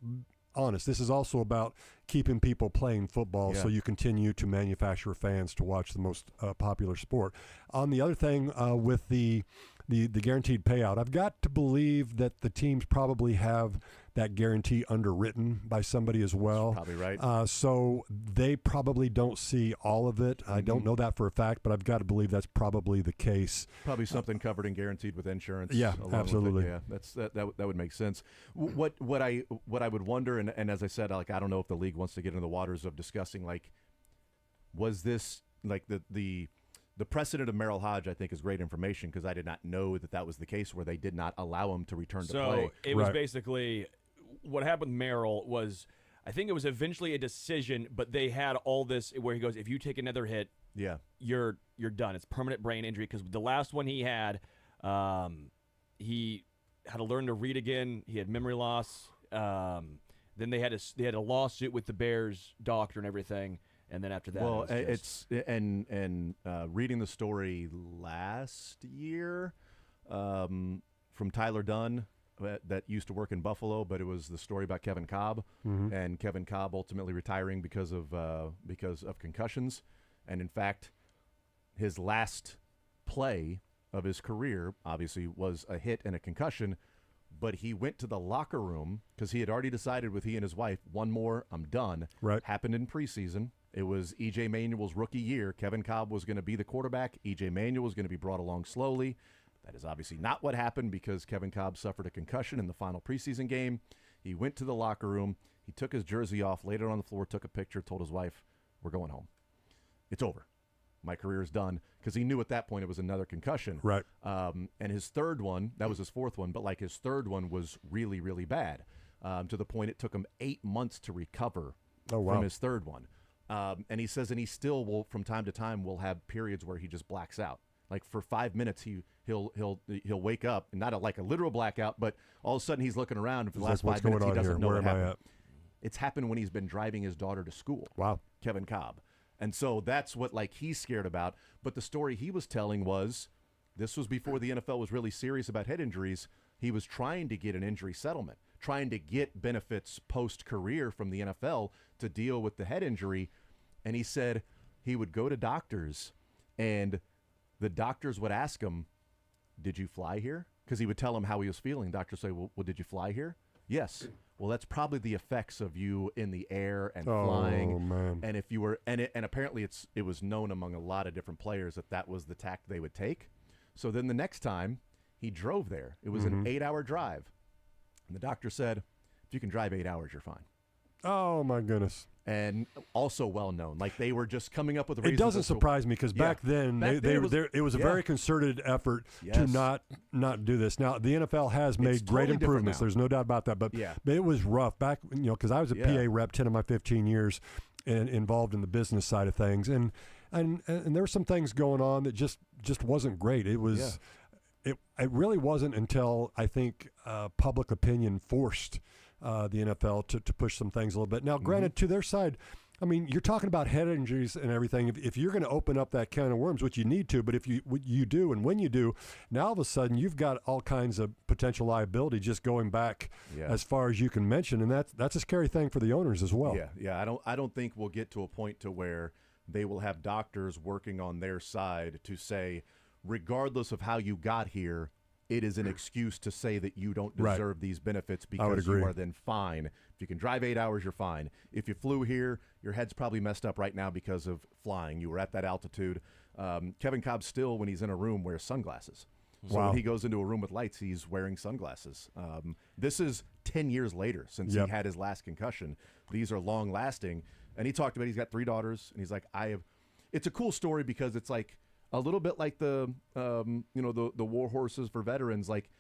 honest, this is also about keeping people playing football, so you continue to manufacture fans to watch the most popular sport. On the other thing, with the guaranteed payout, I've got to believe that the teams probably have that guarantee underwritten by somebody as well. That's probably right. So they probably don't see all of it. I don't know that for a fact, but I've got to believe that's probably the case. Probably something covered and guaranteed with insurance. Yeah, absolutely. Yeah, that would make sense. What I would wonder, and as I said, like, I don't know if the league wants to get into the waters of discussing, like, was this like the precedent of Merrill Hodge, I think, is great information, because I did not know that was the case where they did not allow him to return to play. So it was basically what happened with Merrill was, I think it was eventually a decision, but they had all this where he goes, if you take another hit, you're done. It's permanent brain injury, because the last one he had to learn to read again. He had memory loss. Then they had a lawsuit with the Bears doctor and everything. And then after that, well, reading the story last year from Tyler Dunn that used to work in Buffalo, but it was the story about Kevin Kolb and Kevin Kolb ultimately retiring because of concussions. And in fact, his last play of his career obviously was a hit and a concussion, but he went to the locker room because he had already decided with he and his wife, one more, I'm done. Right. Happened in preseason. It was E.J. Manuel's rookie year. Kevin Kolb was going to be the quarterback. E.J. Manuel was going to be brought along slowly. That is obviously not what happened because Kevin Kolb suffered a concussion in the final preseason game. He went to the locker room. He took his jersey off, laid it on the floor, took a picture, told his wife, we're going home. It's over. My career is done, because he knew at that point it was another concussion. Right. And his third one, that was his fourth one, but like his third one was really, really bad to the point it took him 8 months to recover from his third one. And he says, and he still will, from time to time, will have periods where he just blacks out. Like for 5 minutes, he'll wake up, and not like a literal blackout, but all of a sudden he's looking around, and for the last 5 minutes he doesn't know what happened. It's happened when he's been driving his daughter to school. Wow. Kevin Kolb. And so that's what like he's scared about. But the story he was telling was, this was before the NFL was really serious about head injuries. He was trying to get an injury settlement, trying to get benefits post-career from the NFL to deal with the head injury. And he said he would go to doctors, and the doctors would ask him, did you fly here? Because he would tell them how he was feeling. Doctors say, well, did you fly here? Yes. Well, that's probably the effects of you in the air and flying. Oh, man. And if you were, and apparently it was known among a lot of different players that was the tack they would take. So then the next time he drove there, it was an 8-hour drive. And the doctor said, if you can drive 8 hours, you're fine. Oh, my goodness. And also well known, like they were just coming up with reasons. It doesn't surprise me because back then it was a very concerted effort to not do this. Now the NFL has made great improvements. There's no doubt about that. But it was rough back, because I was a PA rep 10 of my 15 years, and involved in the business side of things, and there were some things going on that just wasn't great. It was it really wasn't until I think public opinion forced the NFL to push some things a little bit. Now, granted, to their side, I mean, you're talking about head injuries and everything. If you're going to open up that can of worms, which you need to, but if you do, and when you do, now all of a sudden you've got all kinds of potential liability just going back as far as you can mention, and that's a scary thing for the owners as well. Yeah. I don't think we'll get to a point to where they will have doctors working on their side to say, regardless of how you got here, it is an excuse to say that you don't deserve these benefits because you are then fine. If you can drive 8 hours, you're fine. If you flew here, your head's probably messed up right now because of flying. You were at that altitude. Kevin Kolb still, when he's in a room, wears sunglasses. So when he goes into a room with lights, he's wearing sunglasses. This is 10 years later since he had his last concussion. These are long lasting. And he talked about he's got 3 daughters, and he's like, it's a cool story because it's like, a little bit like the war horses for veterans. Like,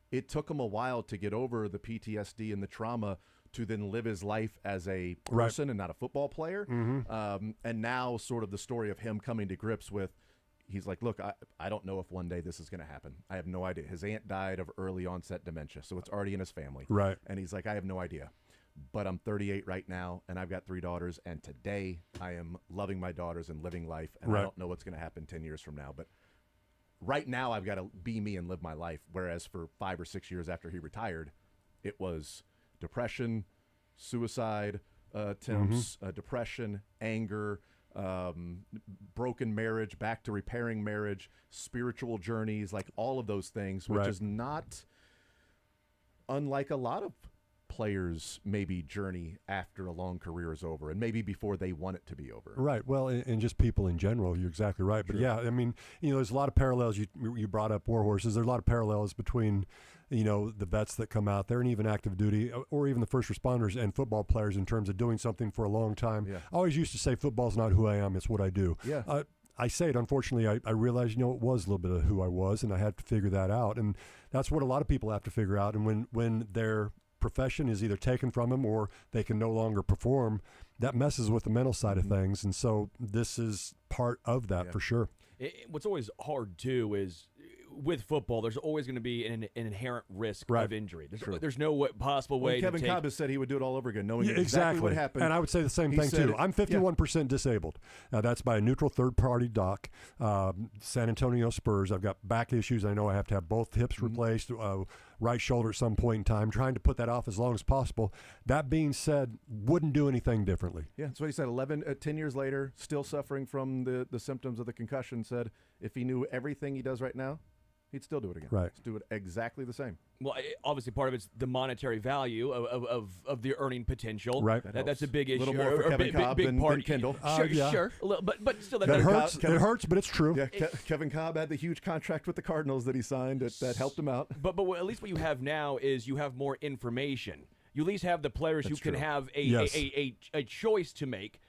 it took him a while to get over the PTSD and the trauma to then live his life as a person and not a football player. And now sort of the story of him coming to grips with, he's like, look, I don't know if one day this is going to happen. I have no idea. His aunt died of early onset dementia, so it's already in his family. Right. And he's like, I have no idea. But I'm 38 right now, and I've got 3 daughters, and today I am loving my daughters and living life, and I don't know what's going to happen 10 years from now. But right now I've got to be me and live my life, whereas for 5 or 6 years after he retired, it was depression, suicide attempts, depression, anger, broken marriage, back to repairing marriage, spiritual journeys, like all of those things, which is not unlike a lot of players maybe journey after a long career is over, and maybe before they want it to be over. Right. Well, and just people in general, you're exactly right. But yeah, I mean, there's a lot of parallels. You brought up war horses. There's a lot of parallels between, the vets that come out there and even active duty, or even the first responders and football players in terms of doing something for a long time. Yeah. I always used to say football's not who I am, it's what I do. Yeah. I say it, unfortunately, I realized, it was a little bit of who I was, and I had to figure that out. And that's what a lot of people have to figure out. And when their profession is either taken from them or they can no longer perform, that messes with the mental side of things. And so this is part of that for sure. What's always hard, too, is with football, there's always going to be an inherent risk Right. of injury. There's no possible way Kevin to take. Cobb has said he would do it all over again, knowing Yeah, exactly what happened. And I would say the same He thing, said too. it- I'm 51% disabled. That's by a neutral third-party doc. San Antonio Spurs. I've got back issues. I know I have to have both hips replaced, right shoulder at some point in time, trying to put that off as long as possible. That being said, wouldn't do anything differently. Yeah, that's what he said. 10 years later, still suffering from the symptoms of the concussion, said if he knew everything he does right now, he'd still do it again. Right. Just do it exactly the same. Well, obviously, part of it's the monetary value of the earning potential. Right. That's a big issue. Little more for or Kevin Cobb big than part. Kendall. Sure, Yeah. sure. A little, but still, It that hurts. Kevin- It hurts, but it's true. Yeah, Kevin Cobb had the huge contract with the Cardinals that he signed that helped him out. But at least what you have now is you have more information. You at least have the players who That's can true. have Yes. a choice to make,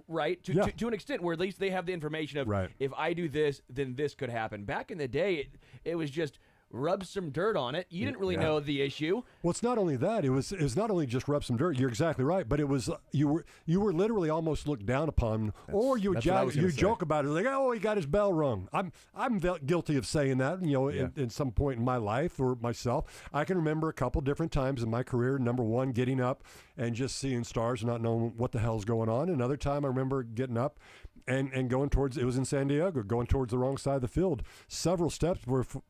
right? Yeah. To an extent where at least they have the information of Right. if I do this, then this could happen. Back in the day, it was just rub some dirt on it. You didn't really know the issue. Well, it's not only that. It was not only just rub some dirt. You're exactly right. But it was you were literally almost looked down upon, or you that's what I was gonna say. joke about it like, oh, he got his bell rung. I'm guilty of saying that. In some point in my life or myself, I can remember a couple different times in my career. Number one, getting up and just seeing stars, and not knowing what the hell's going on. Another time, I remember getting up and going towards, it was in San Diego, going towards the wrong side of the field. Several steps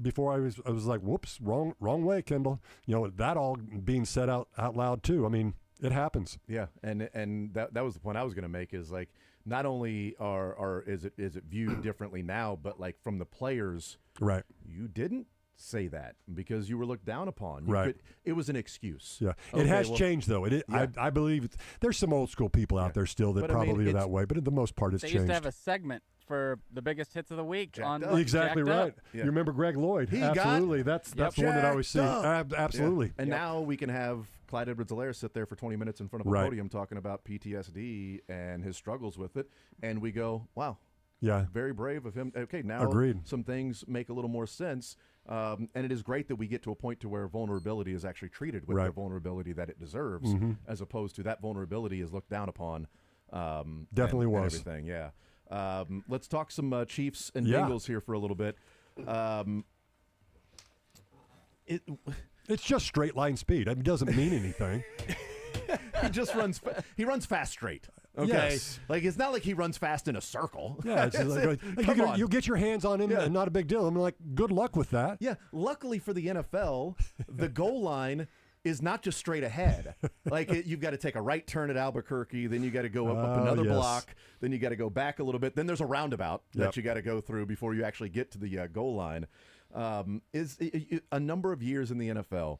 before I was like, whoops, wrong way, Kendall. That all being said out loud too. I mean, it happens. Yeah, and that was the point I was going to make is like not only is it viewed differently now, but like from the players, Right. you didn't say that because you were looked down upon. Right. It was an excuse. Yeah, Okay, it has well, changed though. I believe there's some old school people out there still that But, I mean, probably are it's- that way, but in the most part, it's They changed. used to have a segment for the biggest hits of the week on Up. Exactly Jacked Up. right. Yeah. You remember Greg Lloyd? He got Absolutely. That's the one that I always see. jacked up. Absolutely. And now we can have Clyde Edwards-Helaire sit there for 20 minutes in front of a Right. podium talking about PTSD and his struggles with it, and we go, wow. Yeah. Very brave of him. Okay, now Agreed. some things make a little more sense, and it is great that we get to a point to where vulnerability is actually treated with the Right. vulnerability that it deserves, as opposed to that vulnerability is looked down upon. Definitely and was. everything. Yeah. Let's talk some Chiefs and Yeah. Bengals here for a little bit. It's just straight line speed. It doesn't mean anything. He just runs. He runs fast straight. Okay, Yes. like it's not like he runs fast in a circle. Yeah, it's like, Come on. you'll get your hands on him, Yeah. and not a big deal. I'm like, good luck with that. Yeah, luckily for the NFL, the goal line is not just straight ahead. Like you've got to take a right turn at Albuquerque, then you got to go up another yes. block, then you got to go back a little bit, then there's a roundabout Yep. that you got to go through before you actually get to the goal line. Is a number of years in the NFL.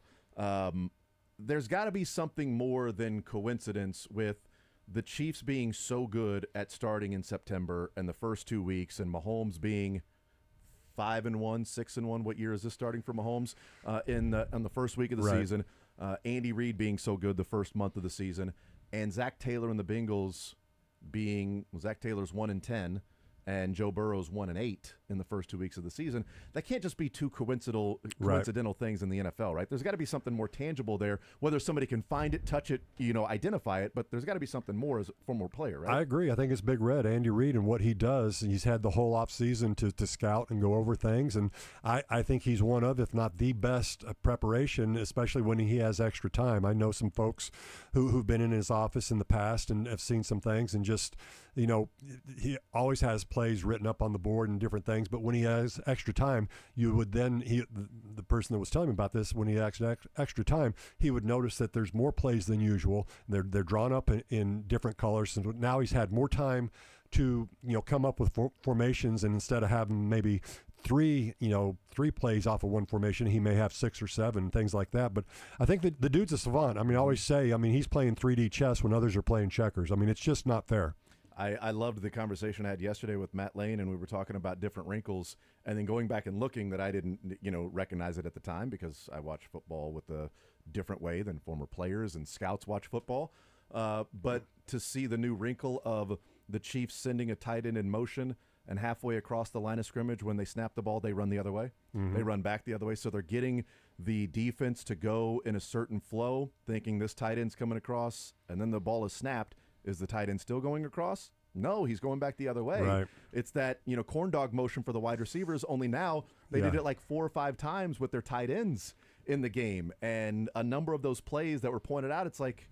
There's got to be something more than coincidence with the Chiefs being so good at starting in September and the first 2 weeks, and Mahomes being 5-1, 6-1. What year is this starting for Mahomes? On the first week of the Right. season, Andy Reid being so good the first month of the season, and Zach Taylor and the Bengals being Zach Taylor's 1-10. And Joe Burrow's 1-8 in the first 2 weeks of the season. That can't just be two coincidental things in the NFL, right? There's got to be something more tangible there. Whether somebody can find it, touch it, identify it, but there's got to be something more as a former player, right? I agree. I think it's Big Red, Andy Reid, and what he does. He's had the whole offseason to scout and go over things, and I think he's one of, if not the best preparation, especially when he has extra time. I know some folks who've been in his office in the past and have seen some things, and just, he always has plays written up on the board and different things, but when he has extra time, you would then, the person that was telling me about this, when he has extra time, he would notice that there's more plays than usual. They're drawn up in different colors, and now he's had more time to come up with formations, and instead of having maybe three plays off of one formation, he may have 6 or 7, things like that. But I think that the dude's a savant. I always say, he's playing 3D chess when others are playing checkers. It's just not fair. I loved the conversation I had yesterday with Matt Lane, and we were talking about different wrinkles, and then going back and looking that I didn't, recognize it at the time because I watch football with a different way than former players and scouts watch football. But to see the new wrinkle of the Chiefs sending a tight end in motion, and halfway across the line of scrimmage when they snap the ball, they run the other way. Mm-hmm. They run back the other way. So they're getting the defense to go in a certain flow, thinking this tight end's coming across, and then the ball is snapped. Is the tight end still going across? No, he's going back the other way. Right. It's that, corn dog motion for the wide receivers, only now they did it like 4 or 5 times with their tight ends in the game. And a number of those plays that were pointed out, it's like,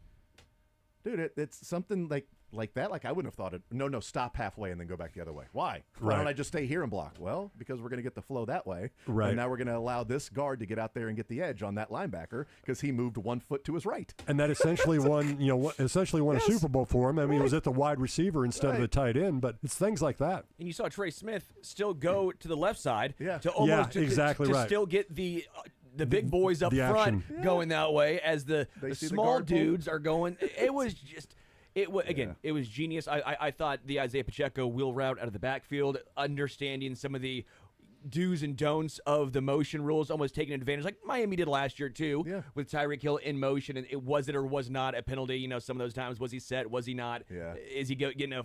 dude, it's something like that. Like, I wouldn't have thought it. No, stop halfway and then go back the other way. Why? Why don't I just stay here and block? Well, because we're going to get the flow that way. Right. And now we're going to allow this guard to get out there and get the edge on that linebacker because he moved 1 foot to his right. And that essentially won a Super Bowl for him. I mean, it was at the wide receiver instead of the tight end, but it's things like that. And you saw Trey Smith still go to the left side to exactly right. still get the big boys up front going that way as the small dudes are going. It was just. It was genius. I thought the Isaiah Pacheco wheel route out of the backfield, understanding some of the do's and don'ts of the motion rules, almost taking advantage, like Miami did last year too, with Tyreek Hill in motion, and it was or was not a penalty. Some of those times, was he set, was he not? Yeah. Is he getting a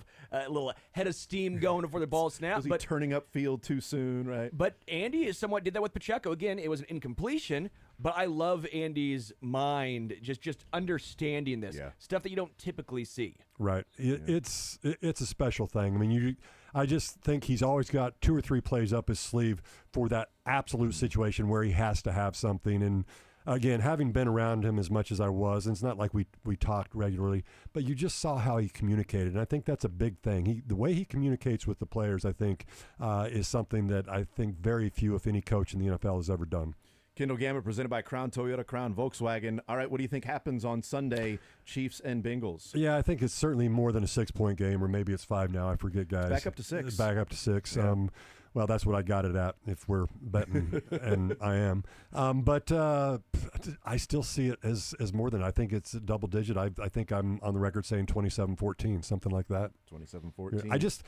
little head of steam going before the ball snapped? Was he turning up field too soon, right? But Andy somewhat did that with Pacheco. Again, it was an incompletion, but I love Andy's mind, just understanding this stuff that you don't typically see. Right. It's a special thing. I mean, I just think he's always got 2 or 3 plays up his sleeve for that absolute situation where he has to have something. And again, having been around him as much as I was, and it's not like we talked regularly, but you just saw how he communicated. And I think that's a big thing. The way he communicates with the players, I think, is something that I think very few, if any, coach in the NFL has ever done. Kendall Gammon, presented by Crown Toyota, Crown Volkswagen. All right, what do you think happens on Sunday, Chiefs and Bengals? Yeah, I think it's certainly more than a 6-point game, or maybe it's 5 now. I forget, guys. Back up to 6. Back up to 6. Yeah. Well, that's what I got it at, if we're betting, and I am. But I still see it as more than. I think it's a double digit. I think I'm on the record saying 27-14, something like that. 27-14.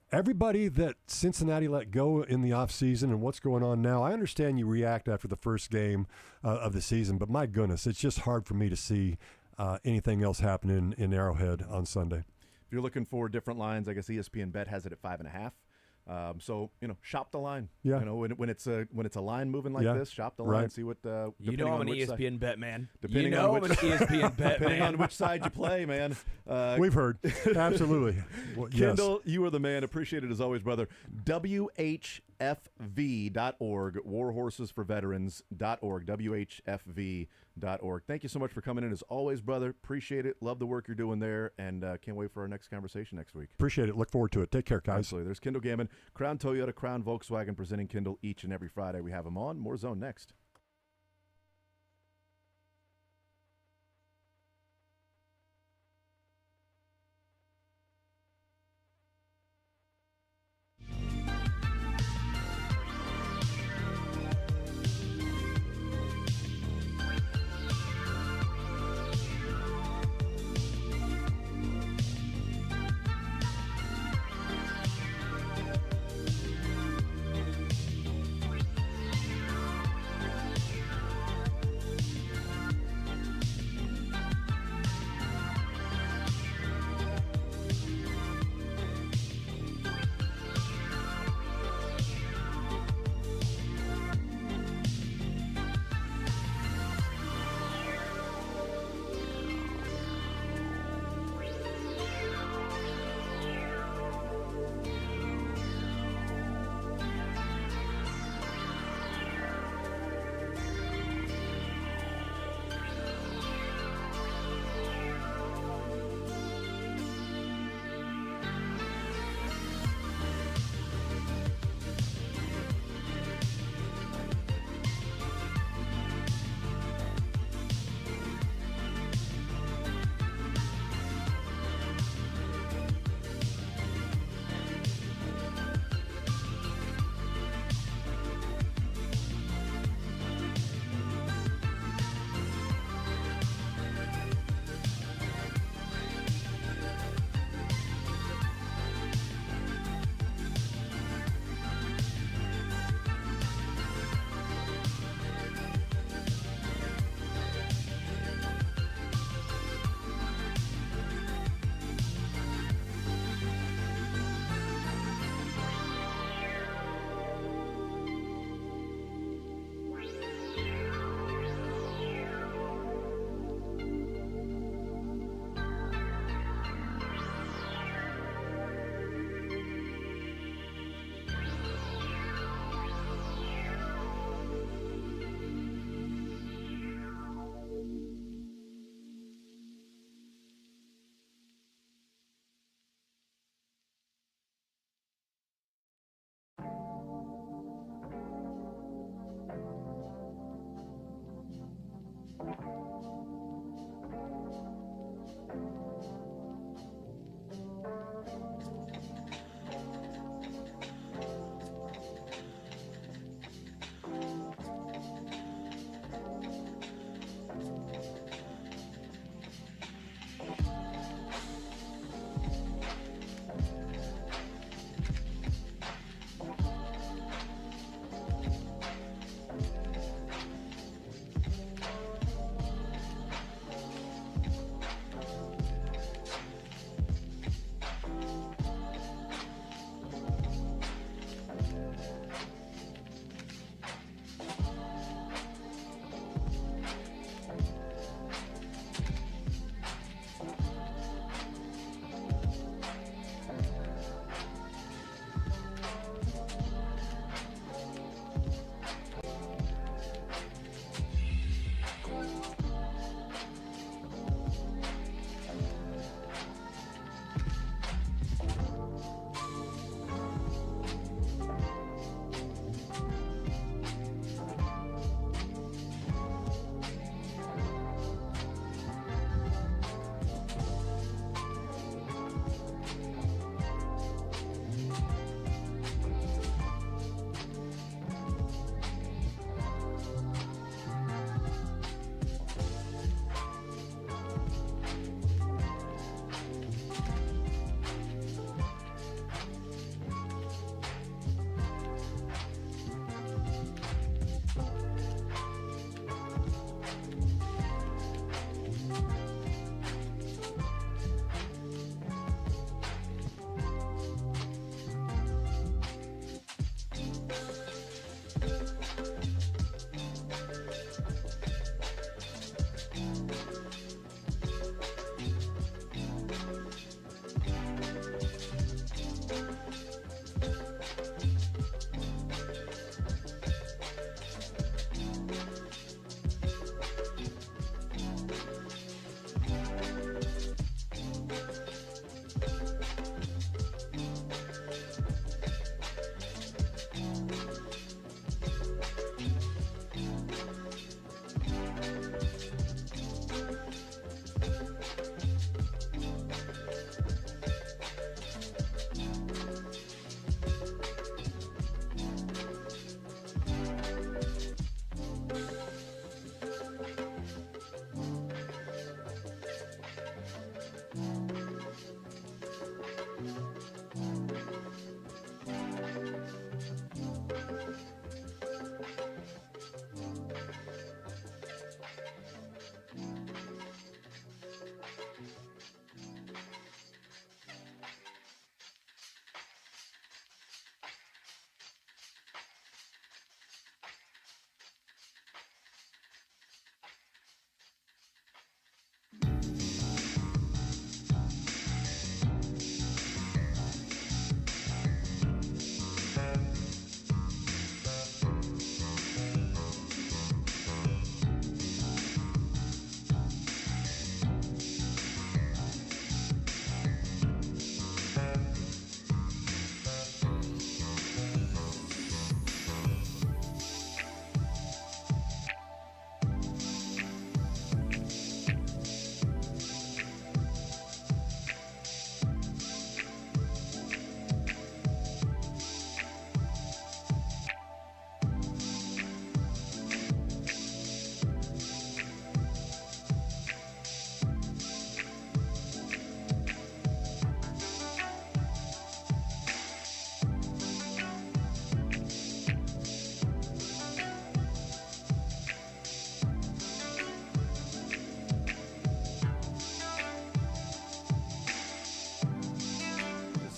Everybody that Cincinnati let go in the offseason and what's going on now, I understand you react after the first game of the season, but my goodness, it's just hard for me to see anything else happening in Arrowhead on Sunday. If you're looking for different lines, I guess ESPN Bet has it at 5.5. So shop the line. Yeah. When it's a line moving like this, shop the line. See what I'm an ESPN Bet man. Depending I'm an ESPN Bet man. Depending on which side you play, man. We've heard. Absolutely. Well, Kendall, you are the man. Appreciate it as always, brother. WHFV.org, warhorsesforveterans.org, WHFV.org. Thank you so much for coming in as always, brother. Appreciate it. Love the work you're doing there, and can't wait for our next conversation next week. Appreciate it. Look forward to it. Take care, guys. Absolutely. There's Kendall Gammon, Crown Toyota, Crown Volkswagen, presenting Kendall each and every Friday. We have him on. More Zone next.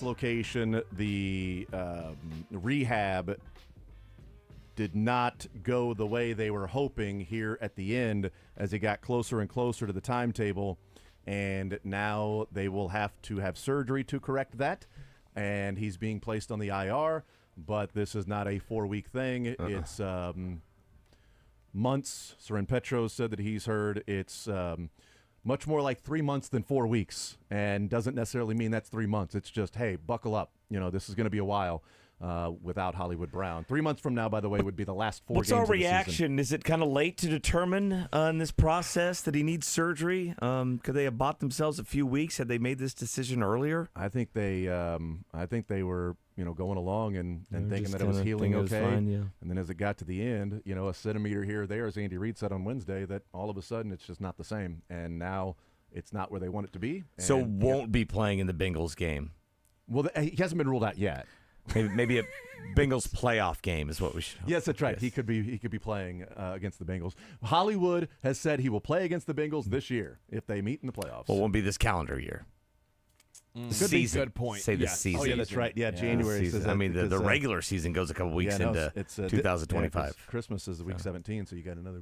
Location, the rehab did not go the way they were hoping here at the end as it got closer and closer to the timetable, and now they will have to have surgery to correct that, and he's being placed on the IR, but this is not a 4-week thing. It's months. Seren Petros said that he's heard it's much more like 3 months than 4 weeks, and doesn't necessarily mean that's 3 months. It's just, hey, buckle up. You know, this is going to be a while. without Hollywood Brown. 3 months from now, by the way, would be the last 4 What's games our of the season. reaction? Is it kind of late to determine in this process that he needs surgery? Could they have bought themselves a few weeks had they made this decision earlier? I think they were going along and thinking just that it was kinda healing thinking it was okay. fine, yeah. And then as it got to the end, a centimeter here or there, as Andy Reid said on Wednesday, that all of a sudden it's just not the same. And now it's not where they want it to be. So And, won't be playing in the Bengals game. Well, he hasn't been ruled out yet. Maybe a Bengals playoff game is what we should. Yes, that's right. Yes. He could be playing against the Bengals. Hollywood has said he will play against the Bengals this year if they meet in the playoffs. Well, it won't be this calendar year. Could be. Good point. Say the Yes. season. Oh, yeah, that's right. Yeah, January. Season. Says I that mean, the because, regular season goes a couple weeks into it's 2025. 'cause Christmas is week 17, so you got another.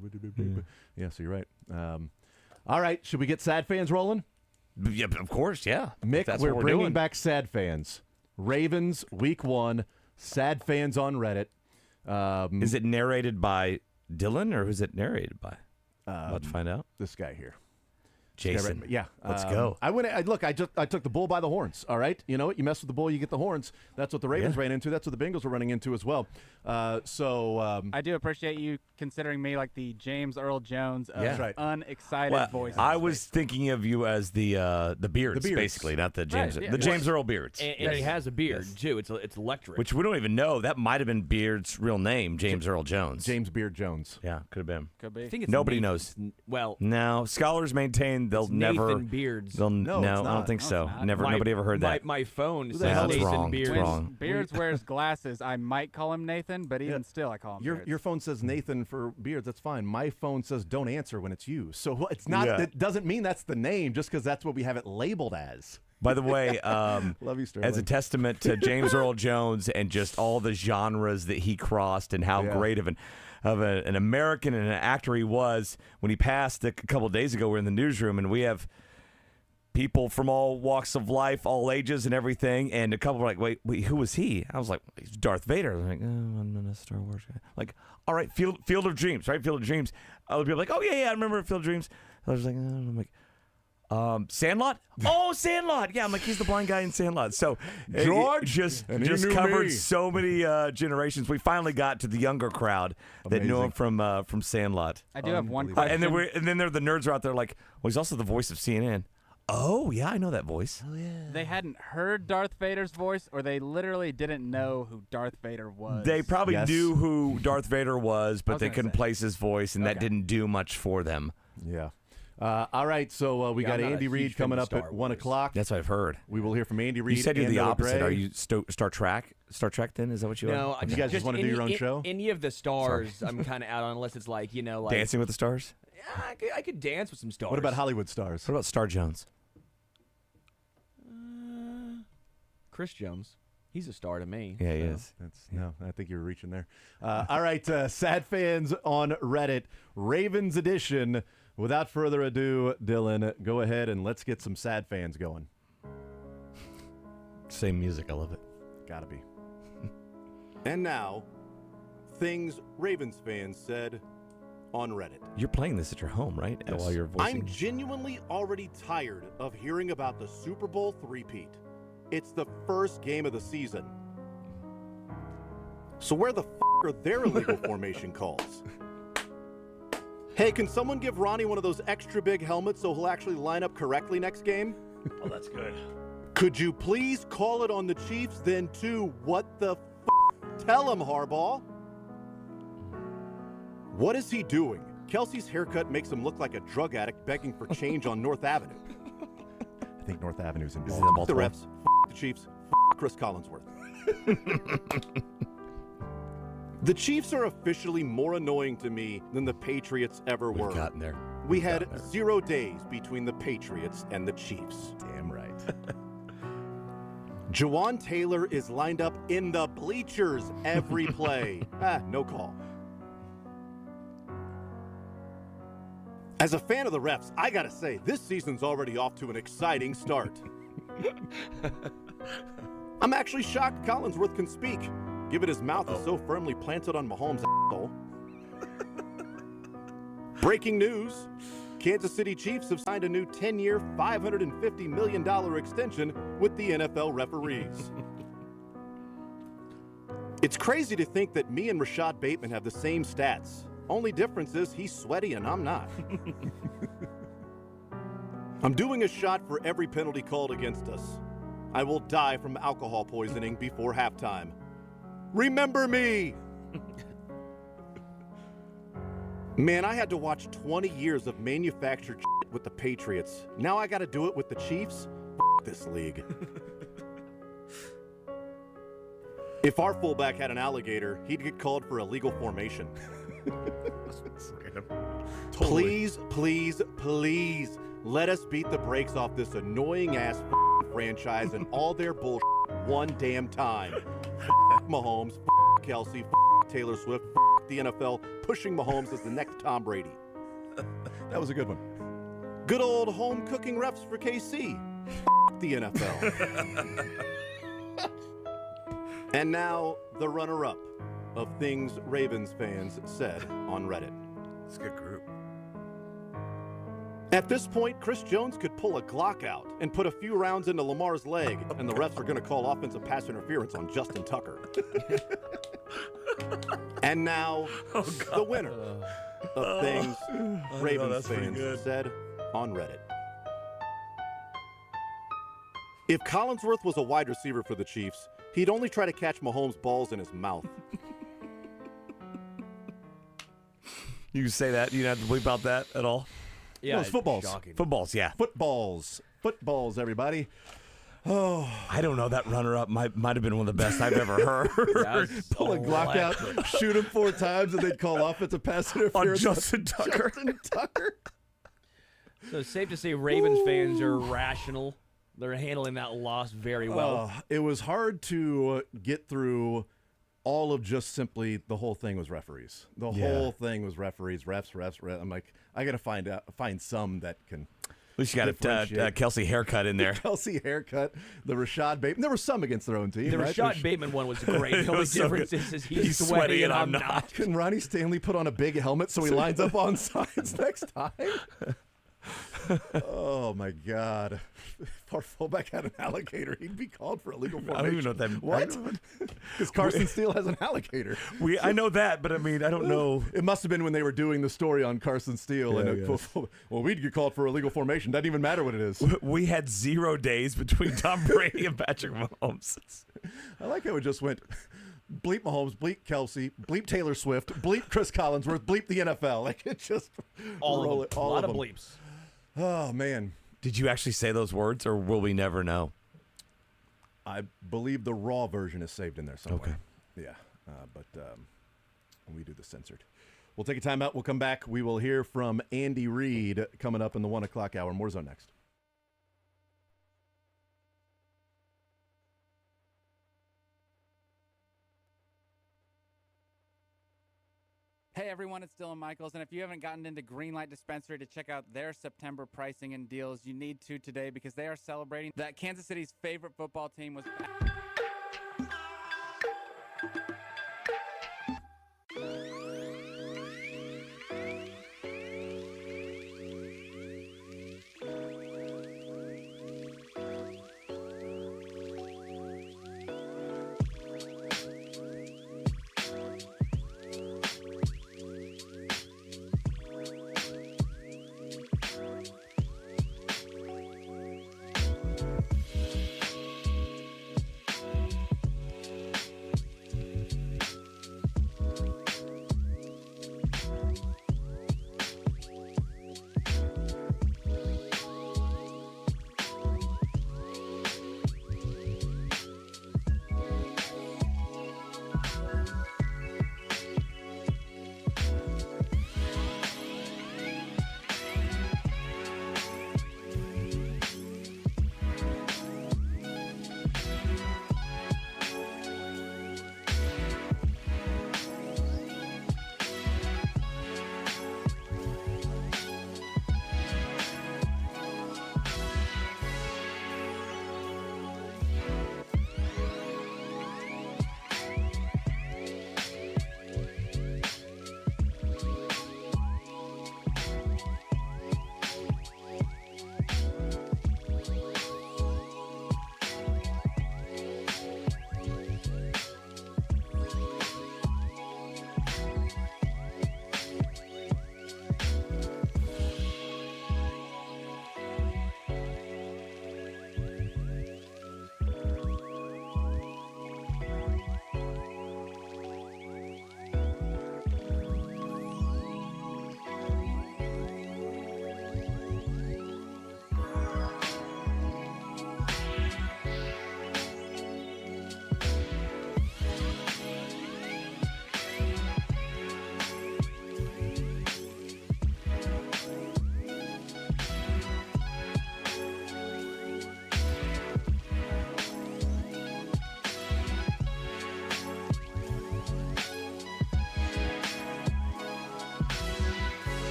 Yeah, so you're right. All right, should we get sad fans rolling? Yeah, of course, yeah. Mick, That's we're what bringing doing. back sad fans. Ravens, week 1, sad fans on Reddit. Is it narrated by Dylan or is it narrated by? About to find out. This guy here. Jason. Yeah, Let's go. I took the bull by the horns. All right, you know what? You mess with the bull, you get the horns. That's what the Ravens ran into. That's what the Bengals were running into as well. I do appreciate you considering me like the James Earl Jones of Yeah. right. unexcited voices. I was thinking of you as the beards, Beards. basically, not the James, Right, yeah. the James Earl Beards, And he has a beard too. It's electric. which we don't even know. That might have been Beard's real name, James Earl Jones. James Beard Jones. Yeah, could have been. Could be. I think it's Nobody Nathan- knows. Well, No, scholars maintain they'll it's never. Nathan Beards. They'll No, it's I not. don't think No, so. it's not. Never. Nobody ever heard that. My phone the says hell is- Nathan That's wrong. Beards. It's wrong. Beards wears glasses. I might call him Nathan, but even still, I call him Beards. Your phone says Nathan for Beards. That's fine. My phone says don't answer when it's you. So it's not. Yeah. It doesn't mean that's the name just because that's what we have it labeled as. By the way, Love you, Sterling. as a testament to James Earl Jones and just all the genres that he crossed and how Yeah. great of an American and an actor he was, when he passed a couple days ago, we're in the newsroom and we have people from all walks of life, all ages and everything, and a couple were like, wait, who was he? I was like, he's Darth Vader. I'm like, I'm not a Star Wars guy. Like, all right, Field of Dreams, right? Field of Dreams. Other people like, oh yeah, I remember Field of Dreams. I was like, I'm like, Sandlot? Oh, Sandlot! Yeah, I'm like, he's the blind guy in Sandlot. So George? just And he knew covered me. so many generations. We finally got to the younger crowd that knew him from Sandlot. I do have one Unbelievable. question. And then there the nerds are out there like, well, he's also the voice of CNN. Oh yeah, I know that voice. They hadn't heard Darth Vader's voice, or they literally didn't know who Darth Vader was. They probably Yes. knew who Darth Vader was, I but was they gonna couldn't say. place his voice, and that Okay. didn't do much for them. Yeah. All right. So we Yeah, got I'm not a Andy huge Reid fan coming of up Star at 1 Wars. o'clock. That's what I've heard. We will hear from Andy Reid. You said you're and the Noah opposite. Gray. Are you Star Trek? Star Trek then? Is that what you No, are? You guys just wanna do your own show? Any of the stars, I'm kind of out on, unless it's like Dancing with the Stars? Yeah, I could dance with some stars. What about Hollywood stars? What about Star Jones? Chris Jones? He's a star to me. Yeah, he so. is. No, I think you were reaching there. All right, sad fans on Reddit, Ravens edition. Without further ado, Dylan, go ahead and let's get some sad fans going. Same music. I love it. Gotta be. And now, things Ravens fans said on Reddit. You're playing this at your home, right? Yes. While you're voicing. I'm genuinely already tired of hearing about the Super Bowl three-peat. It's the first game of the season. So where the are their illegal formation calls? Hey, can someone give Ronnie one of those extra big helmets so he'll actually line up correctly next game? Oh, that's good. Could you please call it on the Chiefs then too? What the Tell him, Harbaugh. What is he doing? Kelsey's haircut makes him look like a drug addict begging for change on North Avenue. I think North Avenue's in Is it Baltimore. The Baltimore? refs, the Chiefs, Chris Collinsworth. The Chiefs are officially more annoying to me than the Patriots ever were. We've gotten there. We had 0 days between the Patriots and the Chiefs. Damn right. Jawan Taylor is lined up in the bleachers every play. No call. As a fan of the refs, I gotta say, this season's already off to an exciting start. I'm actually shocked Collinsworth can speak, given his mouth is so firmly planted on Mahomes' asshole. Breaking news. Kansas City Chiefs have signed a new 10-year, $550 million extension with the NFL referees. It's crazy to think that me and Rashad Bateman have the same stats. Only difference is he's sweaty and I'm not. I'm doing a shot for every penalty called against us. I will die from alcohol poisoning before halftime. Remember me! Man, I had to watch 20 years of manufactured shit with the Patriots. Now I gotta do it with the Chiefs? F this league. If our fullback had an alligator, he'd get called for illegal formation. Please, please, please, let us beat the brakes off this annoying-ass franchise and all their bullshit one damn time. Mahomes, Kelsey, Taylor Swift, the NFL, pushing Mahomes as the next Tom Brady. That was a good one. Good old home cooking refs for KC. The NFL. And now, the runner-up of things Ravens fans said on Reddit. It's a good group. At this point, Chris Jones could pull a Glock out and put a few rounds into Lamar's leg, and the refs are going to call offensive pass interference on Justin Tucker. And now, the winner of things Ravens fans said on Reddit. If Collinsworth was a wide receiver for the Chiefs, he'd only try to catch Mahomes' balls in his mouth. You say that? You don't have to bleep out that at all? Yeah, no, it's footballs. Shocking. Footballs, yeah. Footballs, everybody. Oh, I don't know. That runner-up might have been one of the best I've ever heard. Pull a Glock out, shoot him 4 times, and they'd call offensive pass interference on Justin Tucker. So it's safe to say Ravens fans are rational. They're handling that loss very well. It was hard to get through all of just simply the whole thing was referees. The whole thing was referees, refs. I'm like, I got to find some that can. At least you got a Kelsey haircut in there. Kelsey haircut, the Rashad Bateman. There were some against their own team. The right? Rashad Bateman one was great. The only difference is he's sweaty and I'm not. Can Ronnie Stanley put on a big helmet so he lines up on sides next time? Oh my God! If our fullback had an alligator, he'd be called for illegal formation. I don't even know what that. What? Because Carson Steele has an alligator. I know that, but I mean, I don't know. It must have been when they were doing the story on Carson Steele, well, we'd get called for illegal formation. Doesn't even matter what it is. We had 0 days between Tom Brady and Patrick Mahomes. I like how it just went. Bleep Mahomes, bleep Kelsey, bleep Taylor Swift, bleep Chris Collinsworth, bleep the NFL. Like it just all of them. A lot of bleeps. Oh, man. Did you actually say those words, or will we never know? I believe the raw version is saved in there somewhere. Okay. Yeah, but we do the censored. We'll take a timeout. We'll come back. We will hear from Andy Reid coming up in the 1 o'clock hour. More Zone next. Hey everyone, it's Dylan Michaels, and if you haven't gotten into Greenlight Dispensary to check out their September pricing and deals, you need to today because they are celebrating that Kansas City's favorite football team was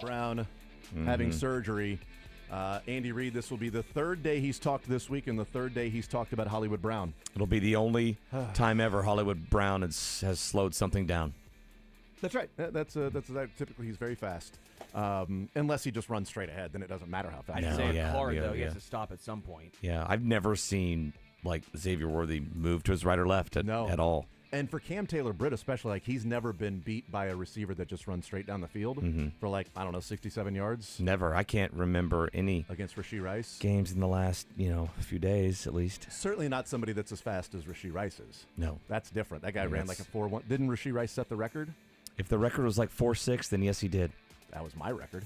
Brown having surgery. Andy Reid, this will be the third day he's talked this week and the third day he's talked about Hollywood Brown. It'll be the only time ever Hollywood Brown has slowed something down. That's right. That's typically he's very fast. Unless he just runs straight ahead, then it doesn't matter how fast. I'd say a car, though. He has to stop at some point. Yeah, I've never seen like Xavier Worthy move to his right or left at all. And for Cam Taylor-Britt especially, like he's never been beat by a receiver that just runs straight down the field for like, I don't know, 67 yards. Never. I can't remember any against Rashee Rice games in the last, few days at least. Certainly not somebody that's as fast as Rashee Rice is. No. That's different. That guy ran like a 4.1. Didn't Rashee Rice set the record? If the record was like 4.6, then yes, he did. That was my record.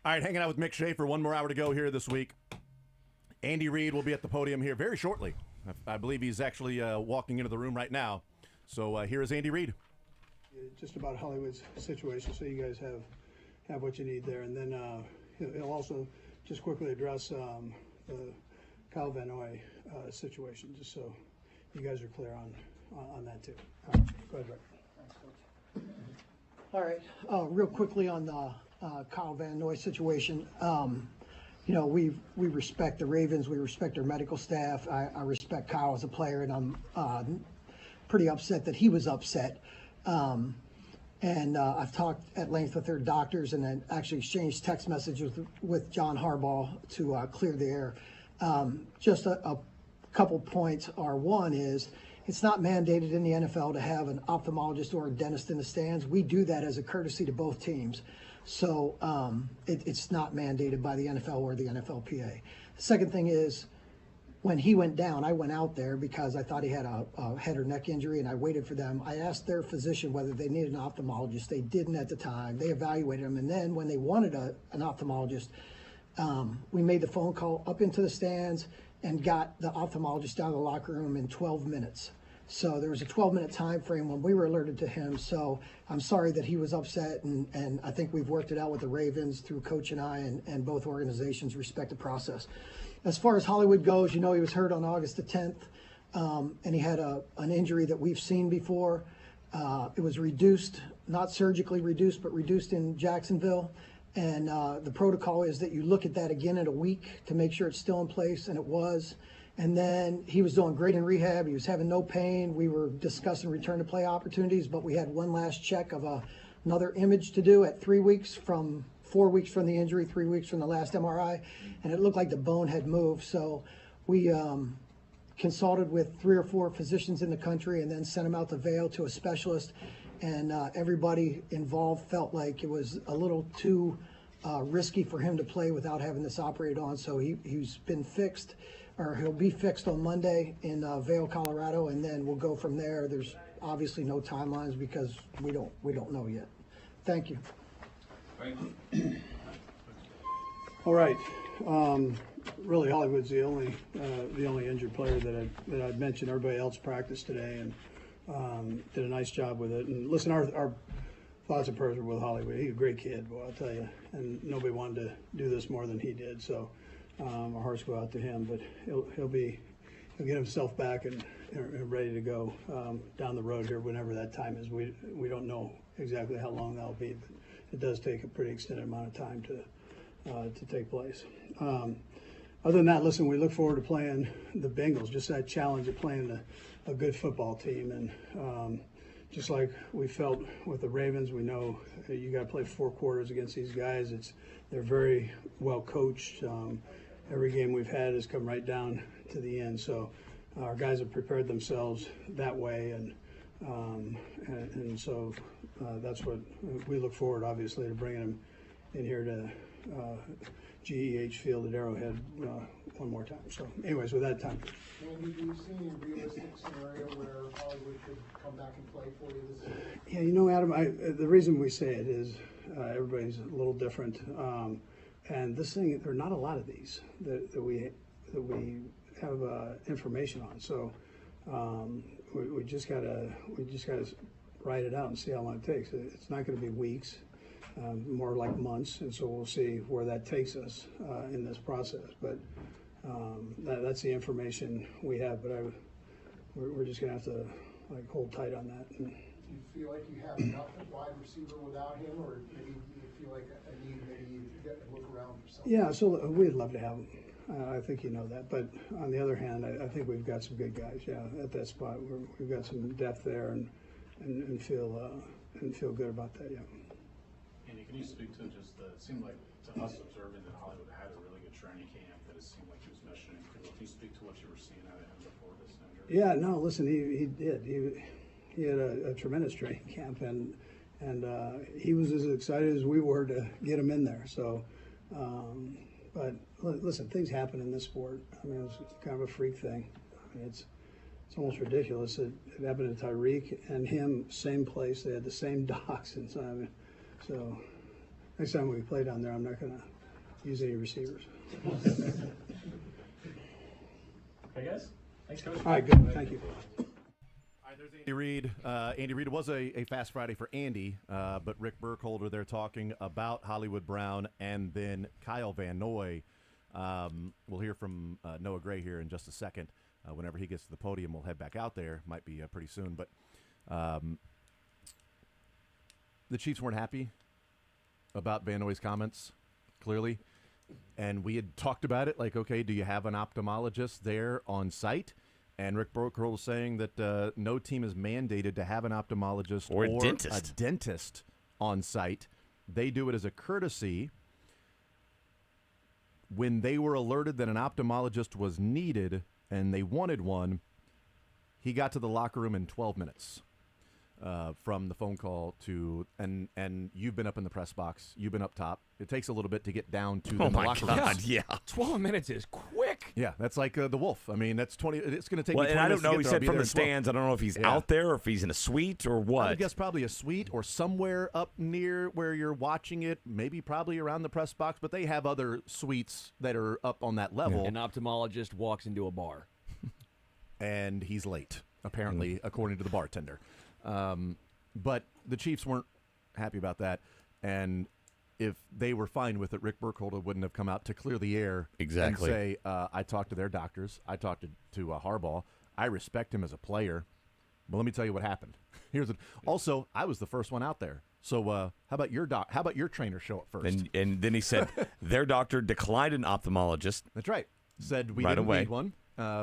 All right, hanging out with Mick Schaefer. One more hour to go here this week. Andy Reid will be at the podium here very shortly. I believe he's actually walking into the room right now. So here is Andy Reid. Just about Hollywood's situation, so you guys have what you need there. And then he'll also just quickly address the Kyle Van Noy situation, just so you guys are clear on that too. All right, go ahead, Rick. Thanks, Coach. All right, real quickly on the Kyle Van Noy situation. We respect the Ravens. We respect our medical staff. I respect Kyle as a player, and I'm pretty upset that he was upset. I've talked at length with their doctors and then actually exchanged text messages with John Harbaugh to clear the air. Just a couple points are, one is it's not mandated in the NFL to have an ophthalmologist or a dentist in the stands. We do that as a courtesy to both teams. So it's not mandated by the NFL or the NFLPA. The second thing is, when he went down, I went out there because I thought he had a head or neck injury, and I waited for them. I asked their physician whether they needed an ophthalmologist. They didn't at the time. They evaluated him, and then when they wanted an ophthalmologist, we made the phone call up into the stands and got the ophthalmologist out of the locker room in 12 minutes. So there was a 12-minute time frame when we were alerted to him. So I'm sorry that he was upset, and I think we've worked it out with the Ravens through Coach and I, and both organizations respect the process. As far as Hollywood goes, he was hurt on August the 10th, and he had an injury that we've seen before. It was reduced, not surgically reduced, but reduced in Jacksonville. And the protocol is that you look at that again in a week to make sure it's still in place, and it was. And then he was doing great in rehab. He was having no pain. We were discussing return to play opportunities, but we had one last check of another image to do at 4 weeks from the injury, 3 weeks from the last MRI, and it looked like the bone had moved. So we consulted with 3 or 4 physicians in the country and then sent him out to Vail to a specialist, and everybody involved felt like it was a little too risky for him to play without having this operated on. So he's been fixed, or he'll be fixed on Monday in Vail, Colorado, and then we'll go from there. There's obviously no timelines because we don't know yet. Thank you. All right. Really, Hollywood's the only injured player that I'd mentioned. Everybody else practiced today and did a nice job with it. And listen, our thoughts and prayers are with Hollywood. He's a great kid, boy, I'll tell you. And nobody wanted to do this more than he did. So our hearts go out to him. But he'll get himself back and ready to go down the road here whenever that time is. We don't know exactly how long that'll be, but it does take a pretty extended amount of time to take place. Other than that, listen, we look forward to playing the Bengals, just that challenge of playing a good football team. And just like we felt with the Ravens, we know you got to play 4 quarters against these guys. They're very well coached. Every game we've had has come right down to the end. So our guys have prepared themselves that way. And so that's what we look forward, obviously, to bringing him in here to GEH Field at Arrowhead one more time. So, anyways, with that time. Andy, do you see any realistic scenario where Hollywood could come back and play for you this season? Yeah, Adam, the reason we say it is everybody's a little different, and this thing, there are not a lot of these that we have information on. So. We just gotta write it out and see how long it takes. It's not going to be weeks, more like months, and so we'll see where that takes us in this process. But that's the information we have. But we're just going to have to hold tight on that. And, do you feel like you have enough at wide receiver without him, or maybe do you feel like a need? Maybe you get to look around for something. Yeah, so we'd love to have him. I think you know that, but on the other hand, I think we've got some good guys. Yeah, at that spot, we've got some depth there, and feel good about that. Yeah. Andy, can you speak to just it seemed like to us observing that Hollywood had a really good training camp, that it seemed like he was meshing in pretty well. Can you speak to what you were seeing out of him before this injury? Yeah, no, listen, he did. He had a tremendous training camp, and he was as excited as we were to get him in there. So. But listen, things happen in this sport. I mean, it's kind of a freak thing. I mean, it's almost ridiculous. It happened to Tyreek and him, same place. They had the same docs, and so next time we play down there, I'm not gonna use any receivers. Okay, guys. Thanks, Coach. All right, good. Thank you. Andy Reid. Andy Reid, was a fast Friday for Andy, but Rick Burkholder, they're talking about Hollywood Brown and then Kyle Van Noy. We'll hear from Noah Gray here in just a second. Whenever he gets to the podium, we'll head back out there. Might be pretty soon, but the Chiefs weren't happy about Van Noy's comments, clearly. And we had talked about it, like, okay, do you have an ophthalmologist there on site? And Rick Burkholder was saying that no team is mandated to have an ophthalmologist or a dentist on site. They do it as a courtesy. When they were alerted that an ophthalmologist was needed and they wanted one, he got to the locker room in 12 minutes from the phone call to and you've been up in the press box. You've been up top. It takes a little bit to get down to the locker room. God, yeah. 12 minutes is quick. Yeah, that's like the Wolf. I mean, that's 20. It's going to take. Well, me 20 and I don't minutes to know. get He there. said I'll be from there the in 12. stands. I don't know if he's out there or if he's in a suite or what. I would guess probably a suite or somewhere up near where you're watching it. Maybe probably around the press box, but they have other suites that are up on that level. An ophthalmologist walks into a bar, and he's late, apparently, according to the bartender. But the Chiefs weren't happy about that, and if they were fine with it, Rick Burkholder wouldn't have come out to clear the air exactly and say, I talked to their doctors. I talked to Harbaugh. I respect him as a player. But let me tell you what happened. Also, I was the first one out there. So how about your trainer show up first? And then he said their doctor declined an ophthalmologist. That's right. Said we didn't need one.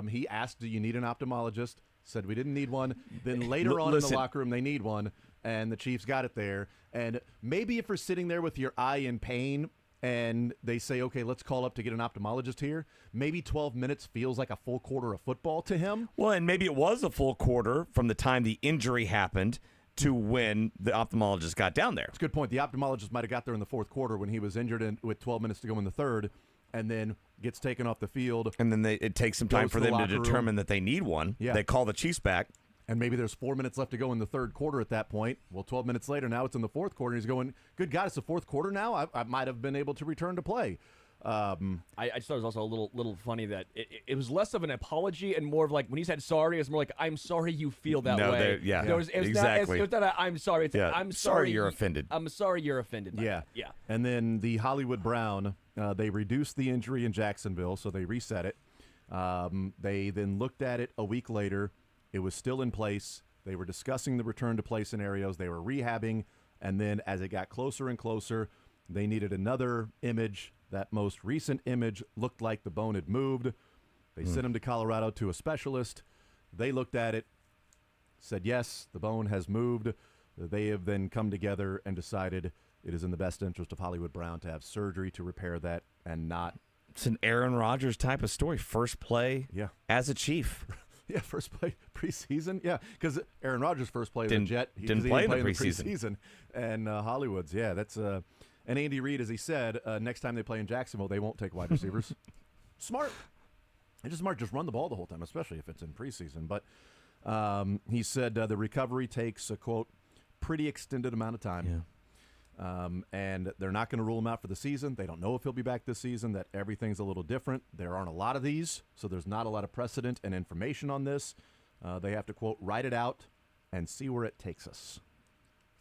He asked, do you need an ophthalmologist? Said we didn't need one. Then later on in the locker room, they need one. And the Chiefs got it there. And maybe if you're sitting there with your eye in pain and they say, okay, let's call up to get an ophthalmologist here, maybe 12 minutes feels like a full quarter of football to him. Well, and maybe it was a full quarter from the time the injury happened to when the ophthalmologist got down there. That's a good point. The ophthalmologist might have got there in the fourth quarter when he was injured with 12 minutes to go in the third, and then gets taken off the field. And then it takes some time for them to determine that they need one. Yeah. They call the Chiefs back. And maybe there's 4 minutes left to go in the third quarter at that point. Well, 12 minutes later, now it's in the fourth quarter. And he's going, good God, it's the fourth quarter now? I might have been able to return to play. I just thought it was also a little funny that it was less of an apology and more of like when he said sorry, it was more like, I'm sorry you feel that way. Yeah, it was exactly. It was not I'm sorry. It's I'm sorry you're offended. I'm sorry you're offended. Yeah. Yeah. And then the Hollywood Brown, they reduced the injury in Jacksonville, so they reset it. They then looked at it a week later. It was still in place. They were discussing the return to play scenarios. They were rehabbing. And then as it got closer and closer, they needed another image. That most recent image looked like the bone had moved. They sent him to Colorado to a specialist. They looked at it, said, yes, the bone has moved. They have then come together and decided it is in the best interest of Hollywood Brown to have surgery to repair that and not. It's an Aaron Rodgers type of story. First play as a Chief. Yeah, first play preseason. Yeah, because Aaron Rodgers' first play as a Jet. He didn't play in the preseason. And Hollywood's, that's and Andy Reid, as he said, next time they play in Jacksonville, they won't take wide receivers. Smart. It's just smart. Just run the ball the whole time, especially if it's in preseason. But he said the recovery takes a, quote, pretty extended amount of time. Yeah. And they're not going to rule him out for the season. They don't know if he'll be back this season, that everything's a little different. There aren't a lot of these, so there's not a lot of precedent and information on this. They have to, quote, write it out and see where it takes us,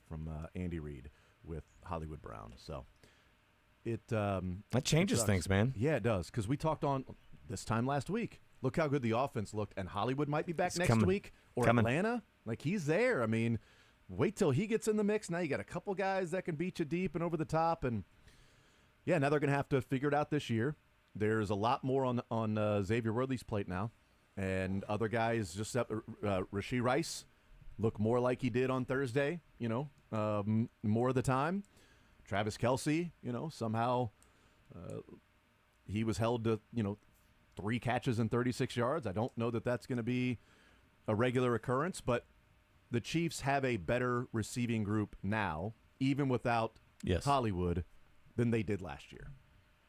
from Andy Reid with Hollywood Brown. So that changes things, man. Yeah, it does, because we talked on this time last week. Look how good the offense looked, and Hollywood might be back next week, or Atlanta. Like, he's there. I mean, wait till he gets in the mix. Now you got a couple guys that can beat you deep and over the top, and now they're going to have to figure it out this year. There's a lot more on Xavier Worthy's plate now, and other guys just Rashee Rice look more like he did on Thursday. More of the time. Travis Kelce, somehow he was held to 3 catches and 36 yards. I don't know that that's going to be a regular occurrence, but the Chiefs have a better receiving group now, even without Hollywood, than they did last year.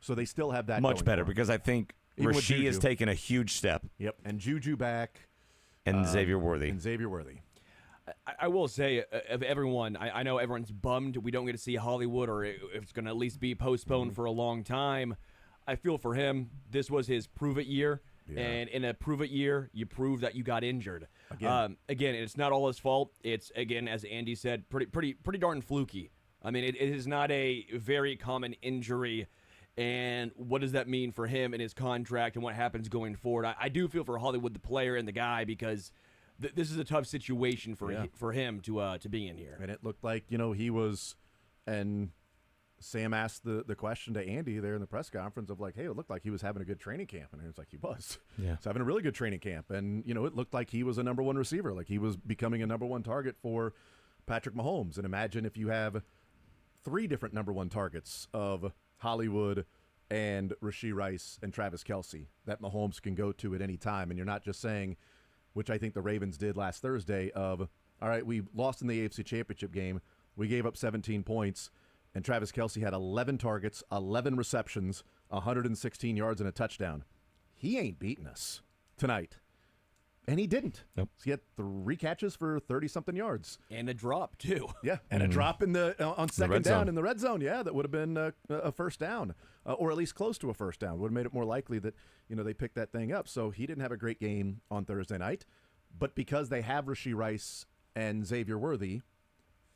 So they still have that much better, because I think Rashee has taken a huge step. Yep, and Juju back. And Xavier Worthy. I will say, of everyone, I know everyone's bummed we don't get to see Hollywood, or if it's going to at least be postponed for a long time. I feel for him. This was his prove-it year, and in a prove-it year, you prove that you got injured. Again, it's not all his fault. It's, again, as Andy said, pretty darn fluky. I mean, it is not a very common injury. And what does that mean for him and his contract and what happens going forward? I do feel for Hollywood, the player and the guy, because this is a tough situation for him to be in here. And it looked like, he was, and Sam asked the question to Andy there in the press conference of like, hey, it looked like he was having a good training camp. And he was like, he was. Yeah. He's having a really good training camp. And, it looked like he was a number one receiver. Like he was becoming a number one target for Patrick Mahomes. And imagine if you have 3 different number one targets of Hollywood and Rashee Rice and Travis Kelce that Mahomes can go to at any time. And you're not just saying, which I think the Ravens did last Thursday, of, all right, we lost in the AFC Championship game. We gave up 17 points, and Travis Kelce had 11 targets, 11 receptions, 116 yards, and a touchdown. He ain't beating us tonight. And he didn't. Nope. So he had 3 catches for 30-something yards. And a drop, too. Yeah, and a drop in on second down in the red zone. Yeah, that would have been a first down, or at least close to a first down. Would have made it more likely that, they picked that thing up. So he didn't have a great game on Thursday night. But because they have Rashee Rice and Xavier Worthy,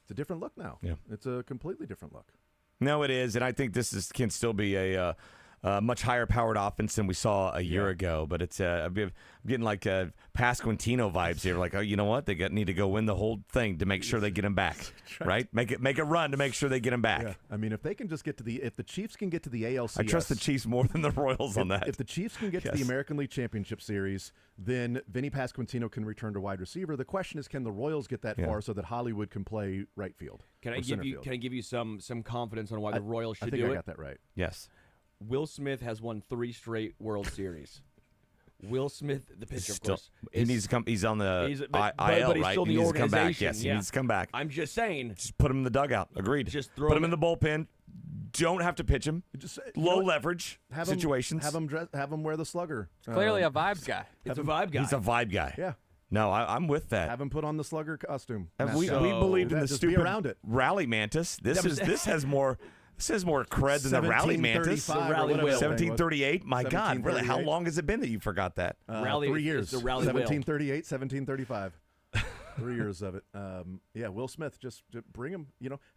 it's a different look now. Yeah. It's a completely different look. No, it is. And I think can still be a much higher powered offense than we saw a year ago, but it's I'm getting like Pasquantino vibes here. Like, oh, you know what? They need to go win the whole thing to make sure they get him back, right? Make a run to make sure they get him back. Yeah. I mean, if they can just get to if the Chiefs can get to the ALCS, I trust the Chiefs more than the Royals on that. If the Chiefs can get to the American League Championship Series, then Vinny Pasquantino can return to wide receiver. The question is, can the Royals get that far so that Hollywood can play right field? Can I give you some confidence on why the Royals should do it? I think I got that right. Yes. Will Smith has won 3 straight World Series. Will Smith, the pitcher, of course. He needs to come. He's on the IL, but he's right? Still he the needs to come back. organization. Yes, he needs to come back. I'm just saying. Just put him in the dugout. Agreed. Just throw put him in the bullpen. Don't have to pitch him. Just low leverage situations. Have him wear the slugger. Clearly a vibes guy. It's a vibe guy. He's a vibe guy. Yeah. No, I'm with that. Have him put on the slugger costume. We believed in the just stupid be around it. rally mantis. This has more cred than the rally mantis. 1738. My God, really? How long has it been that you forgot that? 3 years. The rally 1738, 1735. 3 years of it. Will Smith, just bring him.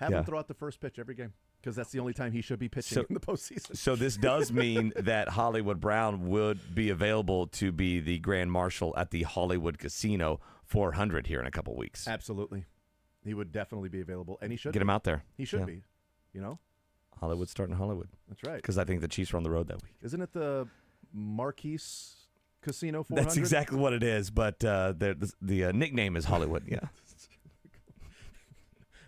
Have him throw out the first pitch every game, because that's the only time he should be pitching in the postseason. So this does mean that Hollywood Brown would be available to be the Grand Marshal at the Hollywood Casino 400 here in a couple weeks. Absolutely, he would definitely be available, and he should get him out there. He should be. Hollywood starting Hollywood. That's right. Because I think the Chiefs are on the road that week. Isn't it the Marquise Casino 400? That's exactly what it is, but the nickname is Hollywood. Yeah.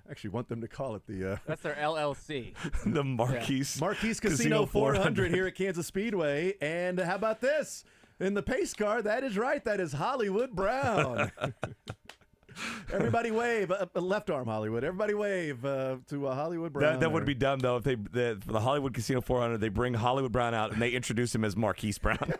I actually want them to call it the. That's their LLC. The Marquise. Marquise Casino 400 here at Kansas Speedway. And how about this? In the pace car, that is right. That is Hollywood Brown. Everybody wave. Left arm Hollywood. Everybody wave to Hollywood Brown. That would be dumb, though, if for the Hollywood Casino 400, they bring Hollywood Brown out and they introduce him as Marquise Brown.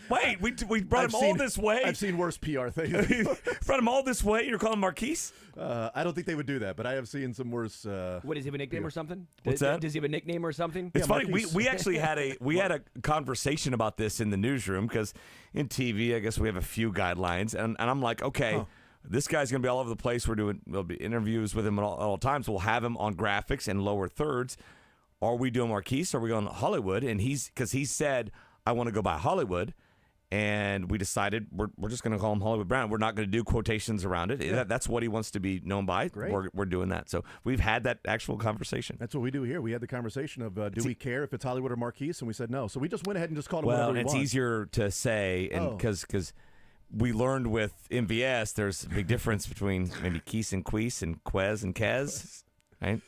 Wait, we brought him all this way? I've seen worse PR things. Brought him all this way? You're calling him Marquise? I don't think they would do that, but I have seen some worse. What, does he have a nickname or something? What's that? Does he have a nickname or something? It's funny. We actually had a conversation about this in the newsroom, because in TV, I guess we have a few guidelines, and I'm like, okay. This guy's going to be all over the place. There'll be interviews with him at all times. We'll have him on graphics and lower thirds. Are we doing Marquise? Or are we going Hollywood? And because he said, I want to go by Hollywood. And we decided we're just going to call him Hollywood Brown. We're not going to do quotations around it. Yeah. That's what he wants to be known by. Great. We're doing that. So we've had that actual conversation. That's what we do here. We had the conversation of do we care if it's Hollywood or Marquise? And we said no. So we just went ahead and just called him whatever we want. Well, it's easier to say because we learned with MVS there's a big difference between maybe Keese and Queese and Quez and Kez. Right?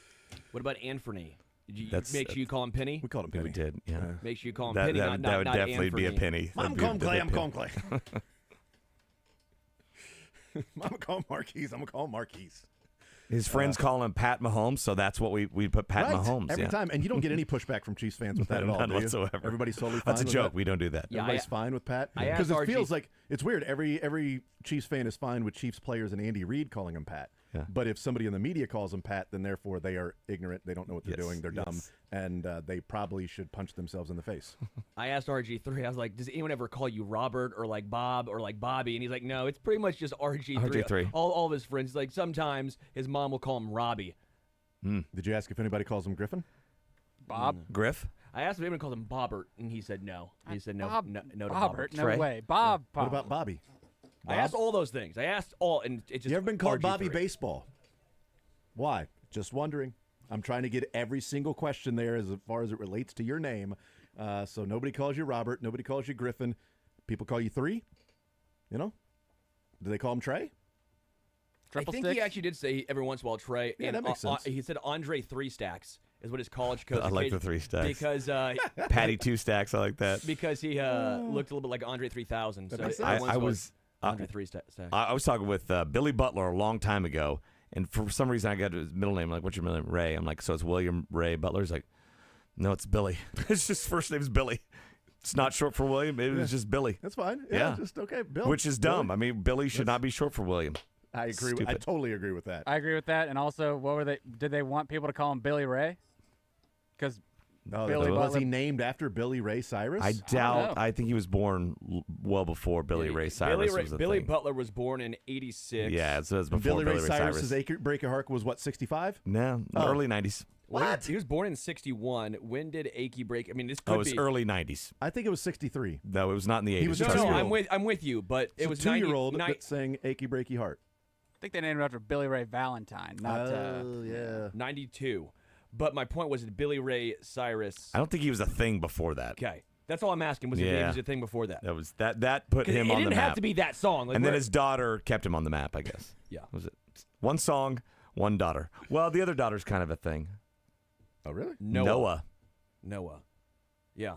What about Anthony? Did you make sure you call him Penny? We called him Penny. We did, yeah. Make sure you call him Penny, not that would definitely Anthony. be a penny. I'm calling Clay. I'm calling Clay. I'm going to call him Marquise. I'm going to call him Marquise. His friends call him Pat Mahomes, so that's what we put Pat Mahomes every time. And you don't get any pushback from Chiefs fans with that at all, None do you? whatsoever. Everybody's totally fine. That's a with joke. that? We don't do that. Yeah, Everybody's fine with Pat I asked because it RG feels like it's weird. Every Chiefs fan is fine with Chiefs players and Andy Reid calling him Pat. Yeah. But if somebody in the media calls him Pat, then therefore they are ignorant. They don't know what they're doing. They're dumb, and they probably should punch themselves in the face. I asked RG3. I was like, "Does anyone ever call you Robert or like Bob or like Bobby?" And he's like, "No, it's pretty much just RG3." RG3. All of his friends. Like sometimes his mom will call him Robbie. Did you ask if anybody calls him Griffin? Bob. Griff. I asked if anyone called him Bobbert, and he said no. He said no. Bob, no to Bobbert, Bobbert. no way. Bob. What about Bobby? I asked all those things. I asked all, and it just. You ever been called RG3. Bobby Baseball? Why? Just wondering. I'm trying to get every single question there as far as it relates to your name. So nobody calls you Robert. Nobody calls you Griffin. People call you Three. You know? Do they call him Trey? I think he actually did say every once in a while Trey. Yeah, and that makes sense. He said Andre Three Stacks is what his college coach. I like the 3 stacks. Because Patty 2 stacks. I like that. because he looked a little bit like Andre 3000. So I was Andre 3 Stacks. I was talking with Billy Butler a long time ago, and for some reason I got his middle name. Like, what's your middle name? Ray. I'm like, so it's William Ray Butler. He's like, no, it's Billy. It's just first name's Billy. It's not short for William. It was just Billy. That's fine. Yeah. Just okay. Bill. Which is dumb. Billy. I mean, Billy should not be short for William. I agree. I totally agree with that. I agree with that. And also, what were they? Did they want people to call him Billy Ray? Because Billy was Butler. he named after Billy Ray Cyrus? I doubt. I think he was born well before Billy Ray Cyrus was a Billy thing. Butler was born in '86. Yeah, so it's And before Billy Ray Cyrus. Cyrus's Acre Break a Heart was what, 65? No, early 90s. What? He was born in '61. When did Achy break? I mean, this could Oh, it was be early 90s. I think it was 63. No, it was not in the 80s. He was No, Trust me. I'm with you, but it was a 2-year-old 90 that sang Achy Breaky Heart. I think they named him after Billy Ray Valentine, not. Yeah. 92. But my point was Billy Ray Cyrus. I don't think he was a thing before that. Okay, that's all I'm asking. Was he was a thing before that? That was that put him on the map. It didn't have to be that song. Like, and then his daughter kept him on the map, I guess. Yeah. Was it one song, one daughter? Well, the other daughter's kind of a thing. Oh, really? Noah. Yeah.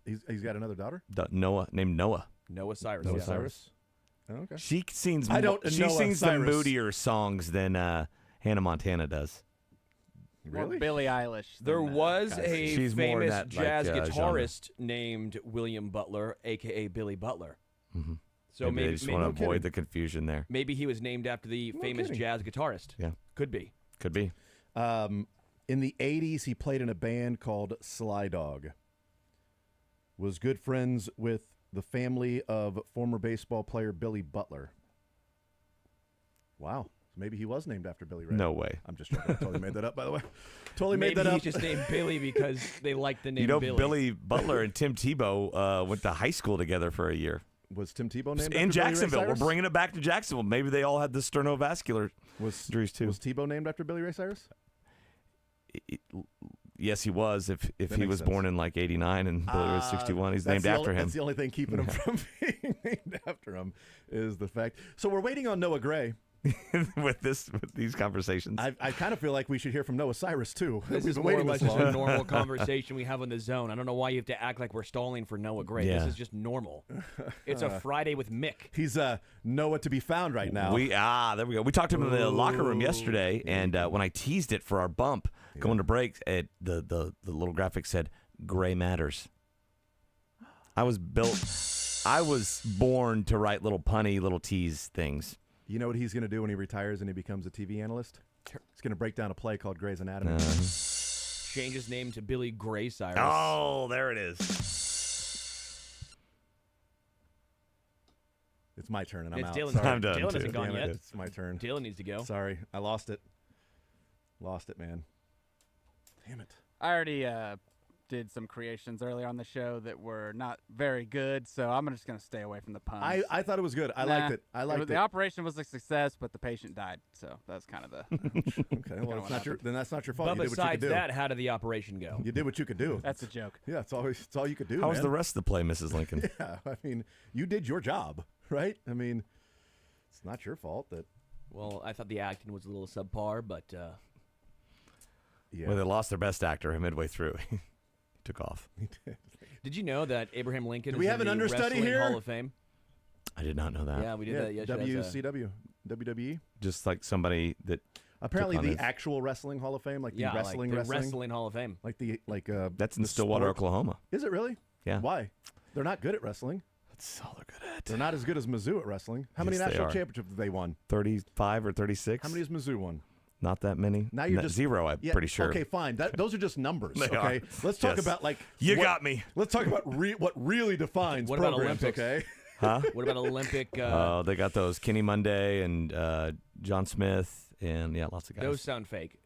He's got another daughter? Noah, named Noah. Noah Cyrus. Noah yeah. Cyrus. Oh, okay. She sings. I don't She Noah sings the Cyrus. moodier songs than Hannah Montana does. Really? Billie Eilish. There was a She's more in famous that, jazz like, guitarist named William Butler, a.k.a. Billy Butler. Mm-hmm. So maybe they just want to avoid the confusion there. Maybe he was named after the famous kidding. jazz guitarist. Yeah. Could be. Could be. In the 80s, he played in a band called Sly Dog. Was good friends with the family of former baseball player Billy Butler. Wow. Maybe he was named after Billy Ray. No way. I'm just joking. I totally made that up, by the way. Totally Maybe made that up. he's just named Billy because they like the name You know, Billy. Billy Butler and Tim Tebow went to high school together for a year. Was Tim Tebow named in after Jacksonville? Billy Ray We're Cyrus? bringing it back to Jacksonville. Maybe they all had the sternovascular injuries too. Was Tebow named after Billy Ray Cyrus? Yes, he was. If That he makes was sense. born in like '89 and Billy was 61, he's That's named the after only, him. That's the only thing keeping him from being named after him is the fact. So we're waiting on Noah Gray. with these conversations. I kind of feel like we should hear from Noah Cyrus too. This We've is been more or waiting less this just a long. normal conversation we have on the zone. I don't know why you have to act like we're stalling for Noah Gray. Yeah. This is just normal. It's a Friday with Mick. He's nowhere to be found right now. There we go. We talked to him in the locker room yesterday, and when I teased it for our bump going to break, the little graphic said "Gray matters." I was born to write little punny, little tease things. You know what he's going to do when he retires and he becomes a TV analyst? He's going to break down a play called Grey's Anatomy. Change his name to Billy Gray Cyrus. Oh, there it is. It's my turn, and I'm It's out. Dylan's Sorry. turn. I'm done, Dylan too. hasn't gone Damn it. yet. It's my turn. Dylan needs to go. Sorry, I lost it. Lost it, man. Damn it. I already did some creations earlier on the show that were not very good, so I'm just going to stay away from the puns. I thought it was good. I liked it. I liked it. The operation was a success, but the patient died, so that's kind of the. Okay, well, it's not your, then that's not your fault. But You did what you besides could do. that, how did the operation go? You did what you could do. That's a joke. Yeah, it's all you could do. How was man. the rest of the play, Mrs. Lincoln? Yeah, I mean, you did your job, right? I mean, it's not your fault that. Well, I thought the acting was a little subpar, but Yeah. Well, they lost their best actor midway through. He took off. did you know that Abraham Lincoln Do is we have in an the understudy Wrestling here? Hall of Fame? I did not know that. Yeah, we did that yesterday. WCW, WWE. Just like somebody that Apparently, took on the his- actual wrestling Hall of Fame, like the Yeah, wrestling, like the Wrestling Hall of Fame. like That's in the Stillwater, sport. Oklahoma. Is it really? Yeah. Why? They're not good at wrestling. That's all they're good at. They're not as good as Mizzou at wrestling. How many Yes, they national are. championships have they won? 35 or 36. How many has Mizzou won? Not that many. Now you're just 0. I'm yeah, pretty sure. Okay, fine. Those are just numbers. They okay, are. let's talk Yes. about like You got me. Let's talk about what really defines What about programs. Olympics? Okay. Huh? What about Olympic? Oh, they got those Kenny Monday and John Smith and lots of guys. Those sound fake.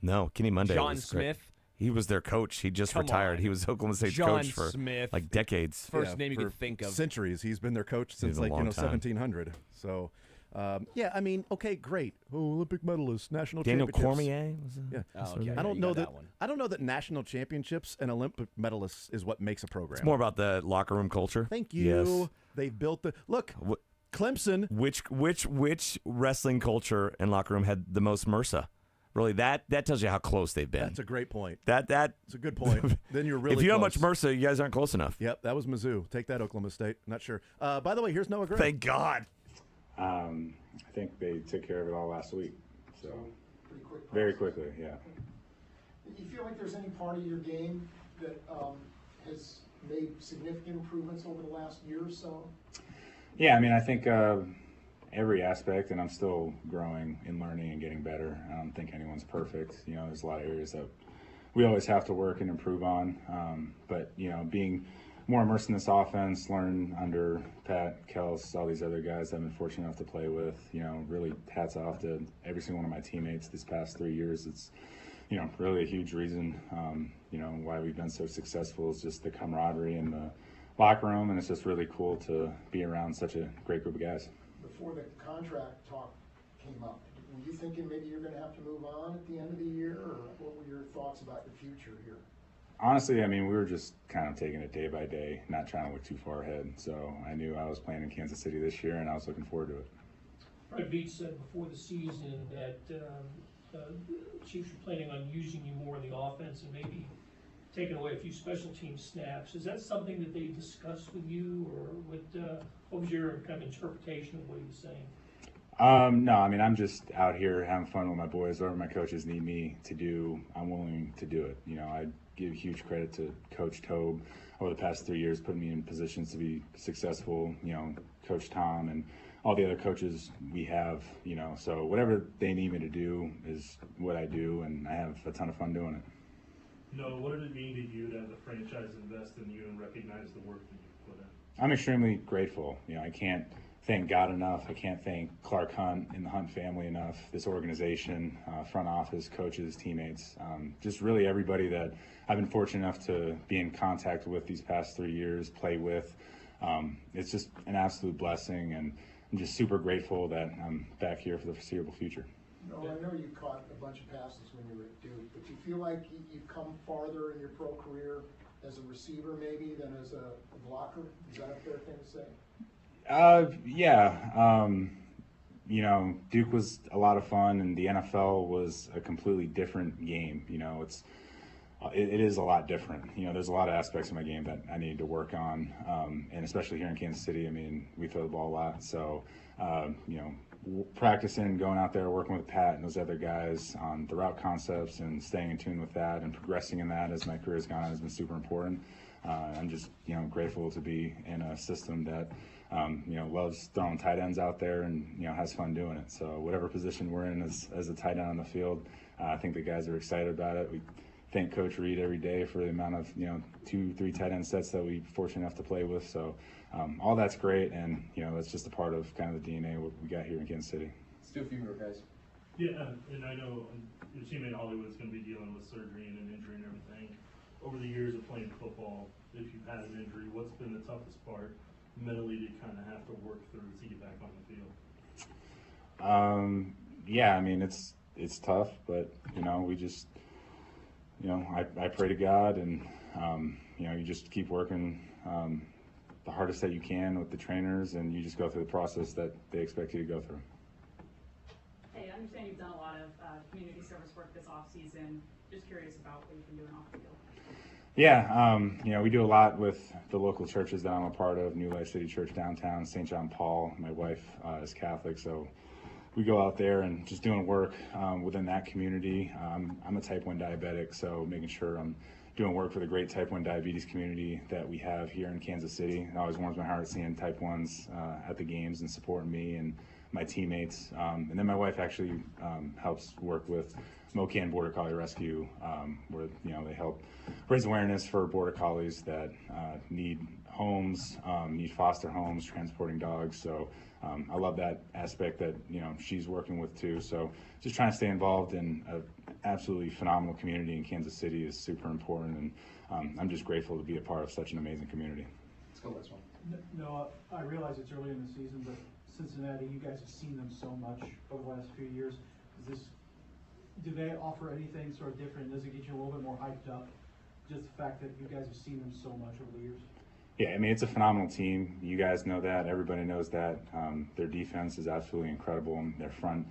No, Kenny Monday. John was great. Smith? He was their coach. He just Come retired. on. He was Oklahoma State's John coach for Smith. like decades. First name you for could think of. Centuries. He's been their coach since a like long time. 1700. So. I mean, okay, great. Oh, Olympic medalists, national Daniel championships. Cormier was Yeah. Oh, okay. I don't You know got that. one. I don't know that national championships and Olympic medalists is what makes a program. It's more about the locker room culture. Thank you. Yes. They've built the look. Clemson. Which wrestling culture and locker room had the most MRSA? Really, that tells you how close they've been. That's a great point. That It's a good point. Then you're really. if you know close. much MRSA, you guys aren't close enough. Yep, that was Mizzou. Take that, Oklahoma State. Not sure. By the way, here's Noah Gray. Thank God. I think they took care of it all last week. So Pretty quick. very quickly, yeah. Do you feel like there's any part of your game that has made significant improvements over the last year or so? Yeah, I mean, I think every aspect, and I'm still growing and learning and getting better. I don't think anyone's perfect. You know, there's a lot of areas that we always have to work and improve on. But, you know, being more immersed in this offense, learn under Pat, Kels, all these other guys I've been fortunate enough to play with, you know, really hats off to every single one of my teammates these past 3 years. It's, you know, really a huge reason, you know, why we've been so successful is just the camaraderie in the locker room, and it's just really cool to be around such a great group of guys. Before the contract talk came up, were you thinking maybe you're going to have to move on at the end of the year, or what were your thoughts about the future here? Honestly, I mean, we were just kind of taking it day by day, not trying to look too far ahead. So I knew I was playing in Kansas City this year, and I was looking forward to it. Fred Beach said before the season that Chiefs were planning on using you more in the offense and maybe taking away a few special team snaps. Is that something that they discussed with you, or what was your kind of interpretation of what he was saying? No, I mean, I'm just out here having fun with my boys. Whatever my coaches need me to do, I'm willing to do it. You know, I give huge credit to Coach Tobe over the past 3 years, putting me in positions to be successful. You know, Coach Tom and all the other coaches we have, you know, so whatever they need me to do is what I do, and I have a ton of fun doing it. No, what did it mean to you to have the franchise invest in you and recognize the work that you've put in? I'm extremely grateful. You know, I can't thank God enough. I can't thank Clark Hunt and the Hunt family enough, this organization, front office, coaches, teammates, just really everybody that I've been fortunate enough to be in contact with these past 3 years, play with. It's just an absolute blessing, and I'm just super grateful that I'm back here for the foreseeable future. No, I know you caught a bunch of passes when you were at Duke, but you feel like you've come farther in your pro career as a receiver maybe than as a blocker? Is that a fair thing to say? Yeah. You know, Duke was a lot of fun, and the NFL was a completely different game. You know, it is a lot different. You know, there's a lot of aspects of my game that I need to work on, and especially here in Kansas City. I mean, we throw the ball a lot, so you know, practicing, going out there, working with Pat and those other guys on the route concepts and staying in tune with that and progressing in that as my career has gone on has been super important. I'm just, you know, grateful to be in a system that, you know, loves throwing tight ends out there and, you know, has fun doing it. So whatever position we're in as a tight end on the field, I think the guys are excited about it. We thank Coach Reed every day for the amount of, you know, 2-3 tight end sets that we're fortunate enough to play with. So all that's great, and, you know, that's just a part of kind of the DNA what we got here in Kansas City. Let's do a few more, guys. Yeah, and I know your teammate Hollywood is going to be dealing with surgery and an injury and everything. Over the years of playing football, if you've had an injury, what's been the toughest part mentally to kind of have to work through to get back on the field? Yeah, I mean, it's tough, but, you know, we just, you know, I pray to God, and, you know, you just keep working the hardest that you can with the trainers, and you just go through the process that they expect you to go through. Hey, I understand you've done a lot of community service work this off-season. Just curious about what you've been doing off the field. Yeah, you know, we do a lot with the local churches that I'm a part of, New Life City Church downtown, St. John Paul. My wife is Catholic, so we go out there and just doing work within that community. I'm a type 1 diabetic, so making sure I'm doing work for the great type 1 diabetes community that we have here in Kansas City. It always warms my heart seeing type 1s at the games and supporting me and my teammates. And then my wife actually helps work with Mocan Border Collie Rescue, where they help raise awareness for border collies that need homes, need foster homes, transporting dogs. So I love that aspect that she's working with too. So just trying to stay involved in an absolutely phenomenal community in Kansas City is super important, and I'm just grateful to be a part of such an amazing community. Let's go this one. No, I realize it's early in the season, but Cincinnati, you guys have seen them so much over the last few years. Do they offer anything sort of different? Does it get you a little bit more hyped up? Just the fact that you guys have seen them so much over the years. Yeah, I mean, it's a phenomenal team. You guys know that. Everybody knows that. Their defense is absolutely incredible. And their front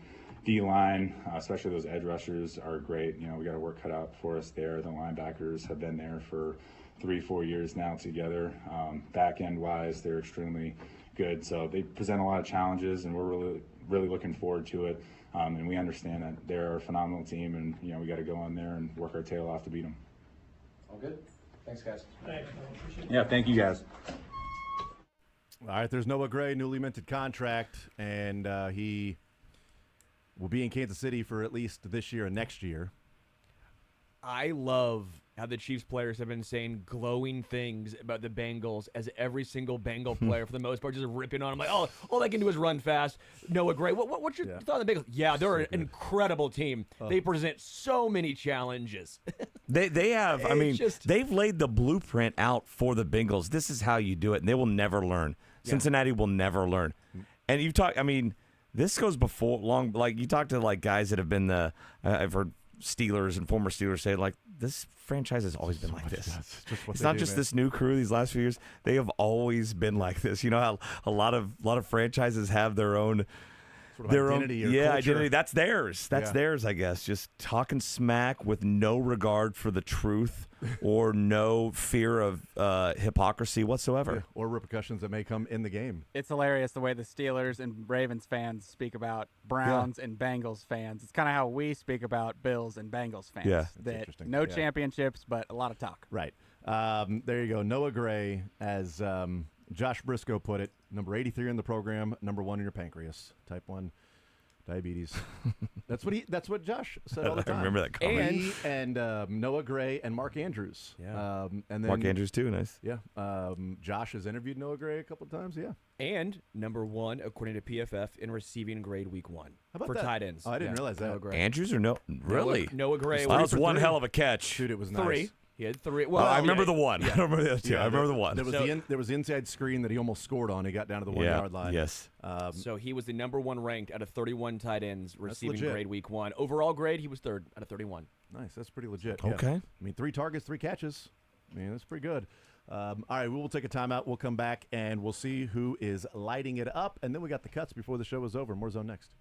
D-line, especially those edge rushers, are great. We got our work cut out for us there. The linebackers have been there for 3-4 years now together. Back end wise, they're extremely good. So they present a lot of challenges, and we're really looking forward to it. And we understand that they're a phenomenal team, and we got to go on there and work our tail off to beat them. All good. Thanks, guys. Thanks. Yeah, thank you, guys. All right, there's Noah Gray, newly minted contract, and he will be in Kansas City for at least this year and next year. I love how the Chiefs players have been saying glowing things about the Bengals, as every single Bengal player, for the most part, just ripping on them. Like, oh, all they can do is run fast. Noah Gray, what's your thought on the Bengals? Yeah, they're an incredible team. They present so many challenges. They have, they've laid the blueprint out for the Bengals. This is how you do it, and they will never learn. Cincinnati will never learn. And you've talked, this goes before long, like you talk to guys that have been I've heard Steelers and former Steelers say, this franchise has always been like this. It's not just this new crew these last few years. They have always been like this. You know how a lot of franchises have their own identity or culture. Identity. That's theirs. That's theirs, I guess. Just talking smack with no regard for the truth or no fear of hypocrisy whatsoever. Or repercussions that may come in the game. It's hilarious the way the Steelers and Ravens fans speak about Browns and Bengals fans. It's kind of how we speak about Bills and Bengals fans. Yeah. That no championships, but a lot of talk. Right. There you go. Noah Gray, as Josh Briscoe put it, number 83 in the program, number 1 in your pancreas, type 1 diabetes. That's what Josh said all the time. I remember that comment. He and Noah Gray and Mark Andrews. Yeah. And then Mark Andrews too, nice. Yeah. Josh has interviewed Noah Gray a couple of times. Yeah. And number 1, according to PFF, in receiving grade week 1 for that? tight ends. Oh, I didn't realize that. Noah Gray. Andrews or no? Really? Noah Gray. That was one hell of a catch. Dude, it was 3. nice. He had 3. Well, I remember the one. I remember the other two. I remember the one. There was the inside screen that he almost scored on. He got down to the 1 yard line. Yes. So he was the number 1 ranked out of 31 tight ends receiving legit. grade week 1. Overall grade, he was 3rd out of 31. Nice. That's pretty legit. Okay. Yeah. 3 targets, 3 catches. That's pretty good. All right, we will take a timeout. We'll come back, and we'll see who is lighting it up. And then we got the cuts before the show is over. More Zone next.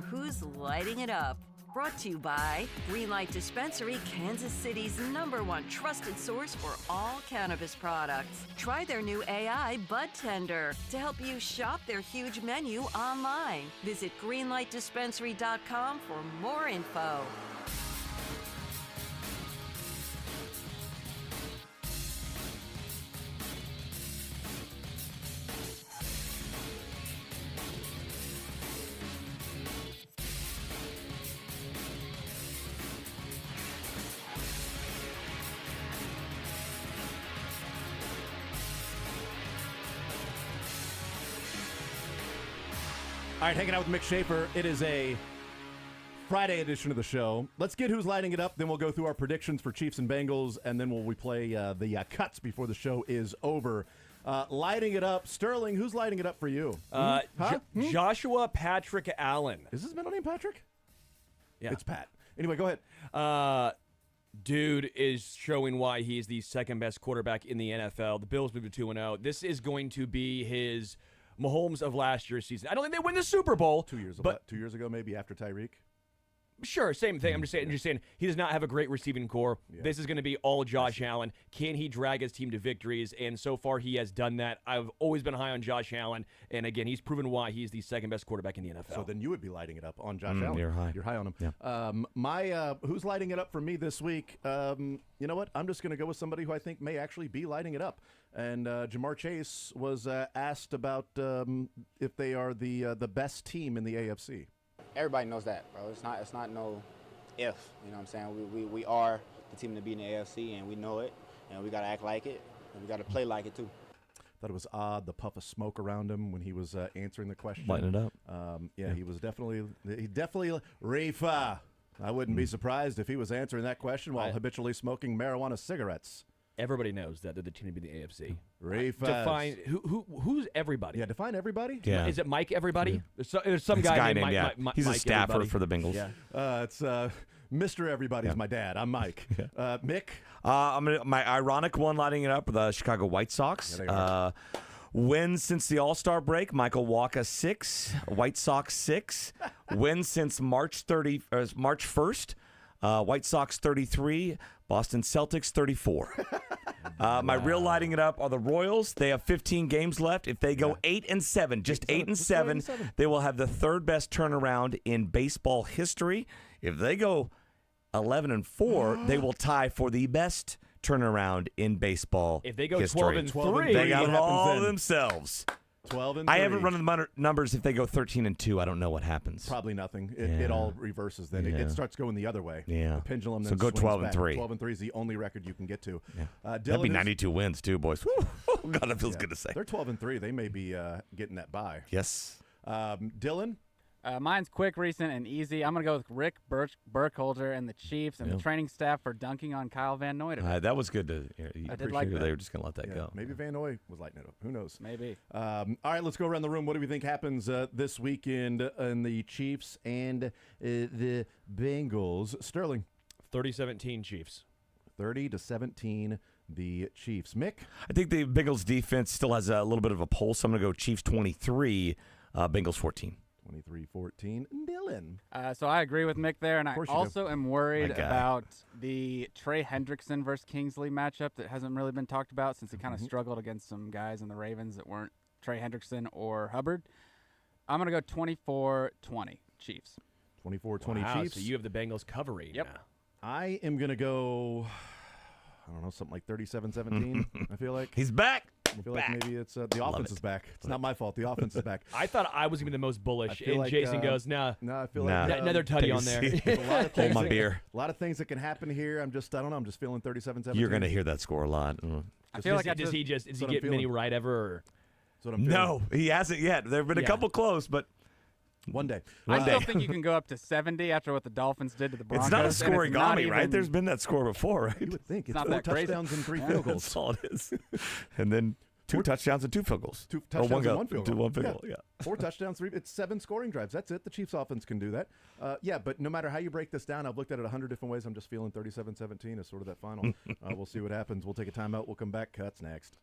Who's Lighting It Up? Brought to you by Greenlight Dispensary, Kansas City's #1 trusted source for all cannabis products. Try their new AI Bud Tender to help you shop their huge menu online. Visit greenlightdispensary.com for more info. All right, hanging out with Mick Schaefer. It is a Friday edition of the show. Let's get who's lighting it up. Then we'll go through our predictions for Chiefs and Bengals, and then we play the cuts before the show is over. Lighting it up, Sterling. Who's lighting it up for you? Joshua Patrick Allen. Is his middle name Patrick? Yeah, it's Pat. Anyway, go ahead. Dude is showing why he's the second best quarterback in the NFL. The Bills moved to 2-0. This is going to be his Mahomes of last year's season. I don't think they win the Super Bowl. 2 years, but 2 years ago, maybe after Tyreek. Sure, same thing. I'm just saying he does not have a great receiving core. Yeah. This is going to be all Josh Allen. Can he drag his team to victories? And so far, he has done that. I've always been high on Josh Allen, and again, he's proven why he's the second best quarterback in the NFL. So then you would be lighting it up on Josh Allen. You're high. You're high on him. Yeah. My who's lighting it up for me this week? You know what? I'm just going to go with somebody who I think may actually be lighting it up. And Jamar Chase was asked about if they are the best team in the AFC. Everybody knows that, bro. It's not no if. You know what I'm saying? We are the team to beat in the AFC, and we know it, and we got to act like it, and we got to play like it too. Thought it was odd, the puff of smoke around him when he was answering the question. Lighting it up. Yeah, he was definitely Reefa. I wouldn't be surprised if he was answering that question while habitually smoking marijuana cigarettes. Everybody knows that they're the team to beat in the AFC. Reefa. Define who's everybody. Yeah, define everybody. Yeah. Is it Mike everybody? Yeah. There's some guy named Mike. He's a Mike staffer everybody. for the Bengals. Yeah. It's Mr. Everybody's my dad. I'm Mike. Mick? My ironic one lighting it up with the Chicago White Sox. Yeah, wins since the All-Star break, Michael Wacha 6, White Sox 6. Wins since March 1st, White Sox 33, Boston Celtics 34. My real lighting it up are the Royals. They have 15 games left. If they go 8-7, just 8-7, they will have the third best turnaround in baseball history. If they go 11-4, they will tie for the best turnaround in baseball. If they go history. 12-3, they got it all then? themselves. 12-3. I haven't run the numbers. If they go 13-2, I don't know what happens. Probably nothing. It all reverses then. It starts going the other way. Yeah. The pendulum So then go swings 12-3. back. 12-3 is the only record you can get to. Yeah. Dylan That'd be 92 wins too, boys. Woo. God, that feels good to say. They're 12-3. They may be getting that bye. Yes. Dylan? Mine's quick, recent, and easy. I'm going to go with Rick Burkholder and the Chiefs and the training staff for dunking on Kyle Van Noy today. That was good to hear. I did like that. They were just going to let that go. Maybe Van Noy was lighting it up. Who knows? Maybe. All right, let's go around the room. What do we think happens this weekend in the Chiefs and the Bengals? Sterling. 30-17 Chiefs. 30-17 the Chiefs. Mick? I think the Bengals defense still has a little bit of a pulse. I'm going to go Chiefs 23, Bengals 14. 23-14. Dylan. So I agree with Mick there, and I also am worried My guy. about the Trey Hendrickson versus Kingsley matchup that hasn't really been talked about since he kind of struggled against some guys in the Ravens that weren't Trey Hendrickson or Hubbard. I'm going to go 24-20 Chiefs. 24-20 Chiefs. So you have the Bengals covering. Yep. Now. I am going to go, I don't know, something like 37-17, I feel like. He's back. I feel like maybe it's the offense is back. It's not my fault. The offense is back. I thought I was going to be the most bullish, and like, Jason goes, nah. No, I feel like another tutty on there. Hold my beer. A lot of things that can happen here. I don't know. I'm just feeling 37-17. You're going to hear that score a lot. I feel like does he get many right ever? Or? That's what I'm feeling. No, he hasn't yet. There have been a couple close, but one day. I still think you can go up to 70 after what the Dolphins did to the Broncos. It's not a scoring-gami, right? Even, There's been that score before, right? You would think. It's not 4 that crazy. touchdowns and 3 field goals. That's all it is. And then 2 touchdowns and 2 field goals. 2 touchdowns and 1 field goal. 1 field goal, yeah. 4 touchdowns, 3. It's 7 scoring drives. That's it. The Chiefs offense can do that. But no matter how you break this down, I've looked at it 100 different ways. I'm just feeling 37-17 is sort of that final. We'll see what happens. We'll take a timeout. We'll come back. Cuts next.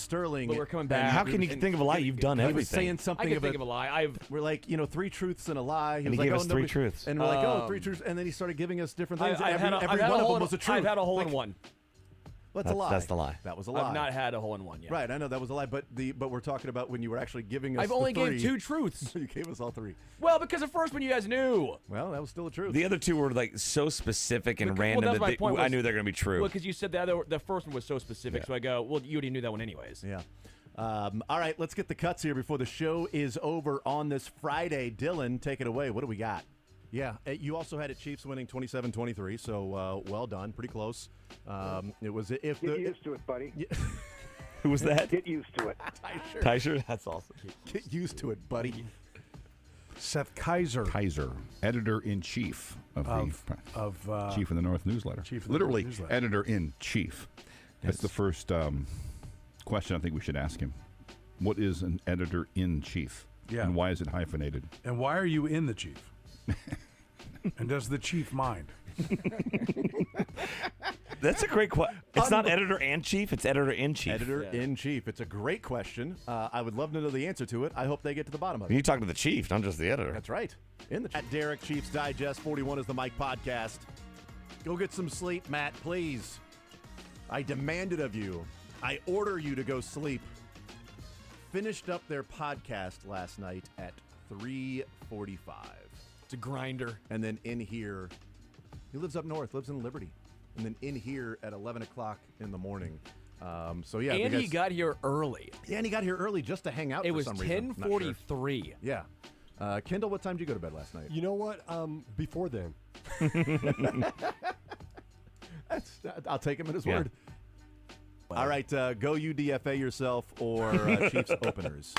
Sterling. But we're coming and- back. How can you think of a lie? You've done He was everything. saying something I can about. think of a lie. We're like, 3 truths and a lie. And was he like, gave us 3 nobody- truths. And we're like, 3 truths. And then he started giving us different things. I've had a every one of hole them was a truth. I've had a hole in Like, one. That's a lie. That's the lie. That was a lie. I've not had a hole in one yet. Right, I know that was a lie, but we're talking about when you were actually giving us. I've only the 3. gave 2 truths. You gave us all 3. Well, because the first one you guys knew. Well, that was still a truth. The other 2 were like so specific and Well, random that was that my point I was- knew they're going to be true. Well, because you said the first one was so specific, so I go, well, you already knew that one anyways. Yeah. All right, let's get the cuts here before the show is over on this Friday. Dylan, take it away. What do we got? Yeah, you also had it Chiefs winning 27-23, so well done, pretty close. It was if Get used to it, buddy. Who was that? Get used to it. Tysher? That's awesome. Get used to it, buddy. Seth Kaiser, editor-in-chief of Chief of the North newsletter. Chief of the Literally, North newsletter. editor-in-chief. That's the first question I think we should ask him. What is an editor-in-chief? Yeah. And why is it hyphenated? And why are you in the chief? And does the chief mind? That's a great question. It's not editor and chief. It's editor-in-chief. Editor-in-chief. It's a great question. I would love to know the answer to it. I hope they get to the bottom of it. You talk to the chief, not just the editor. That's right. At Derek Chiefs Digest 41 is the Mike podcast. Go get some sleep, Matt, please. I demand it of you. I order you to go sleep. Finished up their podcast last night at 3:45. It's a grinder. And then in here, he lives up north, lives in Liberty. And then in here at 11 o'clock in the morning. So, yeah. And he got here early. Yeah, and he got here early just to hang out It for was some reason. Not 10:43. Sure. Yeah. Kendall, what time did you go to bed last night? You know what? Before then. I'll take him at his Yeah. word. All right, go UDFA yourself or Chiefs openers.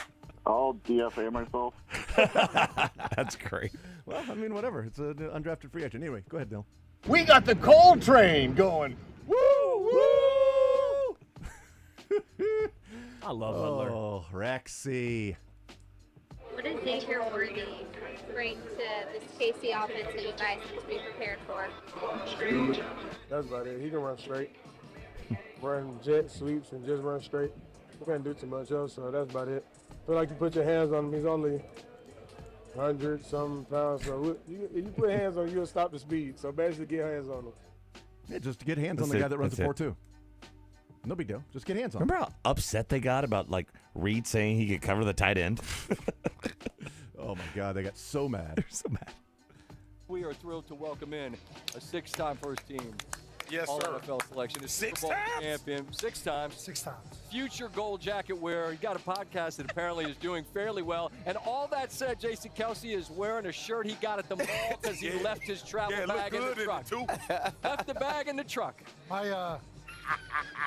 I'll DFA myself. That's great. Well, I mean, whatever. It's an undrafted free agent. Anyway, go ahead, Dill. We got the coal train going. Woo! I love Butler. Oh, Rexy. What does nature worthy bring to this KC offense that you guys need to be prepared for? That's about it. He can run straight. Run jet sweeps and just run straight. He can't do too much else, so that's about it. Feel like you put your hands on him. He's only 100-something pounds, so if you put hands on him, you'll stop the speed. So basically, get hands on him. Yeah, just get hands on the guy that runs the 4.2. No big deal. Just get hands on him. Remember how upset they got about like Reed saying he could cover the tight end? Oh my God, they got so mad. They're so mad. We are thrilled to welcome in a 6-time first team. Yes, All sir. NFL selection. A Six Super Bowl times? champion. 6 times. 6 times. Future gold jacket wearer. You got a podcast that apparently is doing fairly well. And all that said, Jason Kelsey is wearing a shirt he got at the mall because he left his travel bag in the truck. Left the bag in the truck. My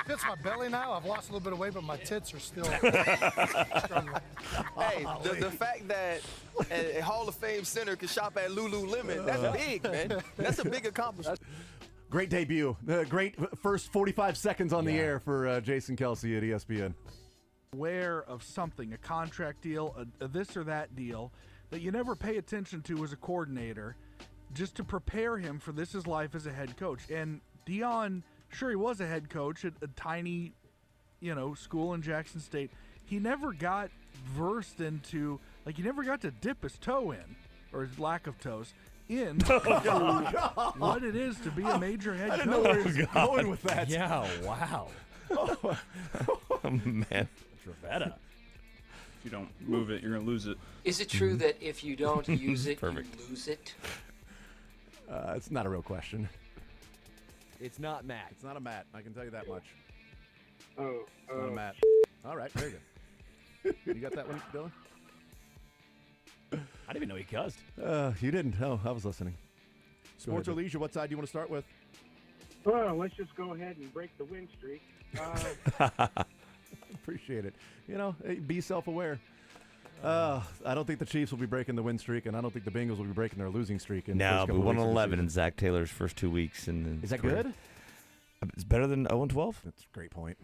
fits my belly now. I've lost a little bit of weight, but my tits are still struggling. Hey, the fact that a Hall of Fame center can shop at Lululemon, that's big, man. That's a big accomplishment. Great debut. Great first 45 seconds on the air for Jason Kelsey at ESPN. Aware of something, a contract deal, a this or that deal, that you never pay attention to as a coordinator, just to prepare him for this is life as a head coach. And Dion, sure, he was a head coach at a tiny, school in Jackson State. He never got versed into, he never got to dip his toe in, or his lack of toes, in what it is to be a major head coach. I didn't know where he was going with that. Yeah, wow. Oh, man. Trevetta. If you don't move it, you're going to lose it. Is it true that if you don't use it, you lose it? It's not a real question. It's not Matt. It's not a Matt. I can tell you that much. Oh, It's not a Matt. All right, very good. You got that one, Dylan? I didn't even know he cussed. You didn't. Oh, I was listening. Sports or leisure, what side do you want to start with? Well, let's just go ahead and break the win streak. Appreciate it. Be self-aware. I don't think the Chiefs will be breaking the win streak, and I don't think the Bengals will be breaking their losing streak. In the No, first but couple weeks of the 1-11 season. in Zach Taylor's first 2 weeks. And Is that good? It's better than 0-12. That's a great point.